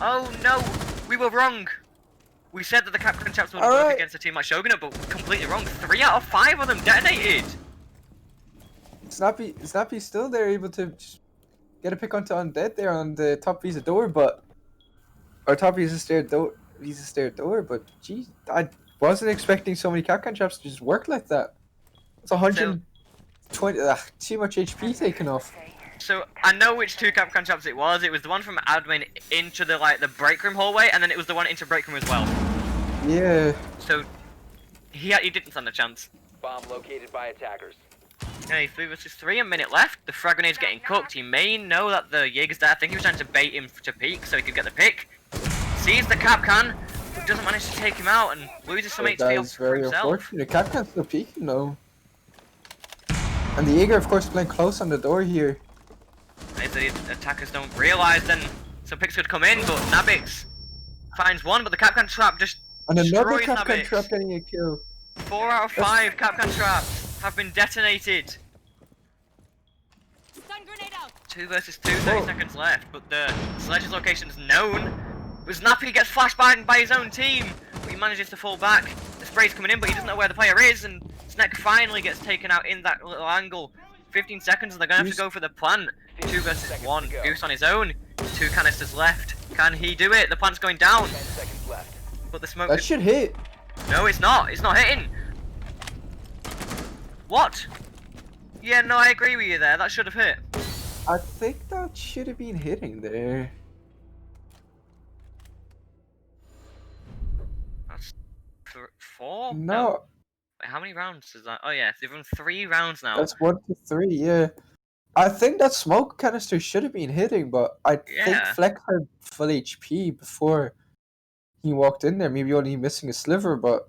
Oh no, we were wrong. We said that the Capcan traps would work Alright. against a team like Shogun, but completely wrong. 3 out of 5 of them detonated. Snappy's still there, able to just get a pick onto Undead there on the top visa door, but or top visa stair door. But geez, I wasn't expecting so many Capcan traps to just work like that. It's 120. Too much HP taken off. So I know which 2 Capcan traps it was. It was the one from admin into the break room hallway, and then it was the one into break room as well. Yeah. So he didn't stand a chance. Bomb located by attackers. Okay, 3 versus 3, a minute left. The frag grenade's getting cooked. He may know that the Jaeger's there. I think he was trying to bait him to peek so he could get the pick. Sees the Capcan, but doesn't manage to take him out and loses some That HP is for very himself. unfortunate. Capcan's still peeking though. And the Jaeger, of course, playing close on the door here. If the attackers don't realise, then some picks could come in, but Nabix finds one, but the Capcan trap just And another destroys Capcan Nabix. trap getting a kill. 4 out of 5 Capcan traps have been detonated. Stun grenade out. 2 versus 2, 30 seconds left, but the Sledge's location is known. Snappy gets flashbanged by his own team, but he manages to fall back. The spray's coming in, but he doesn't know where the player is, and Snack finally gets taken out in that little angle. 15 seconds and they're going to have to go for the plant. 2 versus 1. Goose on his own. 2 canisters left. Can he do it? The plant's going down. 10 seconds left. But the smoke... That should hit. No, it's not. It's not hitting. What? Yeah, no, I agree with you there. That should have hit. I think that should have been hitting there. That's 4? No, Wait, how many rounds is that? Oh yeah, they've run 3 rounds now. that's 1 to 3. Yeah, I think that smoke canister should have been hitting, but I think Yeah. Flex had full HP before he walked in there. Maybe only missing a sliver, but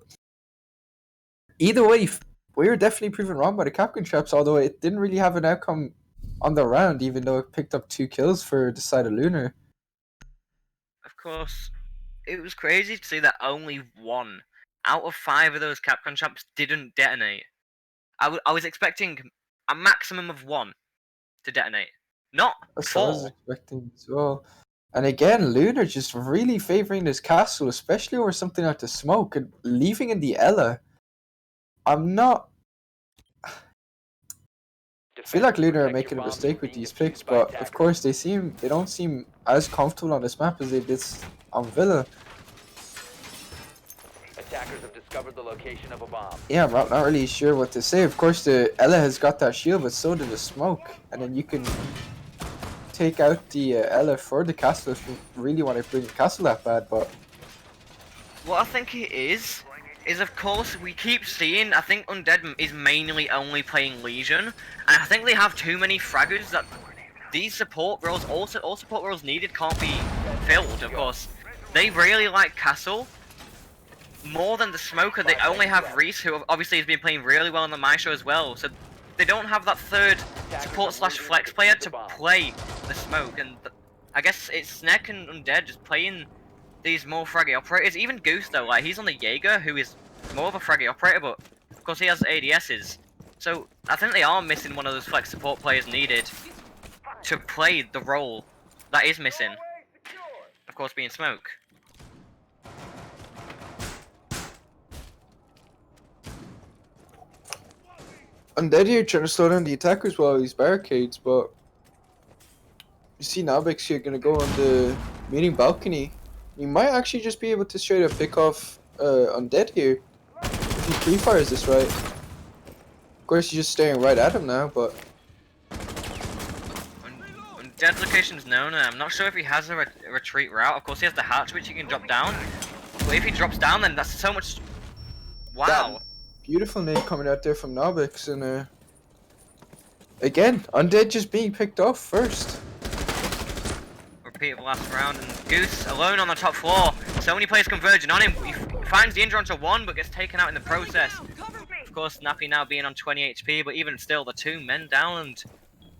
either way, we were definitely proven wrong by the Capcom traps. Although it didn't really have an outcome on the round, even though it picked up 2 kills for the side of Lunar. Of course, it was crazy to see that only 1 out of 5 of those Capcom traps didn't detonate. I was expecting a maximum of 1 to detonate, not That's what I was 4. expecting as well. And again, Lunar just really favoring this castle, especially over something like the smoke and leaving in the Ella. I'm not. I feel like Lunar are making a mistake with these picks, but of course they don't seem as comfortable on this map as they did on Villa. Attackers have discovered the location of a bomb. Yeah, I'm not really sure what to say. Of course, the Ella has got that shield, but so did the smoke, and then you can take out the Ella for the castle if you really want to bring the castle that bad. But What I think it is of course we keep seeing, I think Undead is mainly only playing Legion, and I think they have too many fraggers that these support roles, all support roles needed can't be filled, of course. They really like Castle more than the Smoker. They only have Reese, who obviously has been playing really well in the SHO as well, so they don't have that third support slash flex player to play the Smoke, and I guess it's Snek and Undead just playing these more fraggy operators. Even Goose though, like he's on the Jaeger, who is more of a fraggy operator, but of course he has ADSs. So I think they are missing one of those flex support players needed to play the role that is missing. Of course, being Smoke. Undead here trying to slow down the attackers while these barricades, but you see Nabix here gonna go on the meeting balcony. You might actually just be able to straight up pick off Undead here if he pre-fires this right. Of course, he's just staring right at him now, but Undead's location is known, and I'm not sure if he has a retreat route. Of course, he has the hatch which he can drop down, but if he drops down, then that's so much. Wow. beautiful nade coming out there from Nabix, and again, Undead just being picked off first. Repeat of last round, and Goose alone on the top floor. So many players converging on him. He finds the injury onto 1, but gets taken out in the process. Of course, Nappy now being on 20 HP, but even still, the 2 men down, and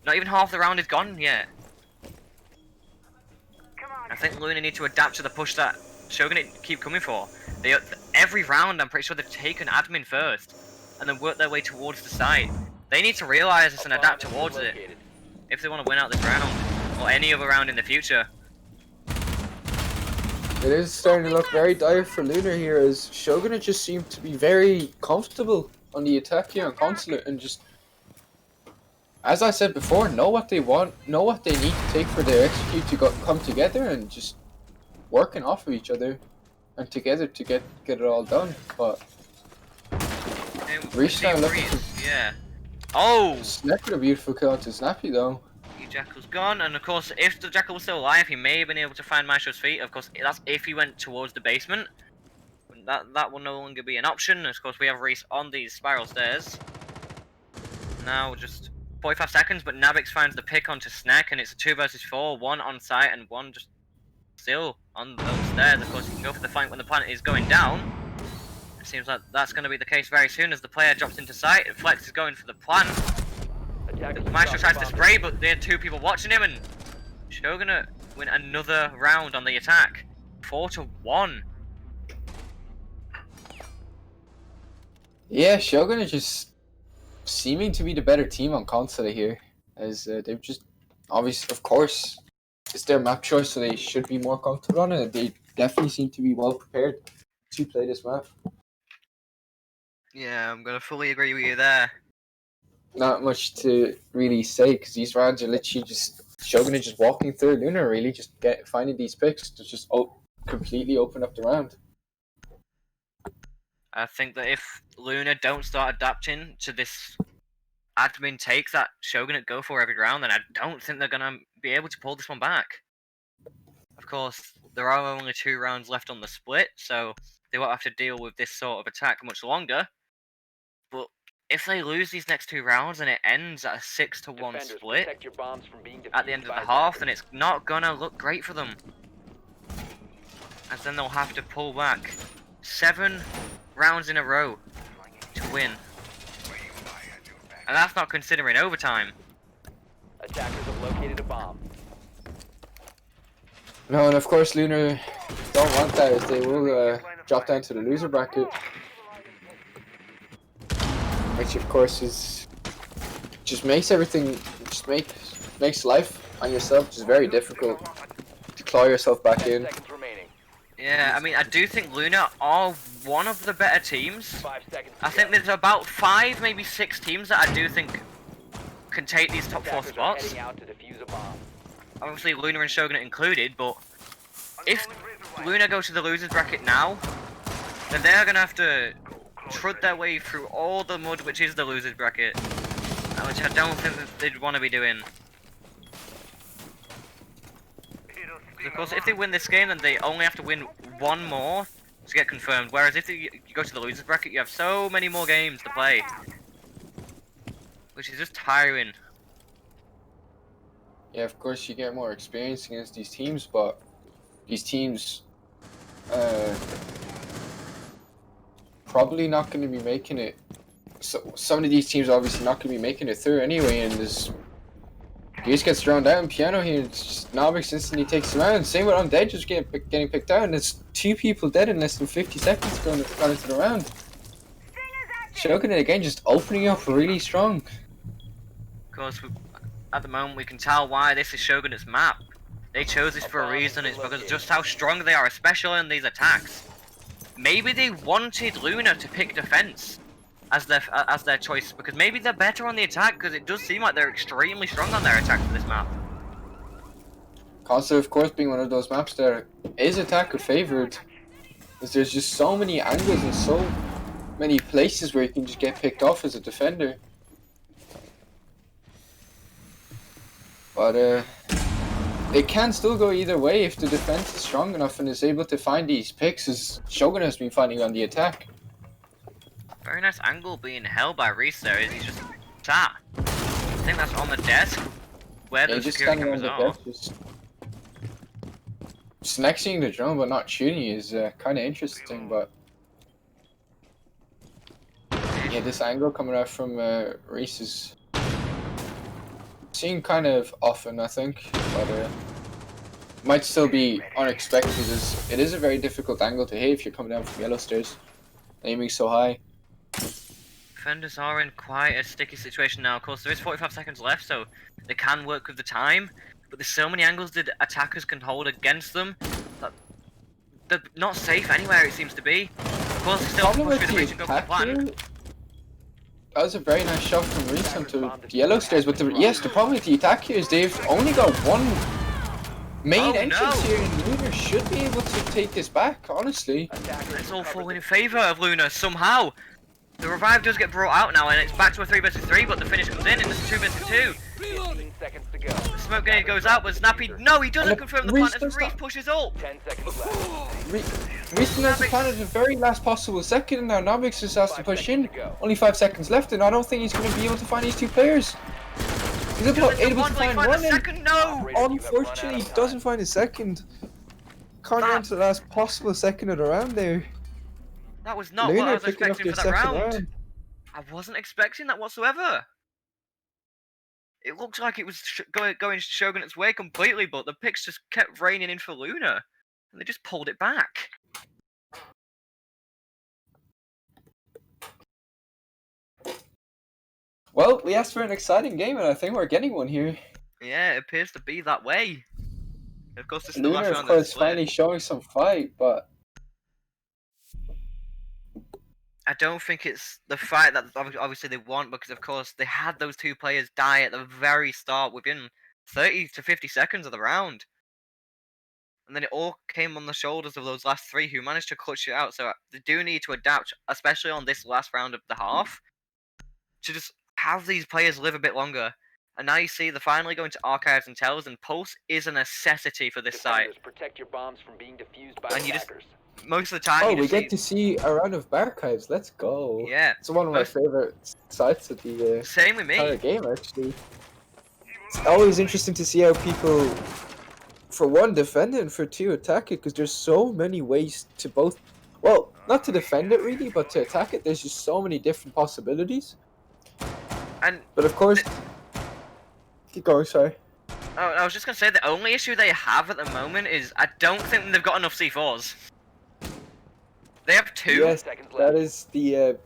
not even half the round is gone yet. I think Luna need to adapt to the push that Shogun keep coming for. Every round, I'm pretty sure they've taken admin first, and then work their way towards the site. They need to realize this and adapt towards it if they want to win out this round, or any other round in the future. It is starting to look very dire for Lunar here, as Shogun just seem to be very comfortable on the attack here on Consulate, and just, as I said before, know what they want, know what they need to take for their execute to come together, and just working off of each other and together to get it all done. But Reese now looking to yeah. Oh! Snack with a beautiful kill onto Snappy though. Jackal's gone, and of course, if the Jackal was still alive, he may have been able to find Maestro's feet. Of course, that's if he went towards the basement. That will no longer be an option. Of course, we have Reese on these spiral stairs. Now, just 45 seconds, but Nabix finds the pick onto Snack, and it's a 2 versus 4, 1 on site and 1 just still on those stairs. Of course, you can go for the fight when the planet is going down. It seems like that's going to be the case very soon as the player drops into sight. Flex is going for the plant. Maestro tries to spray, but there are 2 people watching him, and Shogun gonna win another round on the attack. 4-1. Yeah, Shogun is just seeming to be the better team on console here, as they've just obviously, of course, it's their map choice, so they should be more comfortable on it. They definitely seem to be well prepared to play this map. Yeah, I'm gonna fully agree with you there. Not much to really say because these rounds are literally just Shogun is just walking through Luna, really just finding these picks to just completely open up the round. I think that if Luna don't start adapting to this admin takes that Shogun go for every round, then I don't think they're gonna be able to pull this one back. Of course, there are only 2 rounds left on the split, so they won't have to deal with this sort of attack much longer. But if they lose these next 2 rounds and it ends at a 6-1 Defenders, split protect your bombs from being at the defused end of by the half, then attackers. it's not gonna look great for them. As then they'll have to pull back 7 rounds in a row to win. And that's not considering overtime. Attackers have located a bomb. No, and of course Luna don't want that as they will drop down to the loser bracket. Which of course is just makes everything makes life on yourself just very difficult to claw yourself back 10 in. seconds remaining. Yeah, I mean, I do think Luna are one of the better teams. 5 seconds. I think there's about 5, maybe 6 teams that I do think can take these top 4 Attackers are spots. heading out to defuse a bomb. Obviously, Luna and Shogun included, but if Luna go to the losers bracket now, then they're gonna have to trud their way through all the mud which is the losers bracket, which I don't think that they'd want to be doing. Of course, if they win this game, then they only have to win 1 more to get confirmed. Whereas if you go to the losers bracket, you have so many more games to play, which is just tiring. Yeah, of course you get more experience against these teams, but these teams probably not going to be making it. So some of these teams are obviously not going to be making it through anyway, and this he just gets thrown down. Piano here, it's just Novix instantly takes the round. Same with Undead just getting picked out, and it's 2 people dead in less than 50 seconds going into the round. Shogun again just opening up really strong. Of course, at the moment we can tell why this is Shogun's map. They chose this for a reason. It's because of just how strong they are, especially in these attacks. Maybe they wanted Luna to pick defense as their choice, because maybe they're better on the attack, because it does seem like they're extremely strong on their attack for this map. Console, of course, being one of those maps that is attacker favored, because there's just so many angles and so many places where you can just get picked off as a defender. But it can still go either way if the defense is strong enough and is able to find these picks, as Shogun has been finding on the attack. Very nice angle being held by Reese there, is he's just sat. I think that's on the desk where Yeah, the just security standing on cameras the are. desk, just next seeing the drone but not shooting is kind of interesting, but yeah, this angle coming out from Reese is seen kind of often, I think, but might still be unexpected as it is a very difficult angle to hit if you're coming down from yellow stairs, aiming so high. Defenders are in quite a sticky situation now. Of course, there is 45 seconds left, so they can work with the time. But there's so many angles that attackers can hold against them that they're not safe anywhere, it seems to be. Of course, they still have to push through the breach and go for the plan. That was a very nice shot from Reese onto the yellow stairs, but the problem with the attack here is they've only got one main entrance here, and Luna should be able to take this back, honestly. It's all falling in favour of Luna somehow. The revive does get brought out now, and it's back to a 3 vs 3, but the finish comes in, and it's 2 vs 2. 15 seconds to go. The smoke grenade goes out, but Snappy, no, he doesn't confirm the plan as Reese pushes ult. 10 seconds left. Reese has the plan at the very last possible second, and now Novix just has to push in. Only 5 seconds left, and I don't think he's going to be able to find these 2 players. He's able to find one, and second, no! unfortunately he doesn't find a second. Can't get into the last possible second of the round there. That was not what I Luna was picking up expecting their for that second round. round. I wasn't expecting that whatsoever. It looked like it was going Shogun's way completely, but the picks just kept raining in for Luna, and they just pulled it back. Well, we asked for an exciting game, and I think we're getting one here. Yeah, it appears to be that way. Of course, this is the Luna, last of round course, that's split. finally showing some fight, but I don't think it's the fight that obviously they want, because of course they had those two players die at the very start within 30 to 50 seconds of the round. And then it all came on the shoulders of those last three who managed to clutch it out. So they do need to adapt, especially on this last round of the half, to just have these players live a bit longer. And now you see they're finally going to archives and tells, and pulse is a necessity for this site. Defenders, protect your bombs from being defused by And you just- attackers. Most of the time, Oh, you we just get to see a round of archives. Let's go. Yeah. It's one of my Most- favorite sites of the Same with entire me. game, actually. It's always interesting to see how people, for one, defend it, and for two, attack it, because there's so many ways to both. Well, not to defend it really, but to attack it. There's just so many different possibilities. And But of course, keep going. Sorry. oh, I was just gonna say the only issue they have at the moment is I don't think they've got enough C4s. They have two. Yes, Seconds that left. is the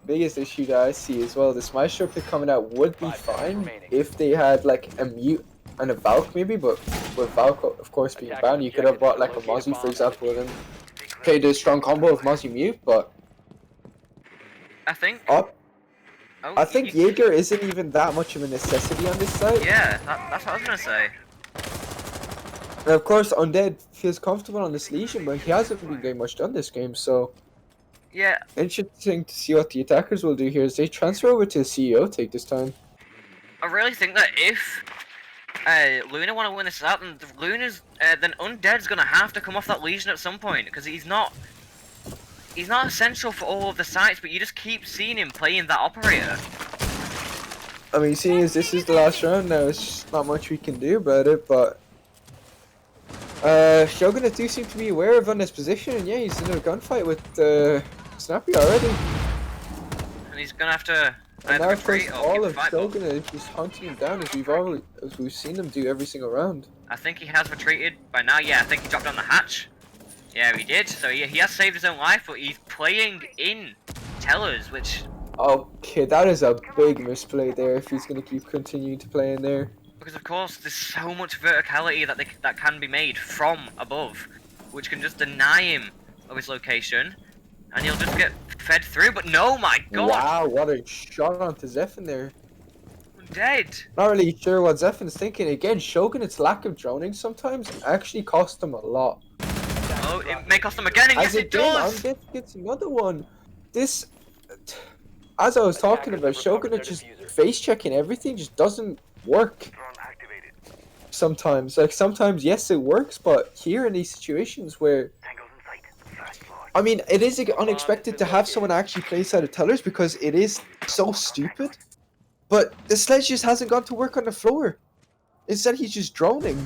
biggest issue that I see as well. This Maestro pick coming out would be 5 seconds fine remaining. if they had like a mute and a Valk maybe, but with Valk of course being Attack banned, you could have brought like a objectives, Mozzie for locate a example, and then played a strong combo of Mozzie mute. But I think. up, Oh, I think Jaeger isn't even that much of a necessity on this side. Yeah, that's what I was gonna say. And of course, Undead feels comfortable on this Legion, but he hasn't been getting much done this game. So Yeah, interesting to see what the attackers will do here as they transfer over to a CEO take this time. I really think that if Luna want to win this out, then then Undead's gonna have to come off that Legion at some point, because he's not essential for all of the sites, but you just keep seeing him playing that operator. I mean, seeing as this is the last round now, it's just not much we can do about it, but Shogun do seem to be aware of Undead's position, and yeah, he's in a gunfight with Snappy already. And he's gonna have to And either now, of course, retreat or all keep the of fight. Shogun is just hunting him down as we've seen him do every single round. I think he has retreated by now. Yeah, I think he dropped down the hatch. Yeah, he did. So he has saved his own life, but he's playing in Tellers, which, Okay, that is a big misplay there if he's gonna keep continuing to play in there. because of course there's so much verticality that can be made from above, which can just deny him of his location, and he'll just get fed through. But no, my God, Wow, what a shot onto Zephyr there. I'm dead. Not really sure what Zephyr's thinking. Again, Shogun, its lack of droning sometimes actually cost him a lot. Oh, it may cost him again, and yes, it does. Undead gets another one. This, as I was talking about, Shogun just face checking everything just doesn't work. Sometimes, like sometimes, yes, it works, but here in these situations where, I mean, it is unexpected to have someone actually play inside of tellers because it is so stupid. But the sledge just hasn't gone to work on the floor. Instead, he's just droning.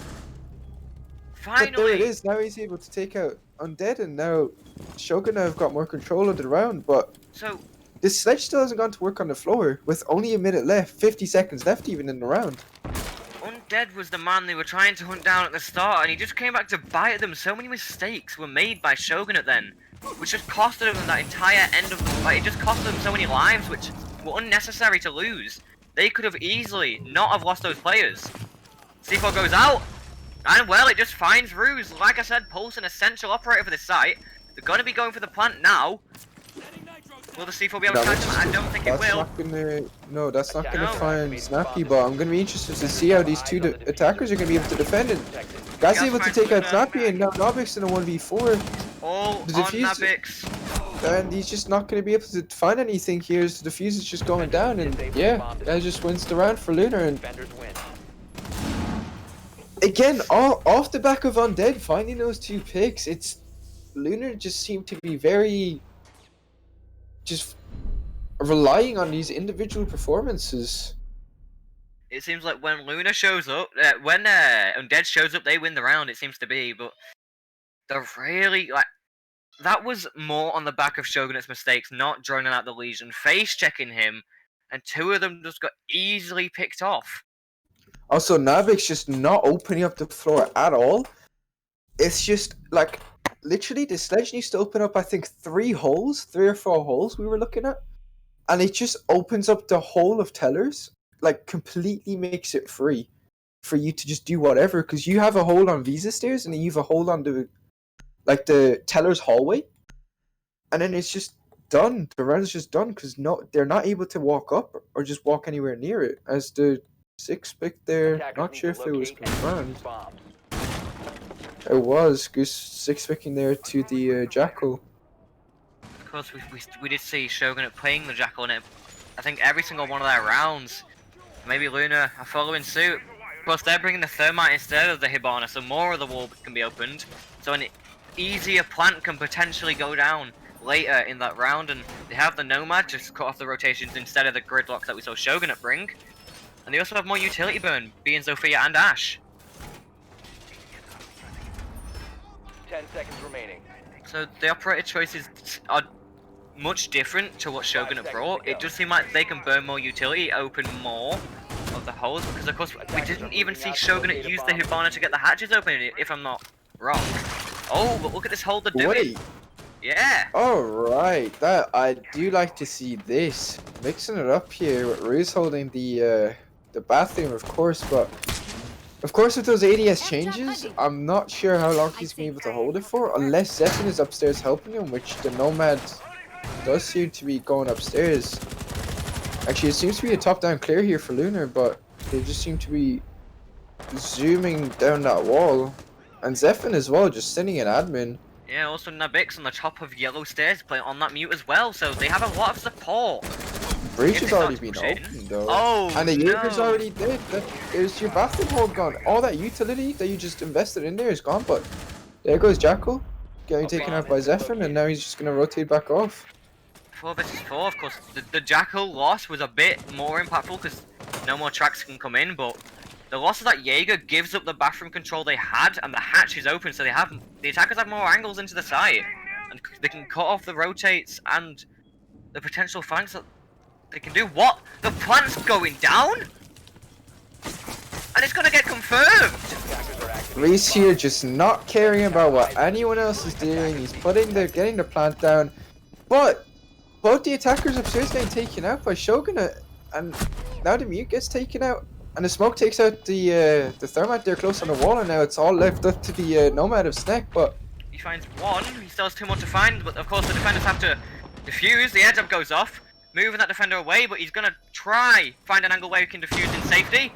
But there it Finally, is. Now he's able to take out Undead, and now Shogun have got more control of the round. But so this sledge still hasn't gone to work on the floor with only a minute left, 50 seconds left even in the round. Undead was the man they were trying to hunt down at the start, and he just came back to bite them. So many mistakes were made by Shogun then, which just costed them that entire end of the fight. It just cost them so many lives, which were unnecessary to lose. They could have easily not have lost those players. C4 goes out, and well, it just finds Ruse. Like I said, Pulse an essential operator for this site. They're going to be going for the plant now. Will the C4 be able to catch him? I don't think it That's will. not gonna. No, that's not gonna No. find Snappy. But I'm gonna be interested to see how these two attackers are gonna be able to defend it. Guy's able to take out Snappy, and now Nobix in a 1v4, All The on defuse- Navix. and he's just not gonna be able to find anything here. As the defuse is just going down, and yeah, that just wins the round for Lunar. And Defenders win. again, all off the back of Undead finding those two picks, it's Lunar just seemed to be very just relying on these individual performances. It seems like when Luna shows up, when Undead shows up, they win the round. It seems to be, but they're really like that was more on the back of Shogun's mistakes, not droning out the Legion, face checking him, and two of them just got easily picked off. Also, Navik's just not opening up the floor at all. It's just like literally the sledge needs to open up, I think, 3 or 4 holes we were looking at. And it just opens up the whole of Tellers, like completely makes it free for you to just do whatever. Because you have a hold on Visa Stairs and then you have a hold on the Tellers hallway. And then it's just done. The round is just done because they're not able to walk up or just walk anywhere near it. As the 6 pick there, Attackers not need sure to if it was locate and defuse confirmed. bombs. It was Goose 6 picking there to the Jackal. Of course, we did see Shogun playing the Jackal in it. I think every single one of their rounds. Maybe Luna are following suit. Of course, they're bringing the Thermite instead of the Hibana, so more of the wall can be opened. So an easier plant can potentially go down later in that round, and they have the Nomad just cut off the rotations instead of the gridlock that we saw Shogun bring. And they also have more utility burn, being Zofia and Ash. 10 seconds remaining. So the operator choices are much different to what Shogun brought. It does seem like they can burn more utility, open more of the holes, because of course we didn't even see Shogun use the Hibana to get the hatches open, if I'm not wrong. Oh, but look at this hole they're doing. Wait. Yeah. Alright, that I do like to see this. Mixing it up here with Ruse holding the bathroom, of course, but of course with those ADS changes, I'm not sure how long he's been able to hold it for, unless Zephyr is upstairs helping him, which the Nomad does seem to be going upstairs. Actually, it seems to be a top-down clear here for Lunar, but they just seem to be zooming down that wall. And Zephyr as well, just sitting in admin. Yeah, also Nabix on the top of yellow stairs playing on that mute as well, so they have a lot of support. Breach If has they already start been to push in. opened though. Oh, and the Jaeger's no. already dead. There's your bathroom hole gone. All that utility that you just invested in there is gone, but there goes Jackal. Getting taken out by Zephyr, and now he's just going to rotate back off. 4 versus 4, of course. The Jackal loss was a bit more impactful because no more tracks can come in, but the loss of that Jaeger gives up the bathroom control they had, and the hatch is open, so the attackers have more angles into the site, and they can cut off the rotates and the potential flanks that they can do. What? The plant's going down? And it's gonna get confirmed! Reese here just not caring about what anyone else is doing. He's getting the plant down, but both the attackers upstairs getting taken out by Shogun, and now the mute gets taken out, and the smoke takes out the thermite there close on the wall, and now it's all left up to the Nomad of Snack. But he finds one, he still has 2 more to find, but of course the defenders have to defuse, the air jump goes off, moving that defender away, but he's gonna try find an angle where he can defuse in safety.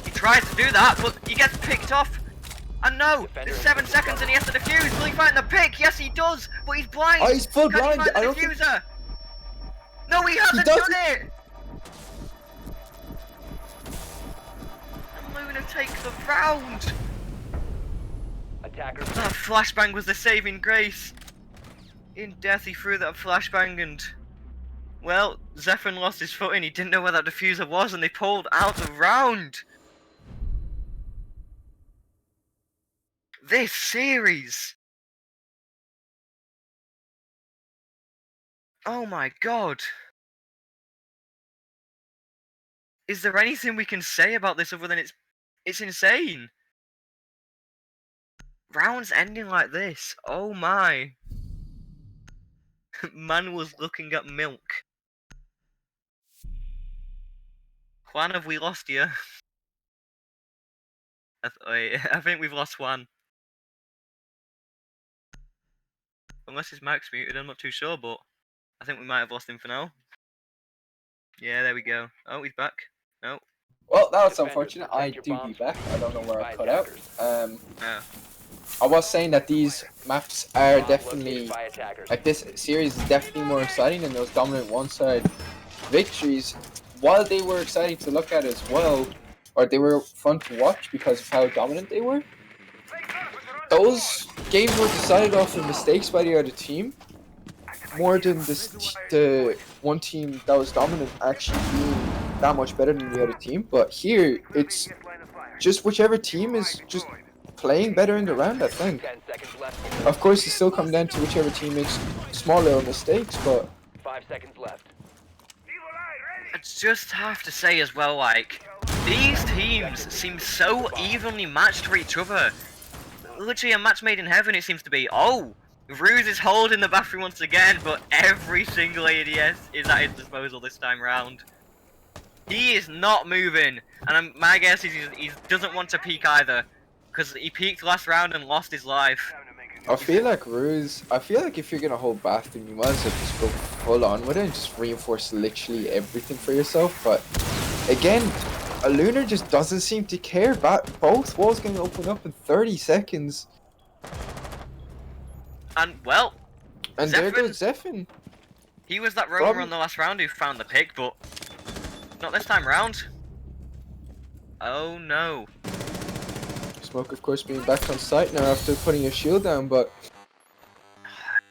He tries to do that, but he gets picked off. And no, there's 7 seconds and he has to defuse. Will he find the pick? Yes, he does, but he's blind. oh, he's full Can blind. he find I the don't think diffuser? No, he hasn't doesn't. done it! And Luna takes the round. Attackers. That flashbang was the saving grace. In death, he threw that flashbang and... well, Zephyr lost his footing. He didn't know where that diffuser was and they pulled out the round. This series. Oh my god. Is there anything we can say about this other than it's insane? Rounds ending like this. Oh my. Man was looking at milk. Juan, have we lost you? I think we've lost Juan. Unless his mic's muted, I'm not too sure, but I think we might have lost him for now. Yeah, there we go. Oh, he's back. No. Well, that was Defenders, unfortunate. I protect do your be bombs back. I don't know where I by cut out. attackers. Oh. I was saying that these maps are Bomb definitely, located by attackers. like, this series is definitely more exciting than those dominant one-side victories. While they were exciting to look at as well, or they were fun to watch because of how dominant they were, those games were decided off of mistakes by the other team, more than the one team that was dominant actually being that much better than the other team. But here, it's just whichever team is just playing better in the round, I think. 10 seconds left. Of course, it still comes down to whichever team makes small little mistakes, but 5 seconds left. I just have to say as well, like, these teams seem so evenly matched for each other. Literally a match made in heaven, it seems to be. Oh, Ruse is holding the bathroom once again, but every single ADS is at his disposal this time round. He is not moving, and my guess is he doesn't want to peek either, because he peeked last round and lost his life. I feel like if you're gonna hold bathroom, you might as well just go full on with it and just reinforce literally everything for yourself. But again, a Lunar just doesn't seem to care. Both walls can open up in 30 seconds. And well, And there goes Zephyr. he was that roamer on the last round who found the pick, but not this time round. Oh no. Smoke, of course, being back on site now after putting a shield down, but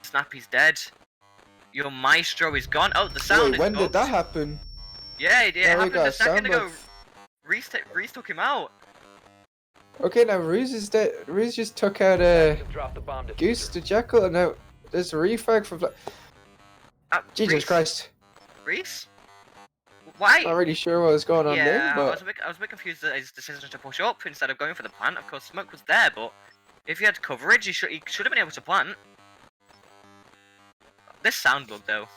Snappy's dead. Your maestro is gone. Oh, the sound wait, is when did up. that happen? Yeah, it Now we happened got a second sound ago. bug. Reese took him out. Okay, now Ruse is dead. Ruse just took out Drop the bomb Goose diffuser. to Jekyll, and now there's a refrag for Jesus Reese? Christ. Reese? Why? Not really sure what was going on there, Yeah, but I was a bit confused at his decision to push up instead of going for the plant. Of course, smoke was there, but if he had coverage, he should have been able to plant. This sound bug though.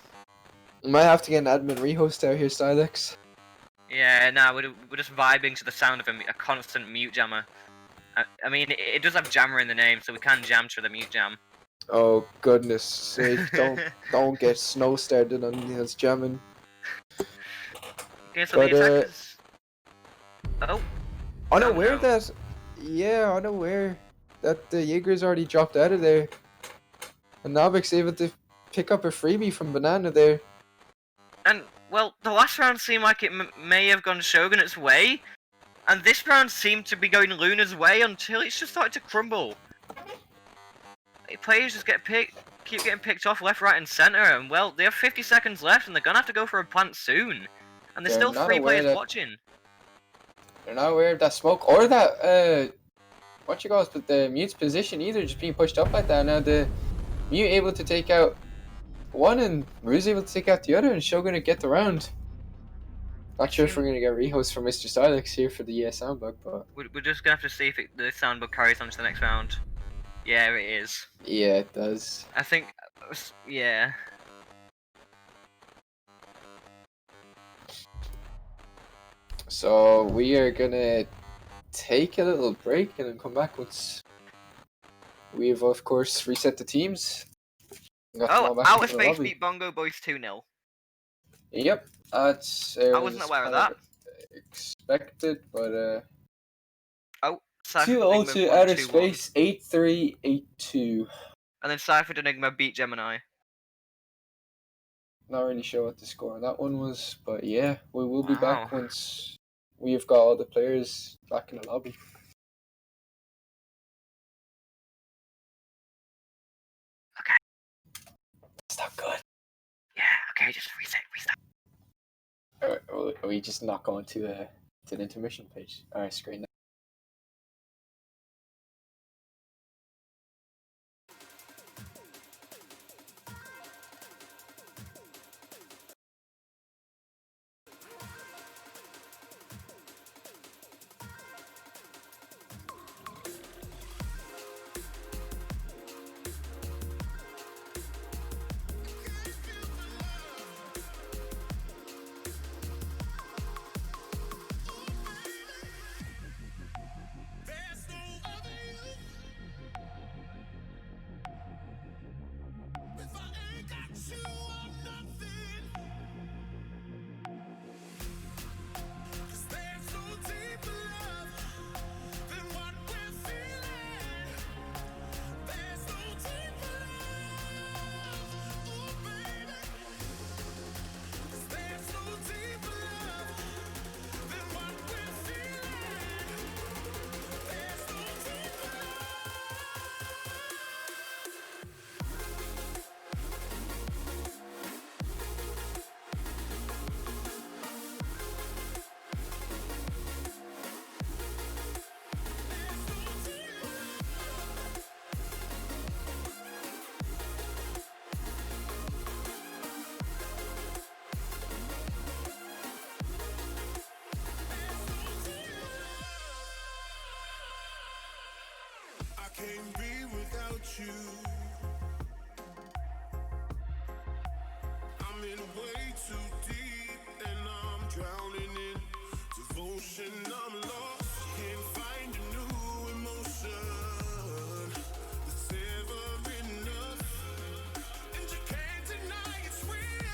we might have to get an admin rehost out here, Silex. Yeah, nah, we're just vibing to the sound of a constant mute jammer. I mean, it does have jammer in the name, so we can jam through the mute jam. Oh goodness sake! Don't get snow started on us jamming. Okay, so But, the attackers. Oh. Unaware no. that, yeah, unaware that the Jaeger's already dropped out of there, and Navic's able to pick up a freebie from Banana there. And well, the last round seemed like it may have gone Shogun's way, and this round seemed to be going Luna's way until it's just started to crumble. Players just keep getting picked off left, right, and center, and well, they have 50 seconds left, and they're gonna have to go for a plant soon. And there's They're still not 3 aware players that- watching. They're not aware of that smoke or that what you call it, but the mute's position either, just being pushed up like that. Now the mute able to take out one, and Rue's able to take out the other, and Shogun to get the round. Not sure if we're gonna get rehost from Mr. Silex here for the sound bug, but We're just gonna have to see if the sound bug carries on to the next round. Yeah, it is. yeah, it does. I think, yeah. So we are gonna take a little break and then come back once we've of course reset the teams. Got them all Oh, back Outer into the Space lobby. beat Bongo Boys 2-0. Yep, that's I wasn't aware of that. expected, but Oh, Cypher 2-0 Enigma to won Outer 2-1. Space, 8-3, 8-2. And then Cypher Enigma beat Gemini. Not really sure what the score on that one was, but yeah, we will be Wow. back once we've got all the players back in the lobby. Okay. That's not good. Yeah, okay, just restart. Are we just not going to the intermission page? Alright, screen. Can't be without you. I'm in way too deep and I'm drowning in devotion. I'm lost, can't find a new emotion that's ever enough. And you can't deny it's real.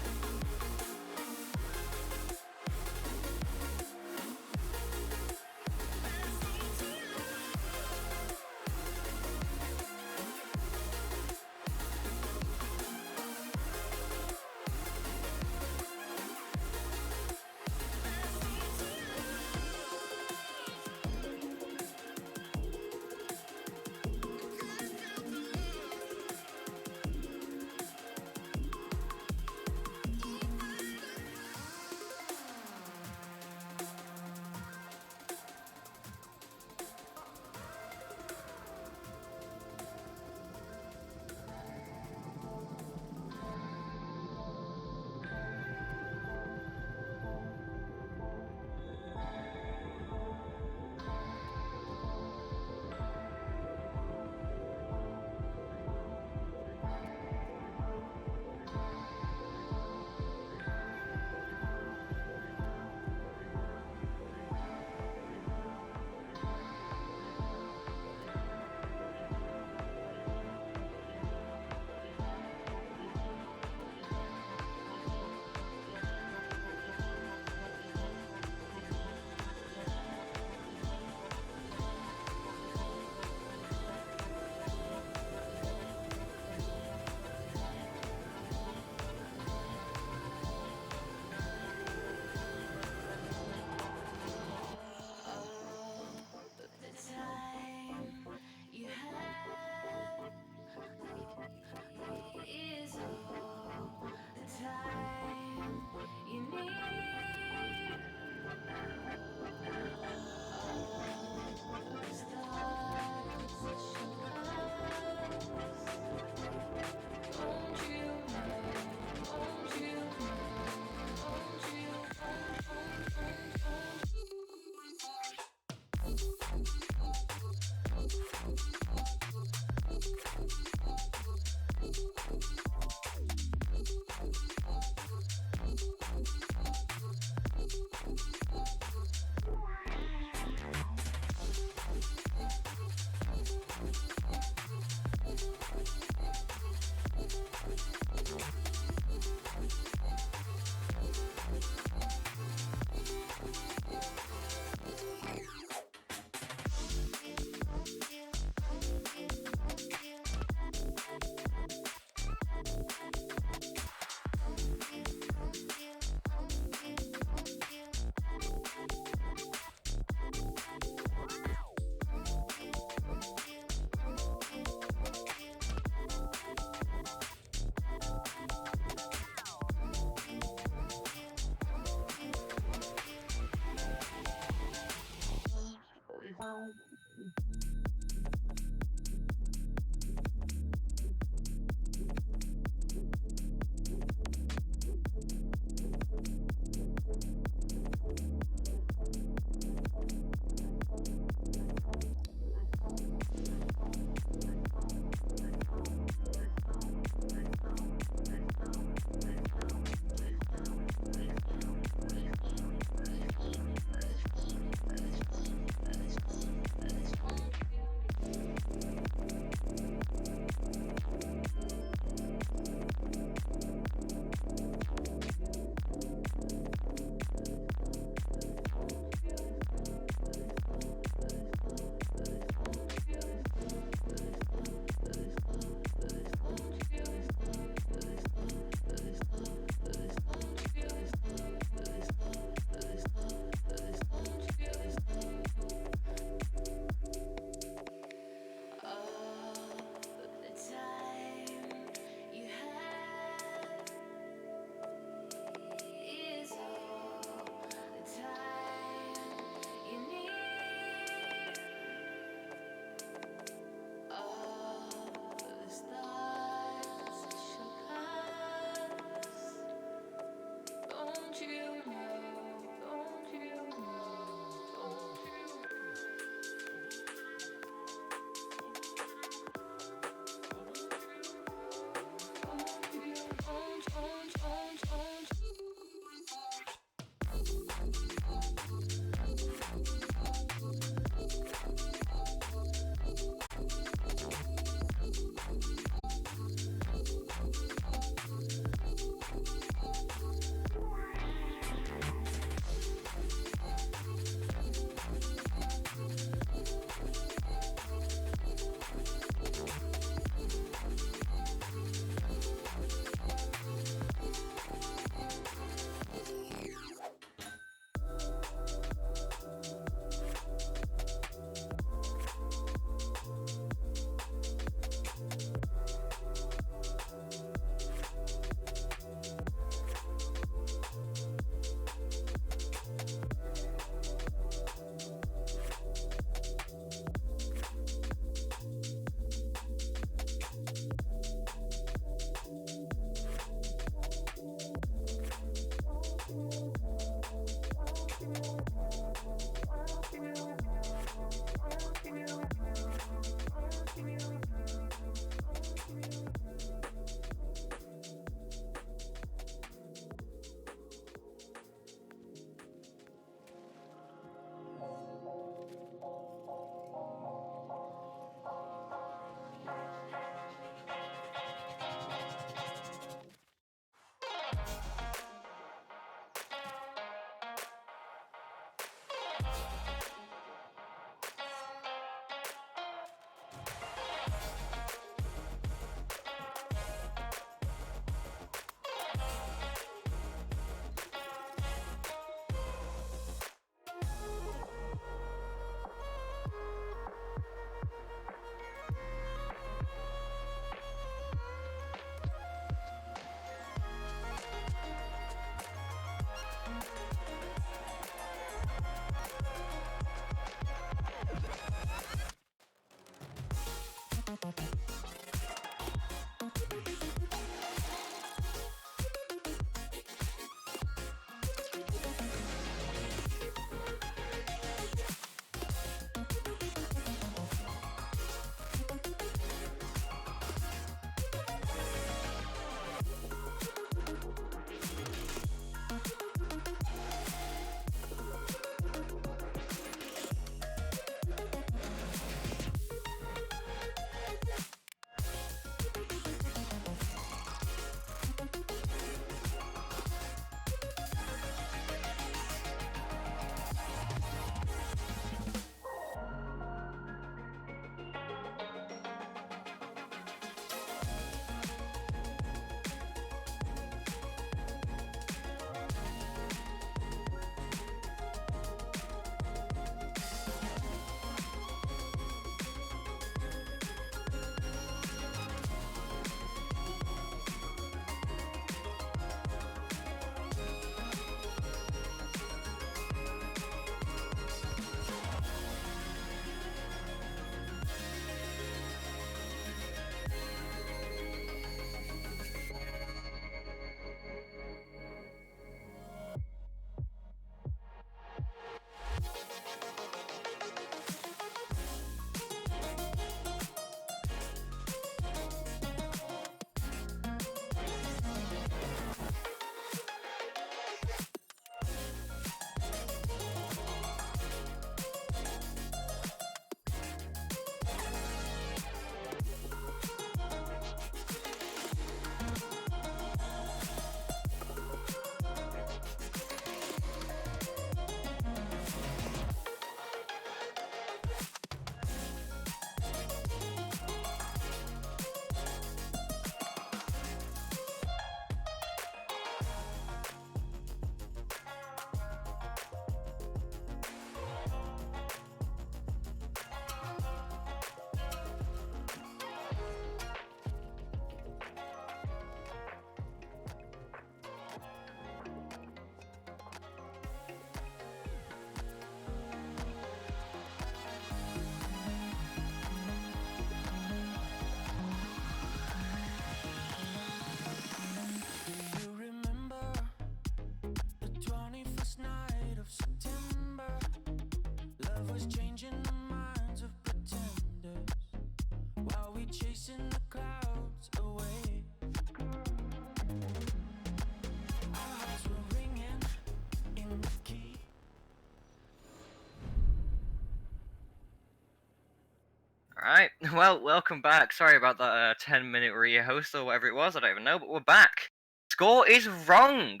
Alright, well, welcome back. Sorry about that 10-minute re-host or whatever it was, I don't even know, but we're back. Score is wrong!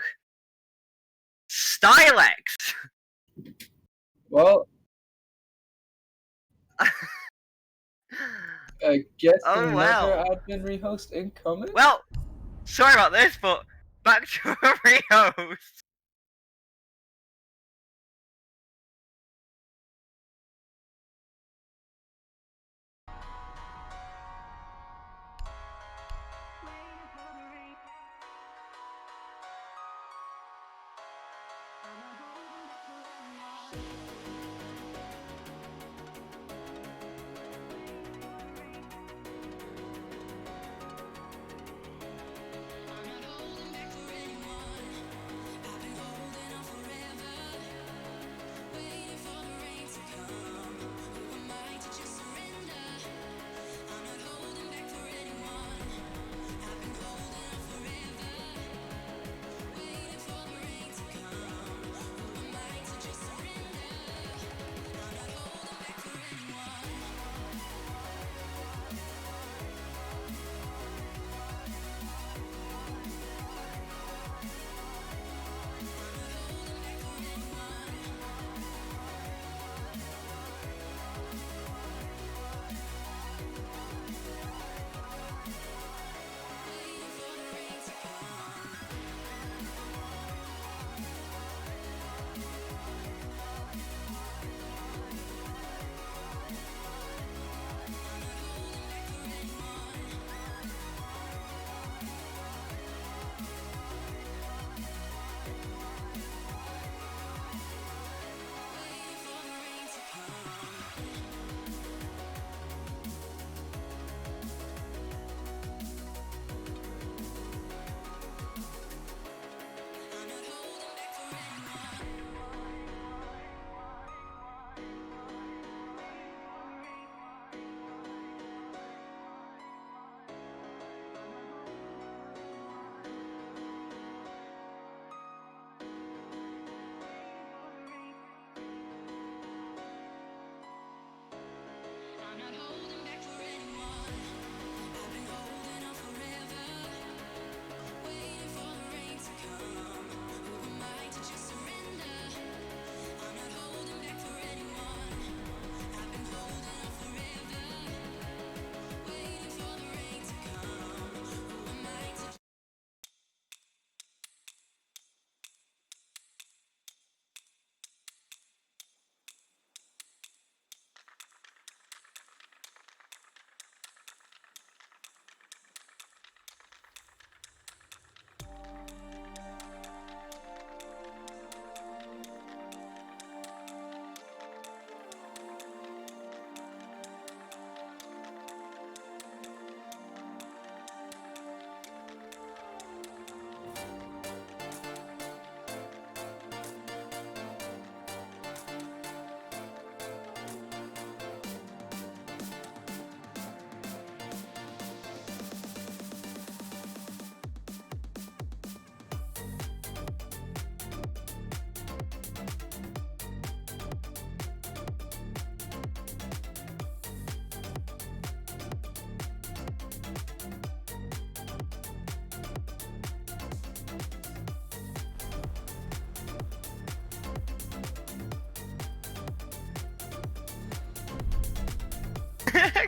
Stylex! Well, I guess Oh, another well. admin rehost incoming. Well, sorry about this, but back to a re-host.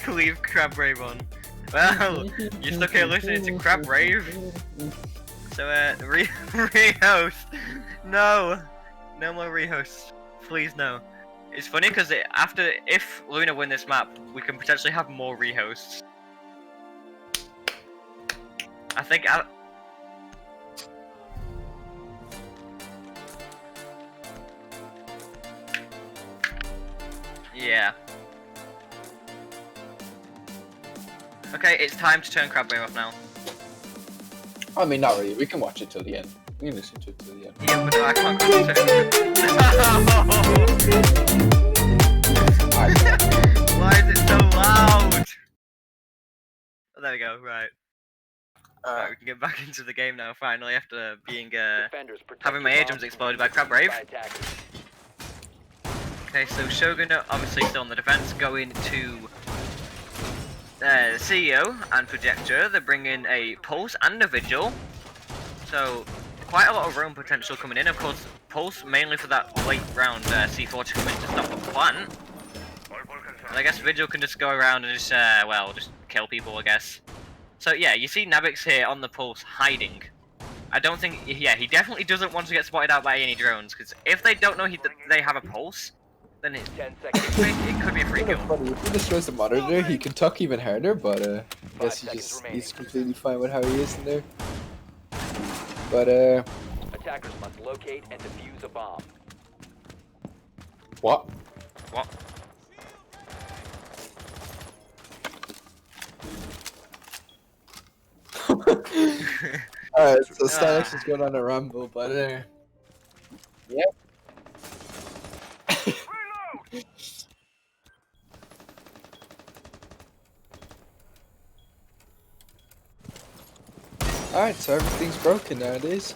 Leave Crab Rave on. Well, you're stuck here listening to Crab Rave. So, rehost. No! No more rehosts. Please, no. It's funny because if Luna win this map, we can potentially have more rehosts. I think yeah. Okay, it's time to turn Crab Rave off now. I mean, not really. We can watch it till the end. We can listen to it till the end. Yeah, but no, I can't concentrate. No! Why is it so loud? Oh, there we go, right. Right, we can get back into the game now, finally, after being, Defenders, protect having my your eardrums bombs exploded from by Crab Rave. by attackers. Okay, so Shogun obviously still on the defense, going to CEO and Projector, they're bringing a Pulse and a Vigil. So, quite a lot of roam potential coming in. Of course, Pulse mainly for that late round C4 to come in to stop the plant. And I guess Vigil can just go around and just, well, just kill people, I guess. So yeah, you see Nabix here on the Pulse hiding. I don't think, yeah, he definitely doesn't want to get spotted out by any drones, because if they don't know they have a Pulse, then 10 seconds. it could be a free Kind of kill. funny. If he destroys the monitor, he can tuck even harder, but I guess seconds he's completely fine with how he is in there. But Attackers must locate and defuse a bomb. what? What? Alright, so Stylex is going on a ramble, but yeah. Alright, so everything's broken nowadays.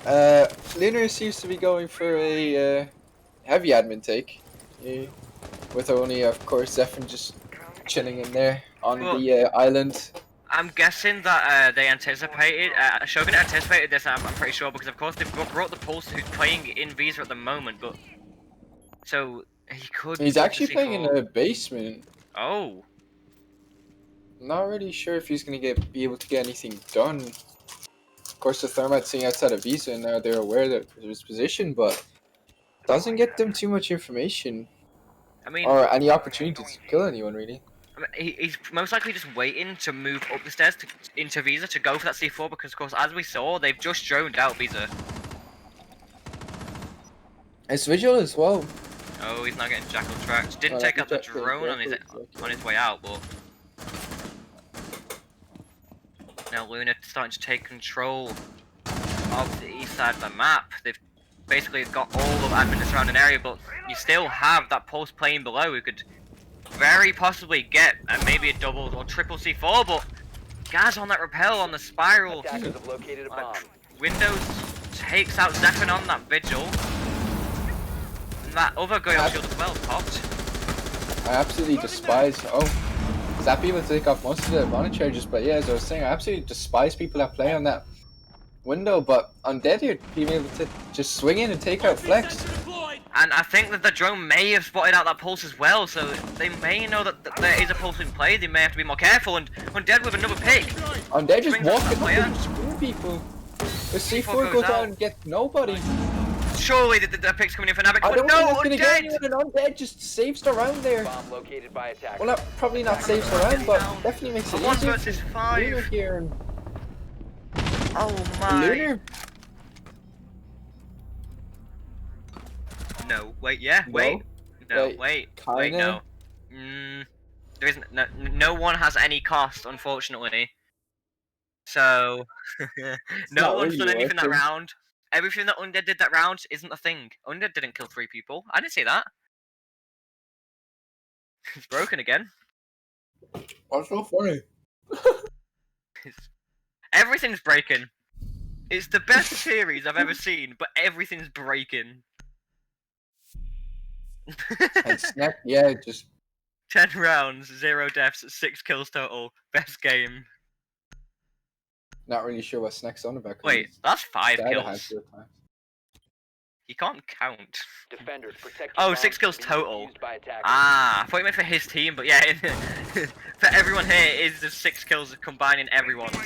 Lunar seems to be going for a heavy admin take. Yeah. With only, of course, Zephyr just chilling in there on the island. I'm guessing that they anticipated, Shogun anticipated this, I'm pretty sure, because of course they brought the Pulse who's playing in Visa at the moment, but... So, he could... He's actually playing in a basement. Oh. Not really sure if he's gonna be able to get anything done. Of course, the Thermite's sitting outside of Visa, and now they're aware of his position, but doesn't get them too much information. I mean... Or any opportunity to kill anyone, really. I mean, he's most likely just waiting to move up the stairs into Visa to go for that C4 because, of course, as we saw, they've just droned out Visa. It's visual as well. Oh, he's not getting jackal tracked. Didn't Oh, take out the jackal, drone on jackal. his way out, but now Luna starting to take control of the east side of the map. They've basically got all of admin in the surrounding area, but you still have that Pulse plane below who could very possibly get maybe a double or triple C4, but guys on that rappel on the spiral. Attackers have located a bomb. Windows takes out Zephyr on that Vigil. And that other Goyle shield as well popped. I absolutely despise. Oh, Zap able to take off most of the bonnet charges, but yeah, as I was saying, I absolutely despise people that play on that window. But Undead here being able to just swing in and take out Flex. And I think that the drone may have spotted out that Pulse as well, so they may know that there is a Pulse in play. They may have to be more careful. And Undead with another pick. Undead just Brings up walking that up player. and screw people. The C4 goes goes out. out and gets nobody. Surely the pick's coming in for Nabix, I but don't no, think it's gonna get Undead! anyone, and Undead just saves the round there. Bomb located by attackers. Well, probably not saves the round, but definitely makes A it 1 easier versus for 5. Lunar here. And Oh my. Lunar, No, wait, yeah, No. wait. No, Wait, wait, kinda. no. There isn't, no one has any cost, unfortunately. So, no not one's really done anything that working. round. Everything that Undead did that round isn't a thing. Undead didn't kill 3 people. I didn't see that. It's broken again. what's so funny? Everything's breaking. It's the best series I've ever seen, but everything's breaking. And Snap, yeah, just 10 rounds, 0 deaths, 6 kills total. Best game. not really sure what Snack's on about. 'cause Wait, he's that's 5 died a kills. handful of times. He can't count. Defenders protect. Oh, your 6 kills bombs from being total. used by attackers. Ah, I thought you meant for his team, but yeah, for everyone here, it is just 6 kills combining everyone's.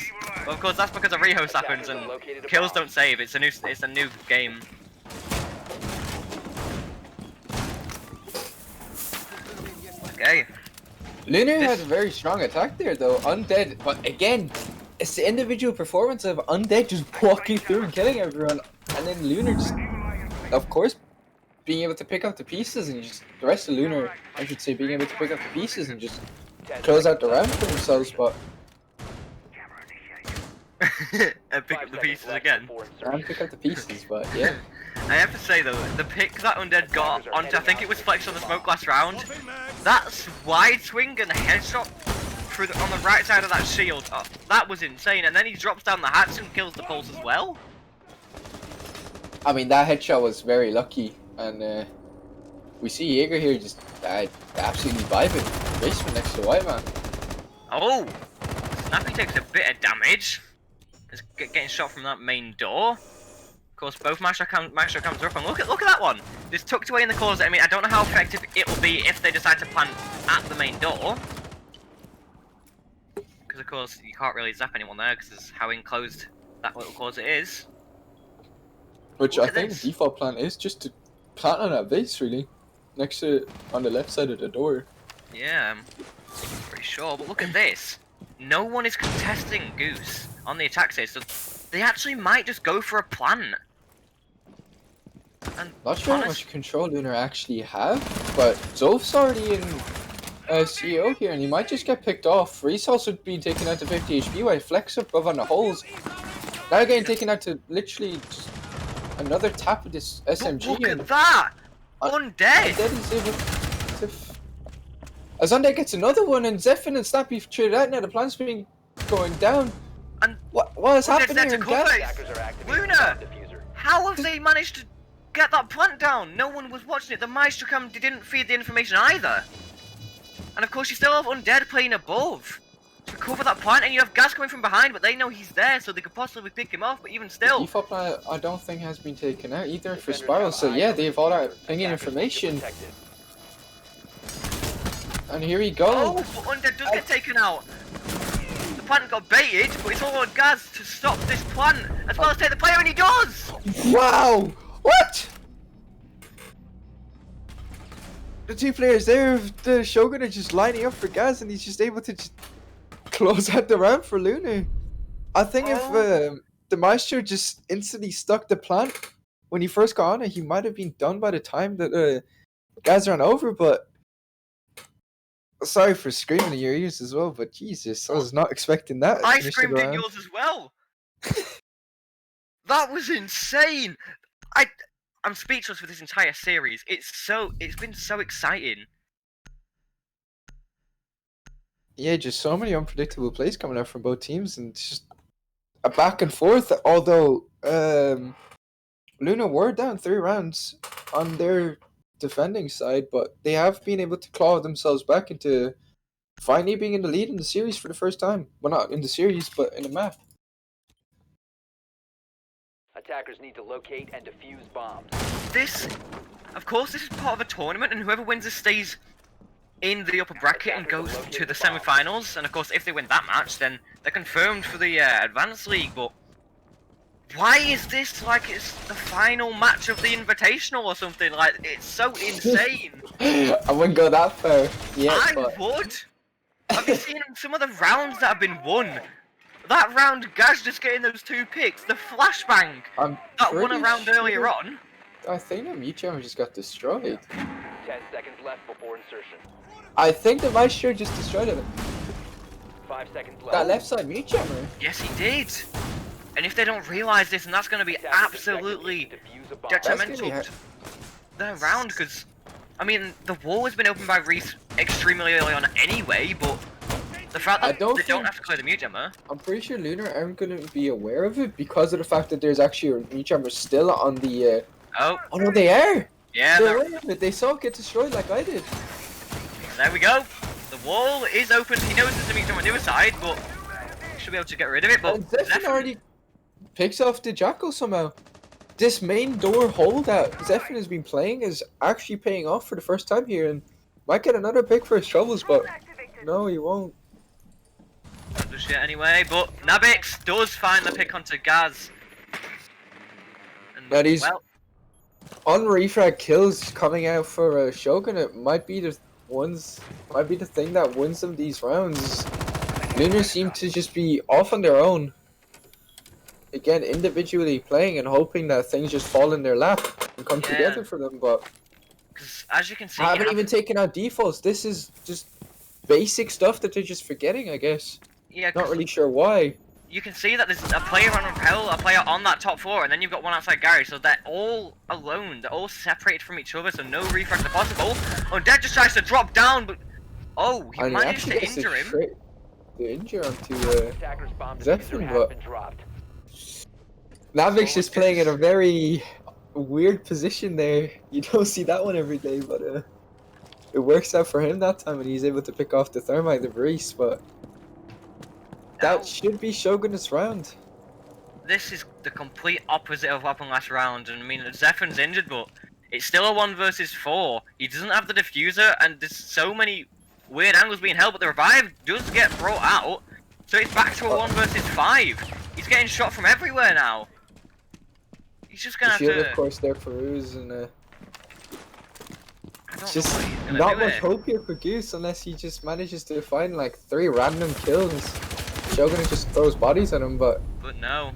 Well, of course, that's because a rehost happens and kills don't save. It's a new game. Okay. Lunar has a very strong attack there, though. Undead, but again, it's the individual performance of Undead just walking through and killing everyone, and then Lunar just, of course, being able to pick up the pieces and just the rest of Lunar, I should say, being able to pick up the pieces and just close out the round for themselves. But And pick up the pieces again. and pick up the pieces, but yeah. I have to say though, the pick that Undead got onto, I think it was Flex on the smoke last round, that's wide swing and headshot through on the right side of that shield. Oh, that was insane. And then he drops down the hatch and kills the Pulse as well. I mean, that headshot was very lucky, and we see Jaeger here just absolutely vibing. Basement next to the white man. Oh, Snappy takes a bit of damage. Is getting shot from that main door. Of course, both maestro cams are up, and look at that one. Just tucked away in the corners. I mean, I don't know how effective it will be if they decide to plant at the main door. Because of course you can't really zap anyone there because of how enclosed that little closet is. Which Look I at think this. the default plan is just to plant on that base, really. Next to, on the left side of the door. Yeah, I'm pretty sure. But look at this. No one is contesting Goose on the attack stage, so they actually might just go for a plant. And Not sure how much control Lunar actually have, but Zolf's already in CO here, and he might just get picked off. Reese also being taken out to 50 HP, while Flex up above on the holes. Now getting taken out to literally just another tap of this SMG. Look at that! Undead! Undead is able to as Undead gets another one, and Zephyr and Snappy traded out, now the plan's being going down. And what is Undead's happening there to here? cover it. Attackers are activating the Luna! bomb diffuser. How have they managed to get that plant down? No one was watching it. The Maestro Cam didn't feed the information either. And of course you still have Undead playing above to cover that plant, and you have Gas coming from behind, but they know he's there, so they could possibly pick him off, but even still. Default plan I don't think has been taken out either for Defenders Spiral, have so eyes yeah, on they've the all that diffuser. pinging Attackers need to information. protect it. And here we Oh, go. but Undead does get taken out. The plant got baited, but it's all on Gaz to stop this plant, as well as take the player, and he does! Wow! What? The two players there, the Shogun are just lining up for Gaz, and he's just able to just close out the round for Luna. I think if the Maestro just instantly stuck the plant when he first got on it, he might have been done by the time that Gaz ran over, but sorry for screaming in your ears as well, but Jesus, I was not expecting that. I finish of the screamed in round. yours as well! That was insane! I'm speechless with this entire series. It's been so exciting. Yeah, just so many unpredictable plays coming out from both teams, and just a back and forth. Although Luna were down 3 rounds on their defending side, but they have been able to claw themselves back into finally being in the lead in the series for the first time. Well, not in the series, but in the map. Attackers need to locate and defuse bombs. Of course, this is part of a tournament, and whoever wins this stays in the upper bracket and goes to the semi-finals. And of course, if they win that match, then they're confirmed for the Advanced League. But why is this like it's the final match of the Invitational or something? Like, it's so insane. I wouldn't go that far yet, I but would. Have you seen some of the rounds that have been won? That round, Gaz just getting those 2 picks. The flashbang I'm that won a pretty round sure- earlier on. I think the Mute Jammer just got destroyed. 10 seconds left before insertion. I think the Maestro just destroyed it. 5 seconds left. That left side Mute Jammer. Yes, he did. And if they don't realise this, and that's going to be Attackers absolutely effectively defuse a bomb. detrimental That's to their round, because, I mean, the wall has been opened by Reese extremely early on anyway, but the fact I that don't they don't think- have to clear the mute jammer. I'm pretty sure Lunar aren't going to be aware of it because of the fact that there's actually a Mute Jammer still on the. Oh, Oh no, they are. yeah, They're aware of it. They saw it get destroyed like I did. there we go. The wall is open. He knows there's a mute jammer on the other side, but he should be able to get rid of it. But And Zephyr already picks off the Jackal somehow. This main door holdout Zephyr has been playing is actually paying off for the first time here, and might get another pick for his troubles, but no, he won't. not just yet anyway. But Nabix does find the pick onto Gaz. And, But he's- well, On refrag kills coming out for Shogun, it might be the thing that wins them these rounds. Lunar seem to just be off on their own. Again, individually playing and hoping that things just fall in their lap and come Yeah. together for them, but because as you can see, I you haven't have- even taken out defaults. This is just basic stuff that they're just forgetting, I guess. yeah, Not 'cause really sure why. you can see that there's a player on Repel, a player on that top floor, and then you've got one outside Gary, so they're all alone, they're all separated from each other, so no refrags are possible. Undead just tries to drop down, but oh, he And he managed actually to gets injure him. the injure onto Attackers bomb Zephyr, diffuser but- has been dropped. Navix is playing in a very weird position there. You don't see that one every day, but it works out for him that time, and he's able to pick off the Thermite, the Breeze, but That Now, should be Shogun's round. this is the complete opposite of what happened last round. And I mean, Zephyr's injured, but it's still a 1 versus 4. He doesn't have the diffuser, and there's so many weird angles being held, but the revive does get brought out. So it's back to a 1 versus 5. He's getting shot from everywhere now. He's just gonna The have shield, to. of course, there for Ooze, and I don't it's know just what he's gonna not do much here. hope here for Goose unless he just manages to find like 3 random kills. Shogun just throws bodies at him, but But no.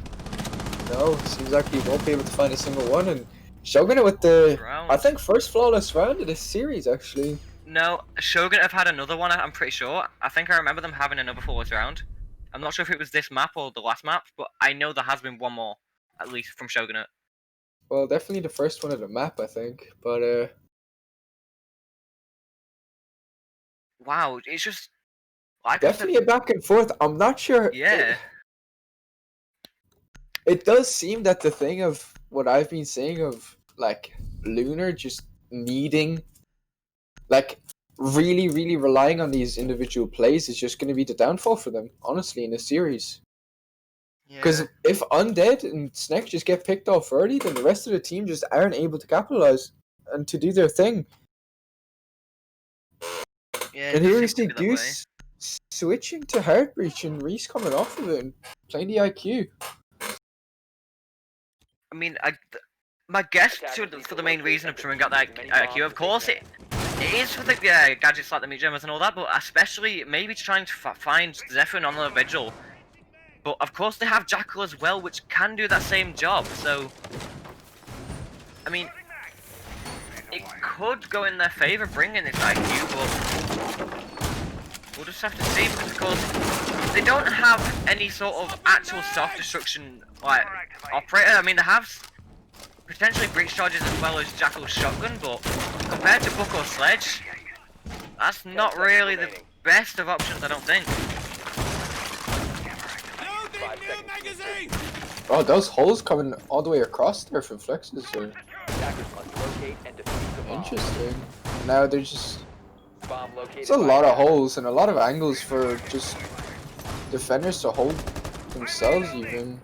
no, seems like he won't be able to find a single one. And Shogun with the, Round. I think, first flawless round of this series actually. No, Shogun have had another one, I'm pretty sure. I think I remember them having another flawless round. I'm not sure if it was this map or the last map, but I know there has been one more, at least from Shogunate. Well, definitely the first one of the map, I think. But Wow, it's just like I definitely a back and forth. I'm not sure. said, yeah. It does seem that the thing of what I've been saying of like Lunar just needing, like really, really relying on these individual plays is just going to be the downfall for them, honestly, in this series. Because if Undead and Snake just get picked off early, then the rest of the team just aren't able to capitalize and to do their thing. Yeah, And it here we seems to see be that way. Goose switching to Heartbreach and Reese coming off of it and playing the IQ. I mean, my guess for the main reason of throwing out that IQ, of course, it is for the gadgets like the meat jammers and all that, but especially maybe trying to find Zephyr on the vigil. But of course they have Jackal as well, which can do that same job, so... I mean, it could go in their favour bringing this IQ, but we'll just have to see, because of course they don't have any sort of actual self-destruction like operator. I mean, they have potentially breach charges as well as Jackal's shotgun, but compared to Book or Sledge, that's not really the best of options, I don't think. Oh, those holes coming all the way across there from Flexes are Attackers must locate and defuse the bomb. interesting. Now they're just... Bomb located It's a by lot of attackers. holes and a lot of angles for just defenders to hold themselves even.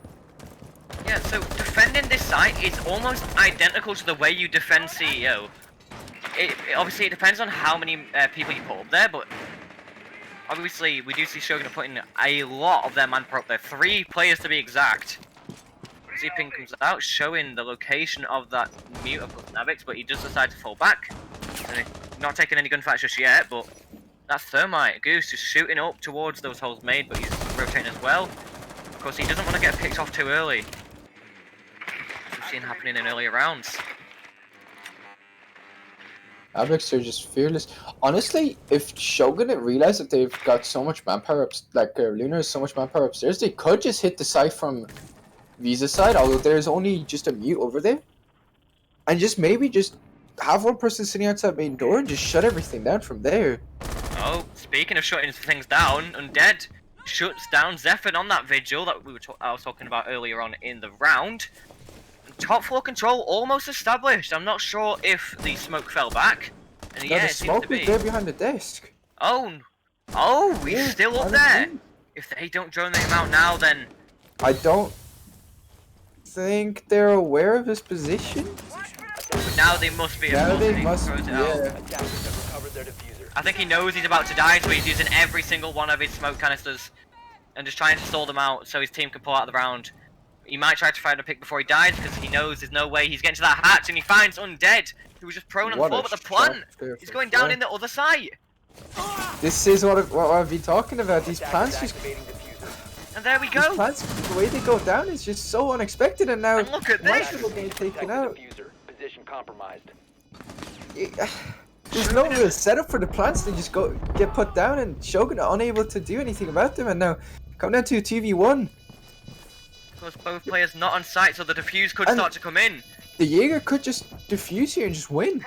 Yeah, so defending this site is almost identical to the way you defend CEO. Obviously, it depends on how many people you put up there, but obviously, we do see Shogun putting a lot of their manpower up there. 3 players to be exact. Z-Ping comes out, showing the location of that mute of Navix, but he does decide to fall back. Not taking any gunfights just yet, but that's Thermite. Goose just shooting up towards those holes made, but he's rotating as well. Of course, he doesn't want to get picked off too early. We've seen happening in earlier rounds. Abex are just fearless. Honestly, if Shogun had realized that they've got so much manpower up, like Lunar has so much manpower upstairs, they could just hit the site from Visa's side, although there's only just a mute over there. And just maybe just have one person sitting outside main door and just shut everything down from there. Oh, speaking of shutting things down, Undead shuts down Zephyr on that vigil that I was talking about earlier on in the round. And top floor control almost established. I'm not sure if the smoke fell back. And Now yeah, the it seems smoke to is be. there behind the desk. Oh, he's Yeah, still up I there. don't If they don't drone him out now, then I don't think they're aware of his position. now they must be. Now able they to must, throw it out. yeah. Attackers have recovered their diffuser. I think he knows he's about to die, so he's using every single one of his smoke canisters and just trying to stall them out so his team can pull out of the round. He might try to find a pick before he dies because he knows there's no way he's getting to that hatch, and he finds Undead, who was just prone on the What floor, a but the shot plant there is from going down Fleur. in the other site. This is what I've been talking about. These Attackers plants just... activating diffuser. And there we These go. plants, the way they go down is just so unexpected, and now And look at why this. should they get taken Protect the out? diffuser. Position compromised. There's no real setup for the plants. They just get put down, and Shogun are unable to do anything about them. And now come down to a 2v1. Of course, both players not on site, so the defuse could And- start to come in. The Jaeger could just defuse here and just win.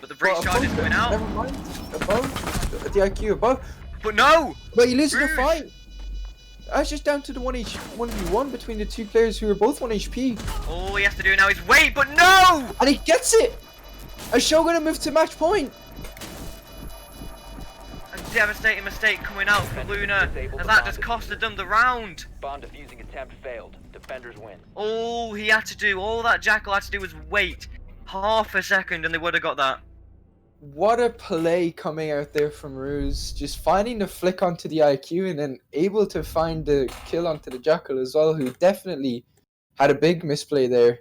But the breach But charge is above going them, out. Never mind. Above the IQ above. But no! But you lose the Bruce. fight. That's just down to the 1v1 between the two players who are both 1 HP. All he has to do now is wait, but no! And he gets it! And Shogun move to match point. And devastating mistake coming out for Luna, as that just costed them the round. Bomb defusing attempt failed. Defenders win. All he had to do, all that Jackal had to do was wait half a second and they would have got that. What a play coming out there from Ruse. Just finding the flick onto the IQ and then able to find the kill onto the Jackal as well, who definitely had a big misplay there.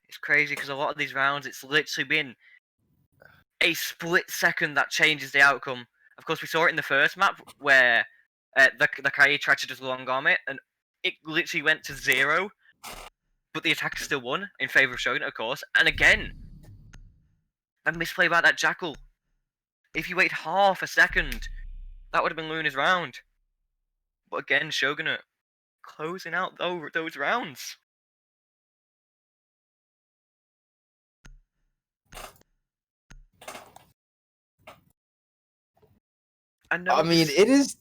It's crazy because a lot of these rounds, it's literally been a split second that changes the outcome. Of course, we saw it in the first map where the Kai tried to just long arm it and it literally went to 0, but the attacker still won in favour of Shogun, of course. And again, a misplay by that Jackal. If you wait half a second, that would have been Luna's round. But again, Shogunate closing out those rounds. I mean, it is.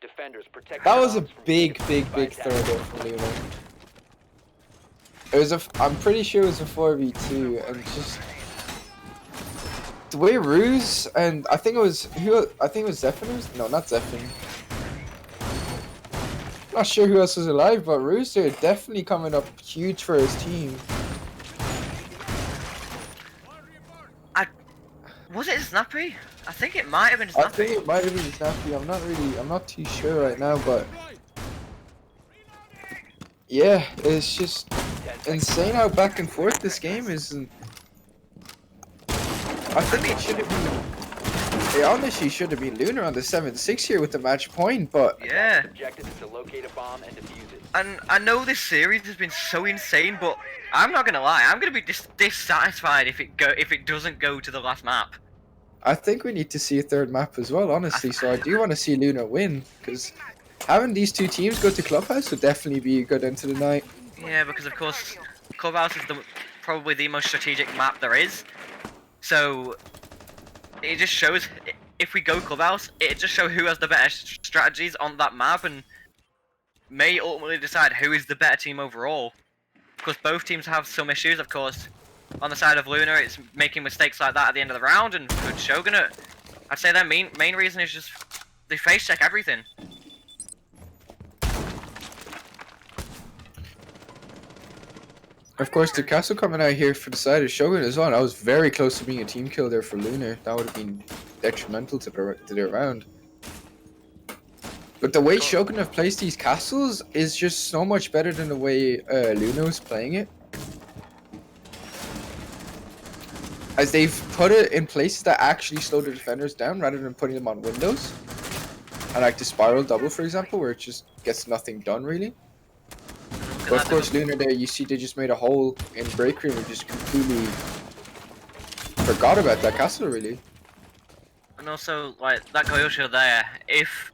Defenders protect. That was a big throw there from Luna. It was I'm pretty sure it was a 4v2, and just the way Ruse and I think it was Zephyr. No, not Zephyr. Not sure who else was alive, but Ruse are definitely coming up huge for his team. Was it Snappy? I think it might have been I Snappy. think it might have been Snappy. I'm not too sure right now, but yeah, it's just insane how back and forth this game is. And I think it should have been. It honestly should have been Lunar on the 7-6 here with the match point, but Yeah. Objective is to locate a bomb and defuse it. And I know this series has been so insane, but I'm not gonna lie, I'm gonna be dissatisfied if it doesn't go to the last map. I think we need to see a third map as well, honestly. So I do want to see Luna win, because having these two teams go to Clubhouse would definitely be a good end to the night. Yeah, because of course, Clubhouse is probably the most strategic map there is. So it just shows, if we go Clubhouse, it just shows who has the better strategies on that map and may ultimately decide who is the better team overall. Because both teams have some issues, of course. On the side of Luna, it's making mistakes like that at the end of the round, and for Shogunate, I'd say their main reason is just they face check everything. Of course, the castle coming out here for the side of Shogun as well. I was very close to being a team kill there for Lunar. That would have been detrimental to their round. But the way Shogun have placed these castles is just so much better than the way Luna was playing it. As they've put it in places that actually slow the defenders down rather than putting them on windows. And like the spiral double, for example, where it just gets nothing done really. But of course, Lunar there, you see they just made a hole in break room and just completely forgot about that castle really. And also, like, that Goyosho there, if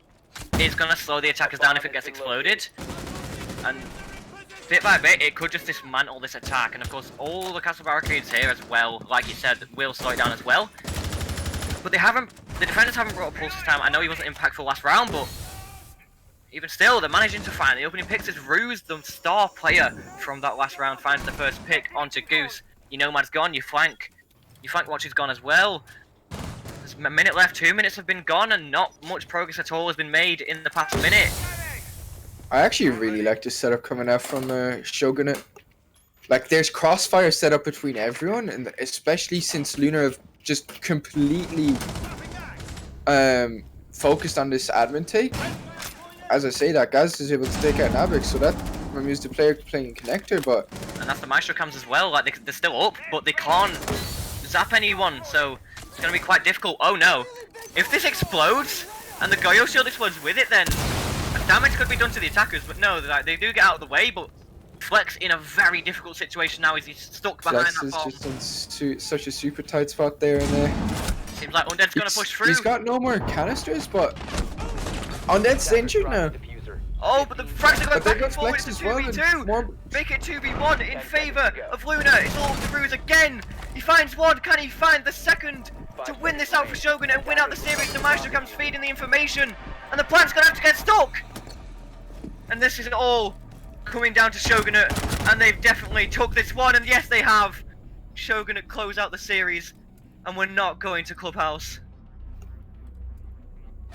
it's gonna slow the attackers down if it gets exploded, and bit by bit, it could just dismantle this attack, and of course, all the castle barricades here as well, like you said, will slow it down as well. But the defenders haven't brought a pulse this time. I know he wasn't impactful last round, but even still, they're managing to find the opening picks as Ruse, the star player from that last round, finds the first pick onto Goose. Your Nomad's gone, your flank watch is gone as well. There's a minute left, 2 minutes have been gone, and not much progress at all has been made in the past minute. I actually really like this setup coming out from Shogunate. Like, there's crossfire set up between everyone, and especially since Lunar have just completely focused on this admin take. As I say that, Gaz is able to take out Navik, so that removes the player playing connector, but... And that's the Maestro cams as well, like they're still up, but they can't zap anyone, so it's going to be quite difficult. Oh no, if this explodes, and the Goyo shield explodes with it, then damage could be done to the attackers, but no, they do get out of the way, but Flex in a very difficult situation now as he's stuck behind Flex that is bomb. just in such a super tight spot there, and Seems like Undead's going to push through. He's got no more canisters, but Undead's injured now. Oh, but the frags are going But back they and got forward. Flex It's a as well, and 2v2. more... Make it 2v1 in favour of Luna. It's all up to Ruse again. He finds one. Can he find the second to win this out for Shogun and win out the series? The Maestro comes feeding the information, and the plant's going to have to get stuck. And this is all coming down to Shogunate, and they've definitely took this one, and yes, they have. Shogunate close out the series and we're not going to Clubhouse.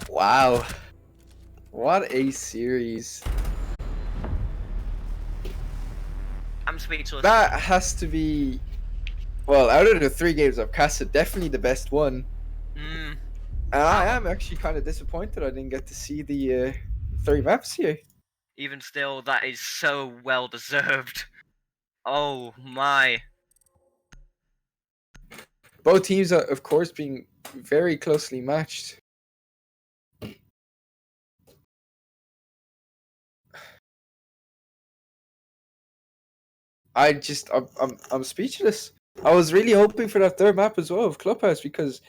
Wow. What a series. I'm speechless. That has to be, well, out of the 3 games I've casted, definitely the best one. Mm, And I am actually kind of disappointed I didn't get to see the 3 maps here. even still, that is so well deserved. Oh my. Both teams are, of course, being very closely matched. I'm speechless. I was really hoping for that 3rd map as well of Clubhouse because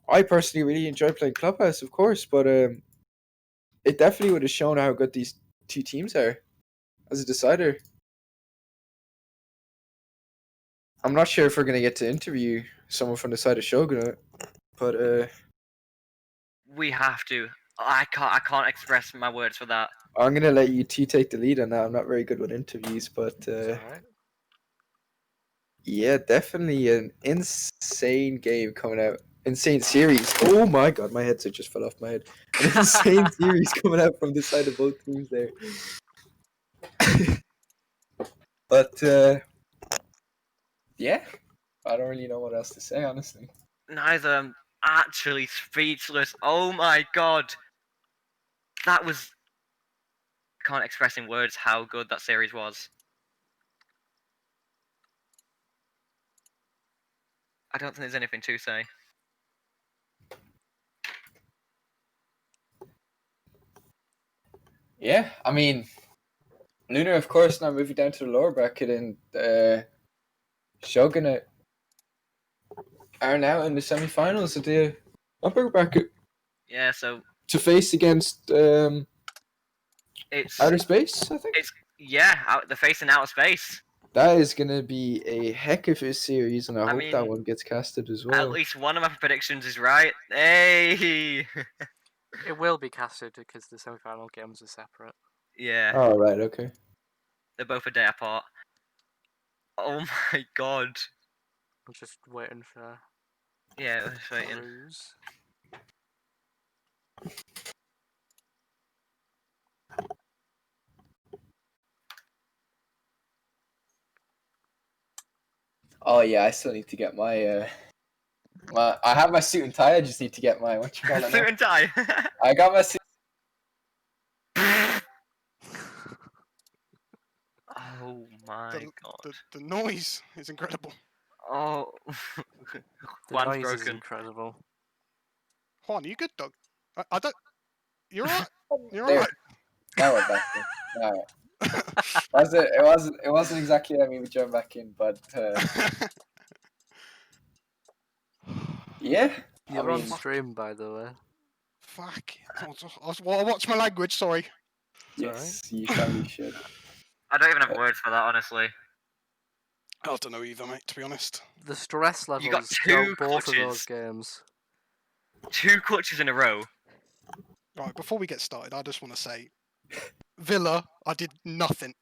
I personally really enjoy playing Clubhouse, of course, but it definitely would have shown how good these 2 teams are as a decider. I'm not sure if we're gonna get to interview someone from the side of Shogun, but We have to. I can't express my words for that. I'm gonna let you 2 take the lead on that. I'm not very good with interviews, but Alright. yeah, definitely an insane game coming out. Insane series. Oh my god, my headset just fell off my head. An insane series coming out from the side of both teams there. But yeah, I don't really know what else to say, honestly. Neither. I'm actually speechless. Oh my god. That was. I can't express in words how good that series was. I don't think there's anything to say. Yeah, I mean, Lunar, of course, now moving down to the lower bracket, and Shogun are now in the semi-finals of the upper bracket Yeah, so to face against it's Outer Space, I think. they're facing outer space. That is gonna be a heck of a series, and I hope that mean, one gets casted as At well. least one of my predictions is right. Hey. It will be casted because the semi-final games are separate. Yeah, Oh right, okay. they're both a day apart. Oh my god. I'm just waiting for Yeah, that's right. Ruse. Oh yeah, I still need to get my I have my suit and tie. I just need to get my what you call it Suit now? and tie. I got my suit. Oh my god. The noise is incredible. Oh. The Juan's noise is broken. incredible. Juan, are you good, dog? I don't. You're alright. You're There. alright. Now we're back in. All right. It wasn't exactly let me jump back in, but yeah. You're I on mean, stream, by the way. Fuck. I watch my language. Sorry. yes, you probably should. I don't even have words for that, honestly. I don't know either, mate. To be honest. The stress levels You got throughout two both of those clutches. games. 2 clutches in a row. Right. Before we get started, I just want to say, Villa. I did nothing.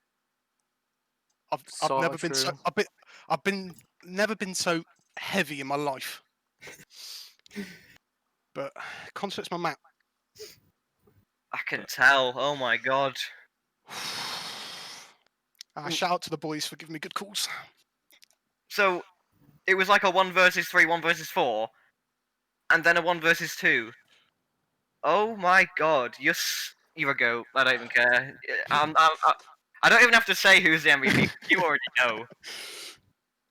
I've Sorta never been so. true. I've been never been so heavy in my life. But concert's my map. I can tell. Oh my god. Shout out to the boys for giving me good calls. So, it was like a 1 versus 3, 1 versus 4, and then a 1 versus 2. Oh my god, you're a goat. I don't even care. I don't even have to say who's the MVP. You already know.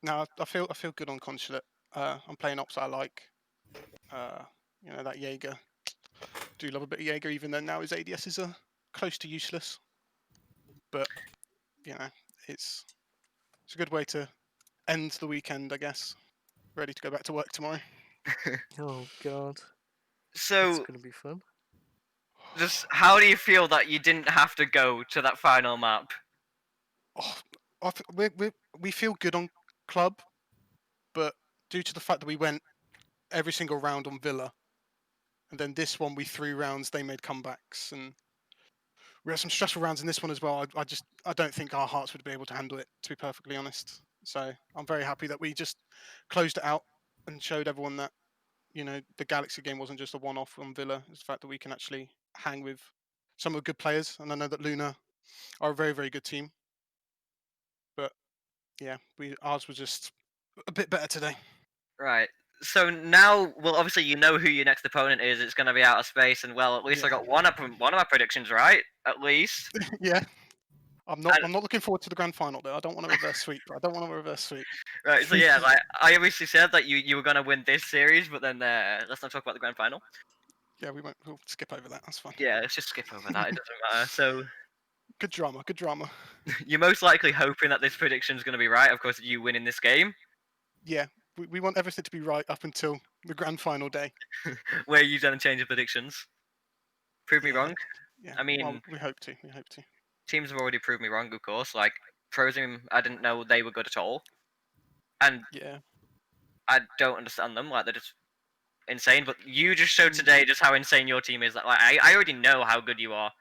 No, I feel good on Consulate. I'm playing ops I like. You know, that Jaeger. Do love a bit of Jaeger, even though now his ADS is close to useless. But you know, it's a good way to end the weekend, I guess. Ready to go back to work tomorrow. Oh god. It's So, gonna be fun. just how do you feel that you didn't have to go to that final map? Oh, we feel good on club, but due to the fact that we went every single round on Villa, and then this one we 3 rounds, they made comebacks, and we had some stressful rounds in this one as well. I don't think our hearts would be able to handle it, to be perfectly honest. So I'm very happy that we just closed it out. and showed everyone that the Galaxy game wasn't just a one-off on Villa. It's the fact that we can actually hang with some of the good players, and I know that Luna are a very, very good team. But yeah, ours was just a bit better today. Right. So now, well, obviously you know who your next opponent is. It's going to be Outer Space, and well, at least I Yeah. got one of my predictions right, at least. Yeah. I'm not And- looking forward to the grand final though. I don't want to reverse sweep. I don't want to reverse sweep. Right. So yeah, like I obviously said that you were going to win this series, but then let's not talk about the grand final. Yeah, we'll skip over that. That's fine. Yeah, let's just skip over that. It doesn't matter. So Good drama. Good drama. you're most likely hoping that this prediction is going to be right. Of course, you win in this game, Yeah, we want everything to be right up until the grand final day. where you then change your predictions. Prove me Yeah. wrong. Yeah. I mean, well, we hope to. We hope to. teams have already proved me wrong, of course. Like Prozim, I didn't know they were good at all, and Yeah. I don't understand them. Like they're just insane. But you just showed today just how insane your team is. Like I already know how good you are.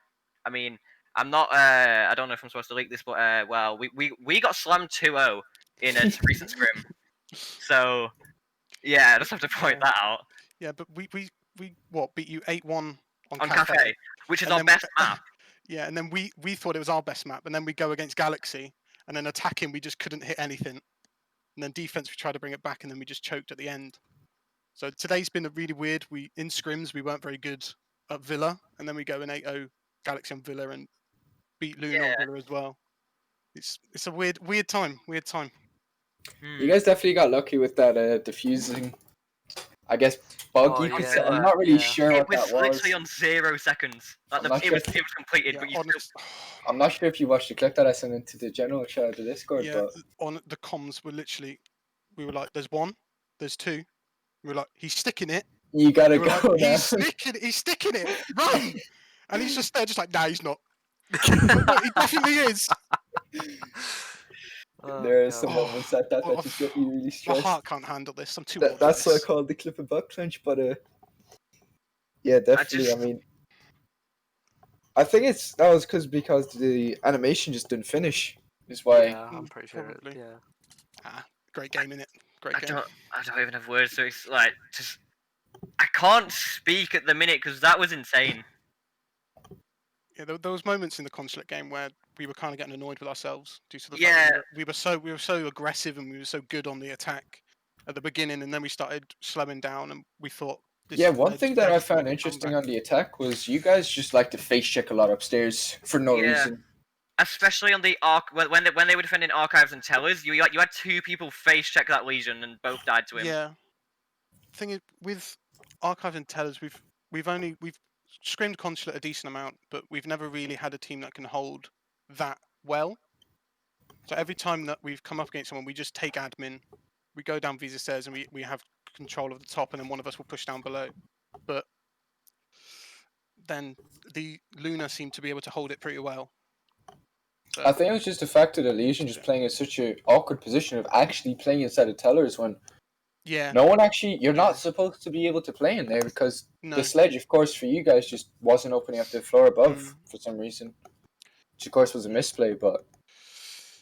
I mean, I'm not. I don't know if I'm supposed to leak this, but well, we got slammed 2-0 in a recent scrim. So yeah, I just have to point Yeah. that out Yeah, but we beat you 8-1 on on Cafe. Cafe, which is And our then- best map. Yeah, and then we thought it was our best map, and then we go against Galaxy, and then attacking we just couldn't hit anything, and then defense we tried to bring it back, and then we just choked at the end. So today's been a really weird. In scrims we weren't very good at Villa, and then we go in 8-0 Galaxy on Villa and beat Luna Yeah. on Villa as well. It's a weird time. Weird time. You guys definitely got lucky with that diffusing. I guess bug Oh, you could yeah, say. I'm not really yeah. sure It what was that was. literally on 0 seconds. Like I'm not it was sure. completed, Yeah, but you honest, I'm not sure if you watched the clip that I sent into the general chat of the Discord, yeah, but on the comms we were like, there's one, there's two. We were like, he's sticking it. you gotta We were go like, now. he's sticking it. Run! And he's just there, just like, nah, he's not. No, he definitely is. Oh, There are God. some moments like that Oh, that just get you really My stressed. heart can't handle this. I'm too old. That's for what I this. call the clip of butt clench, but yeah, definitely. I just- mean, I think that was because the animation just didn't finish. Is why. Yeah, I'm pretty sure. Probably. Yeah. Great game, innit? Great game. I don't even have words to like just. I can't speak at the minute because that was insane. Yeah, there was moments in the consulate game where we were kind of getting annoyed with ourselves due to the Yeah. fact that we were so aggressive and we were so good on the attack at the beginning, and then we started slowing down, and we thought. Yeah, one thing that I found comeback. interesting on the attack was you guys just like to face check a lot upstairs for no Yeah. reason. Especially on the when they were defending archives and tellers, you had 2 people face check that Legion and both died to him. Yeah. Thing is, with archives and tellers, we've scrimmed consulate a decent amount, but we've never really had a team that can hold that well. So every time that we've come up against someone, we just take admin, we go down visa stairs, and we have control of the top, and then one of us will push down below. But then the Luna seemed to be able to hold it pretty well. I think it was just the fact of the Legion just playing in such an awkward position of actually playing inside of tellers when Yeah. no one actually. You're not supposed to be able to play in there because No. the sledge, of course, for you guys just wasn't opening up the floor above for some reason. Which, of course, was a misplay, but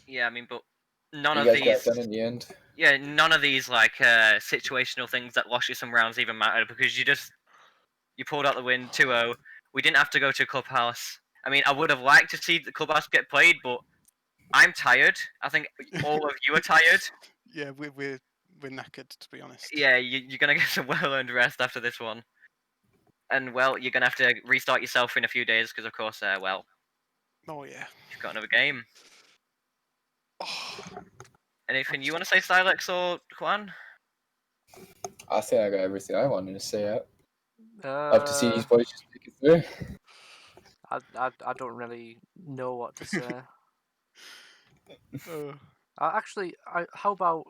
Yeah, I mean, but none you of guys got these. it done in the end. Yeah, none of these like situational things that lost you some rounds even mattered because you pulled out the win 2-0. We didn't have to go to clubhouse. I mean, I would have liked to see the clubhouse get played, but I'm tired. I think all of you are tired. Yeah, we're knackered, to be honest. Yeah, you're gonna get some well-earned rest after this one, and well, you're gonna have to restart yourself in a few days because, of course, well, Oh yeah. you've got another game. Oh, Anything you want to say, Silex or Juan? I think I got everything I wanted to say out. Love to see these boys just take it through. I don't really know what to say. uh, Actually, how about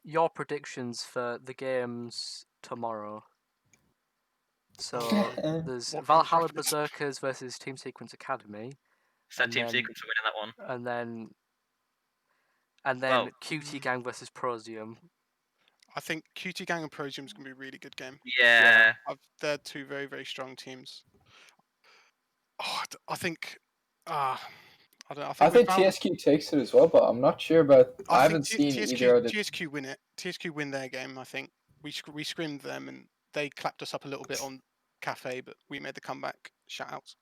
your predictions for the games tomorrow? So there's What Valhalla bracket? Berserkers versus Team Sequence Academy, Said And Team then- Sequence are winning that one. and then Well- QT Gang versus Prosium. I think QT Gang and Prosium is going to be a really good game. Yeah. They're two very, very strong teams. Oh, I think. I don't know. I think without- TSQ takes it as well, but I'm not sure about. I haven't think seen either of the. TSQ win it. TSQ win their game, I think. we screamed them, and they clapped us up a little bit on Cafe, but we made the comeback. Shout outs.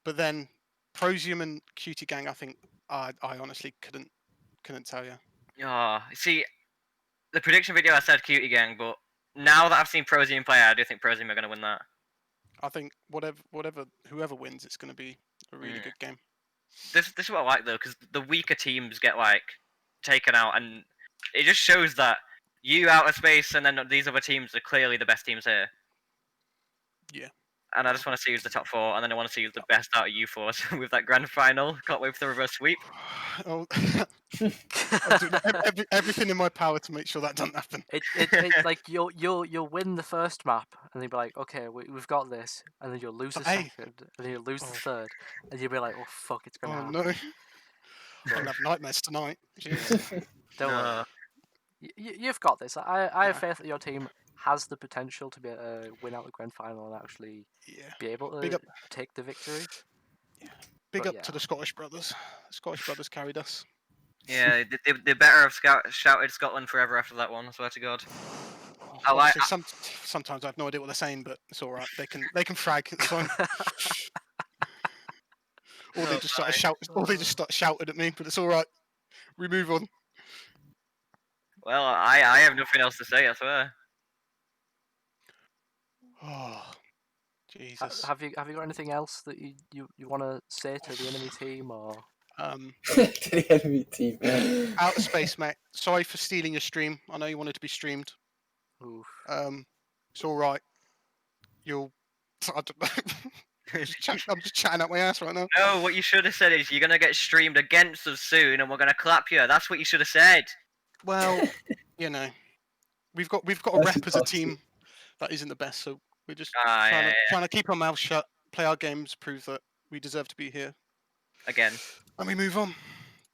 But then Prosium and Cutie Gang, I think I honestly couldn't tell you. Oh, see, the prediction video I said Cutie Gang, but now that I've seen Prosium play, I do think Prosium are going to win that. I think whoever wins, it's going to be a really good game. This is what I like though, because the weaker teams get like taken out, and it just shows that you out of space, and then these other teams are clearly the best teams here. Yeah. And I just want to see who's the top 4, and then I want to see who's the best out of you 4 with that grand final. Can't wait for the reverse sweep. Oh, I'm doing everything in my power to make sure that doesn't happen. It like you'll win the first map, and you'll be like, okay, we've got this, and then you'll lose the Hey. second, and then you'll lose the third, and you'll be like, oh fuck, it's gonna Oh happen. no! I'm gonna have nightmares tonight. Jeez. Don't worry. You've got this. I have faith that your team has the potential to be win out the grand final and actually Yeah. be able Big to up. take the victory. Big But up yeah. to the Scottish brothers. The Scottish brothers carried us. Yeah, they better have shouted Scotland forever after that one. I swear to God. Honestly, sometimes I have no idea what they're saying, but it's all right. They can frag. It's fine. Or they just start shouting at me, but it's all right. We move on. Well, I have nothing else to say. I swear. Oh, Jesus. Have you got anything else that you want to say to the enemy team or? To the enemy team. Outer space, mate. Sorry for stealing your stream. I know you wanted to be streamed. Oof. It's all right. You'll. I don't know. I'm just chatting out my ass right now. No, what you should have said is you're gonna get streamed against us soon, and we're gonna clap you. That's what you should have said. Well, you know, we've got a That's rep as a possible. team that isn't the best, so we're just Yeah. trying to keep our mouths shut, play our games, prove that we deserve to be here, Again. and we move on.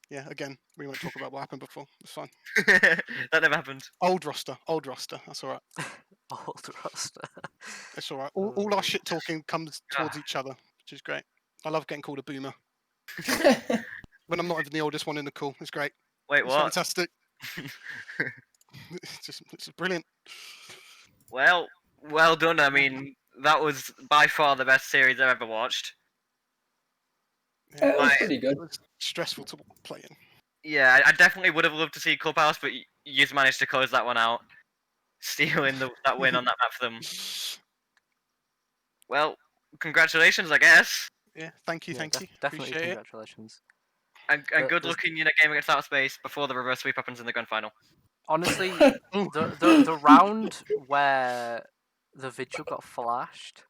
Yeah, again, we won't talk about what happened before. It's fine. That never happened. Old roster. That's all right. Old roster. It's all right. All our shit talking comes towards each other, which is great. I love getting called a boomer when I'm not even the oldest one in the call. It's great. Wait, It's what? fantastic. It's brilliant. Well done. I mean, that was by far the best series I've ever watched. Yeah, it was Like- pretty good. It was stressful to play in. Yeah, I definitely would have loved to see Clubhouse, but you just managed to close that one out, stealing that win on that map for them. Well, congratulations, I guess, Yeah, thank you. Definitely Appreciate it. congratulations. and But good there's- luck in your game against Outer Space before the reverse sweep happens in the grand final. Honestly, the round where the vigil got flashed,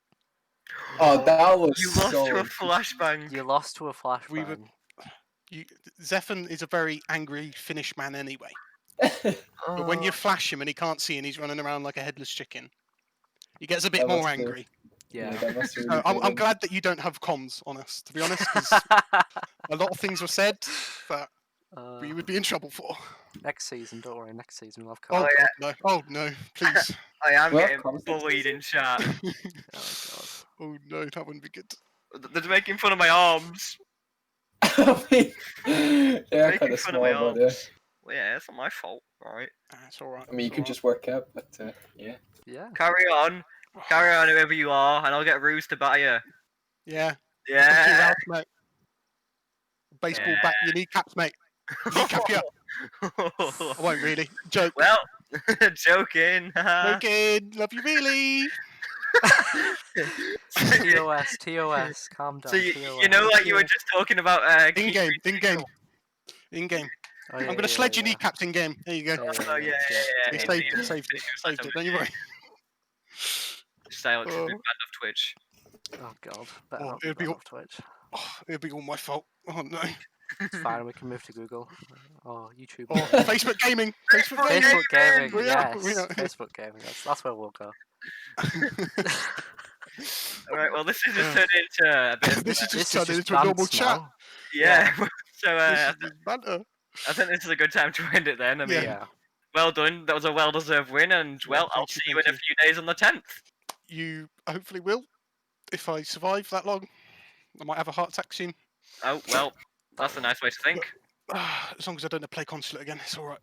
Oh, that was You lost so. to a flashbang. you lost to a flashbang. We were- Zephan is a very angry Finnish man anyway. Oh. But when you flash him and he can't see and he's running around like a headless chicken, he gets a bit That more must have- angry. Yeah. that must have So really I'm killed him. glad that you don't have comms on us, to be honest, because a lot of things were said that we would be in trouble for. Next season, don't worry. Next season we'll have Oh, cover. yeah. God, no. Oh, no, please. I am Well, getting promise next bullied in chat. Oh god. Oh, no, that wouldn't be good. They're making fun of my arms. I mean, they are Making kind of fun of small, my but arms. Well, yeah, it's not my fault, alright. It's all right. I mean, you it's could all just work out, but yeah. Yeah. Carry on, whoever you are, and I'll get Ruse to batter you. right. Yeah. Come to your Yeah. house, mate. Baseball bat your kneecaps, mate. Kneecap you. I won't really. Joke. Well, joking. Joking. Love you, really. TOS, calm down. So you TOS. know, like you were just talking about. In game. Oh, I'm gonna sledge your kneecaps in game. There you go. Oh yeah. They saved it. Don't you worry. Silence has Oh. been banned off Twitch. Oh god. Better Oh, not it'd be be off Twitch. Oh, it'll be all my fault. Oh no. It's fine. We can move to Google. Oh, YouTube. Oh, Facebook gaming. Facebook gaming. Facebook gaming. We Yes. are. Facebook gaming. That's where we'll go. Alright, well, this is just turned into a bit of. This is This just turned is into a normal bants chat. now. Yeah. So This I is just banter. think this is a good time to end it then. I mean, Yeah. well done. That was a well-deserved win, and Yeah, well, I'll thank you, see you thank in a few days on the 10th. You hopefully will. If I survive that long, I might have a heart attack soon. Oh well, that's a nice way to think. As long as I don't play consulate again, it's all right.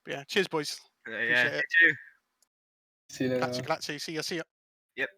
But yeah, cheers, boys. Yeah, Appreciate me it. too. See you later. Grazie. See ya. Yep.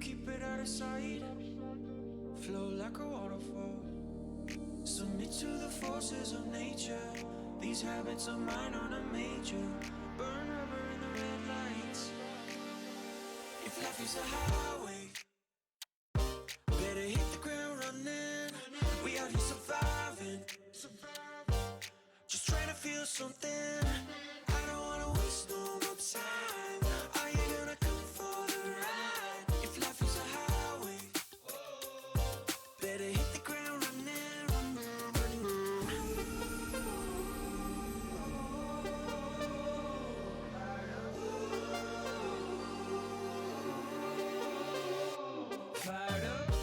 Keep it out of sight, flow like a waterfall. Submit to the forces of nature. These habits of mine aren't a major. Burn rubber in the red lights. If life is a highway, better hit the ground running. We out here surviving, just trying to feel something. I don't wanna waste no more time. Are you gonna come for the ride? If life is a highway, better hit the ground running, fired up.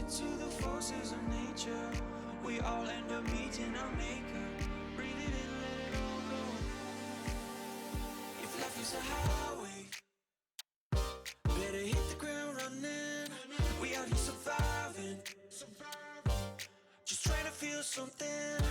it to the forces of nature. We all end up meeting our maker. Breathe it in, let it all go. If life is a highway, better hit the ground running. We out here surviving, just trying to feel something.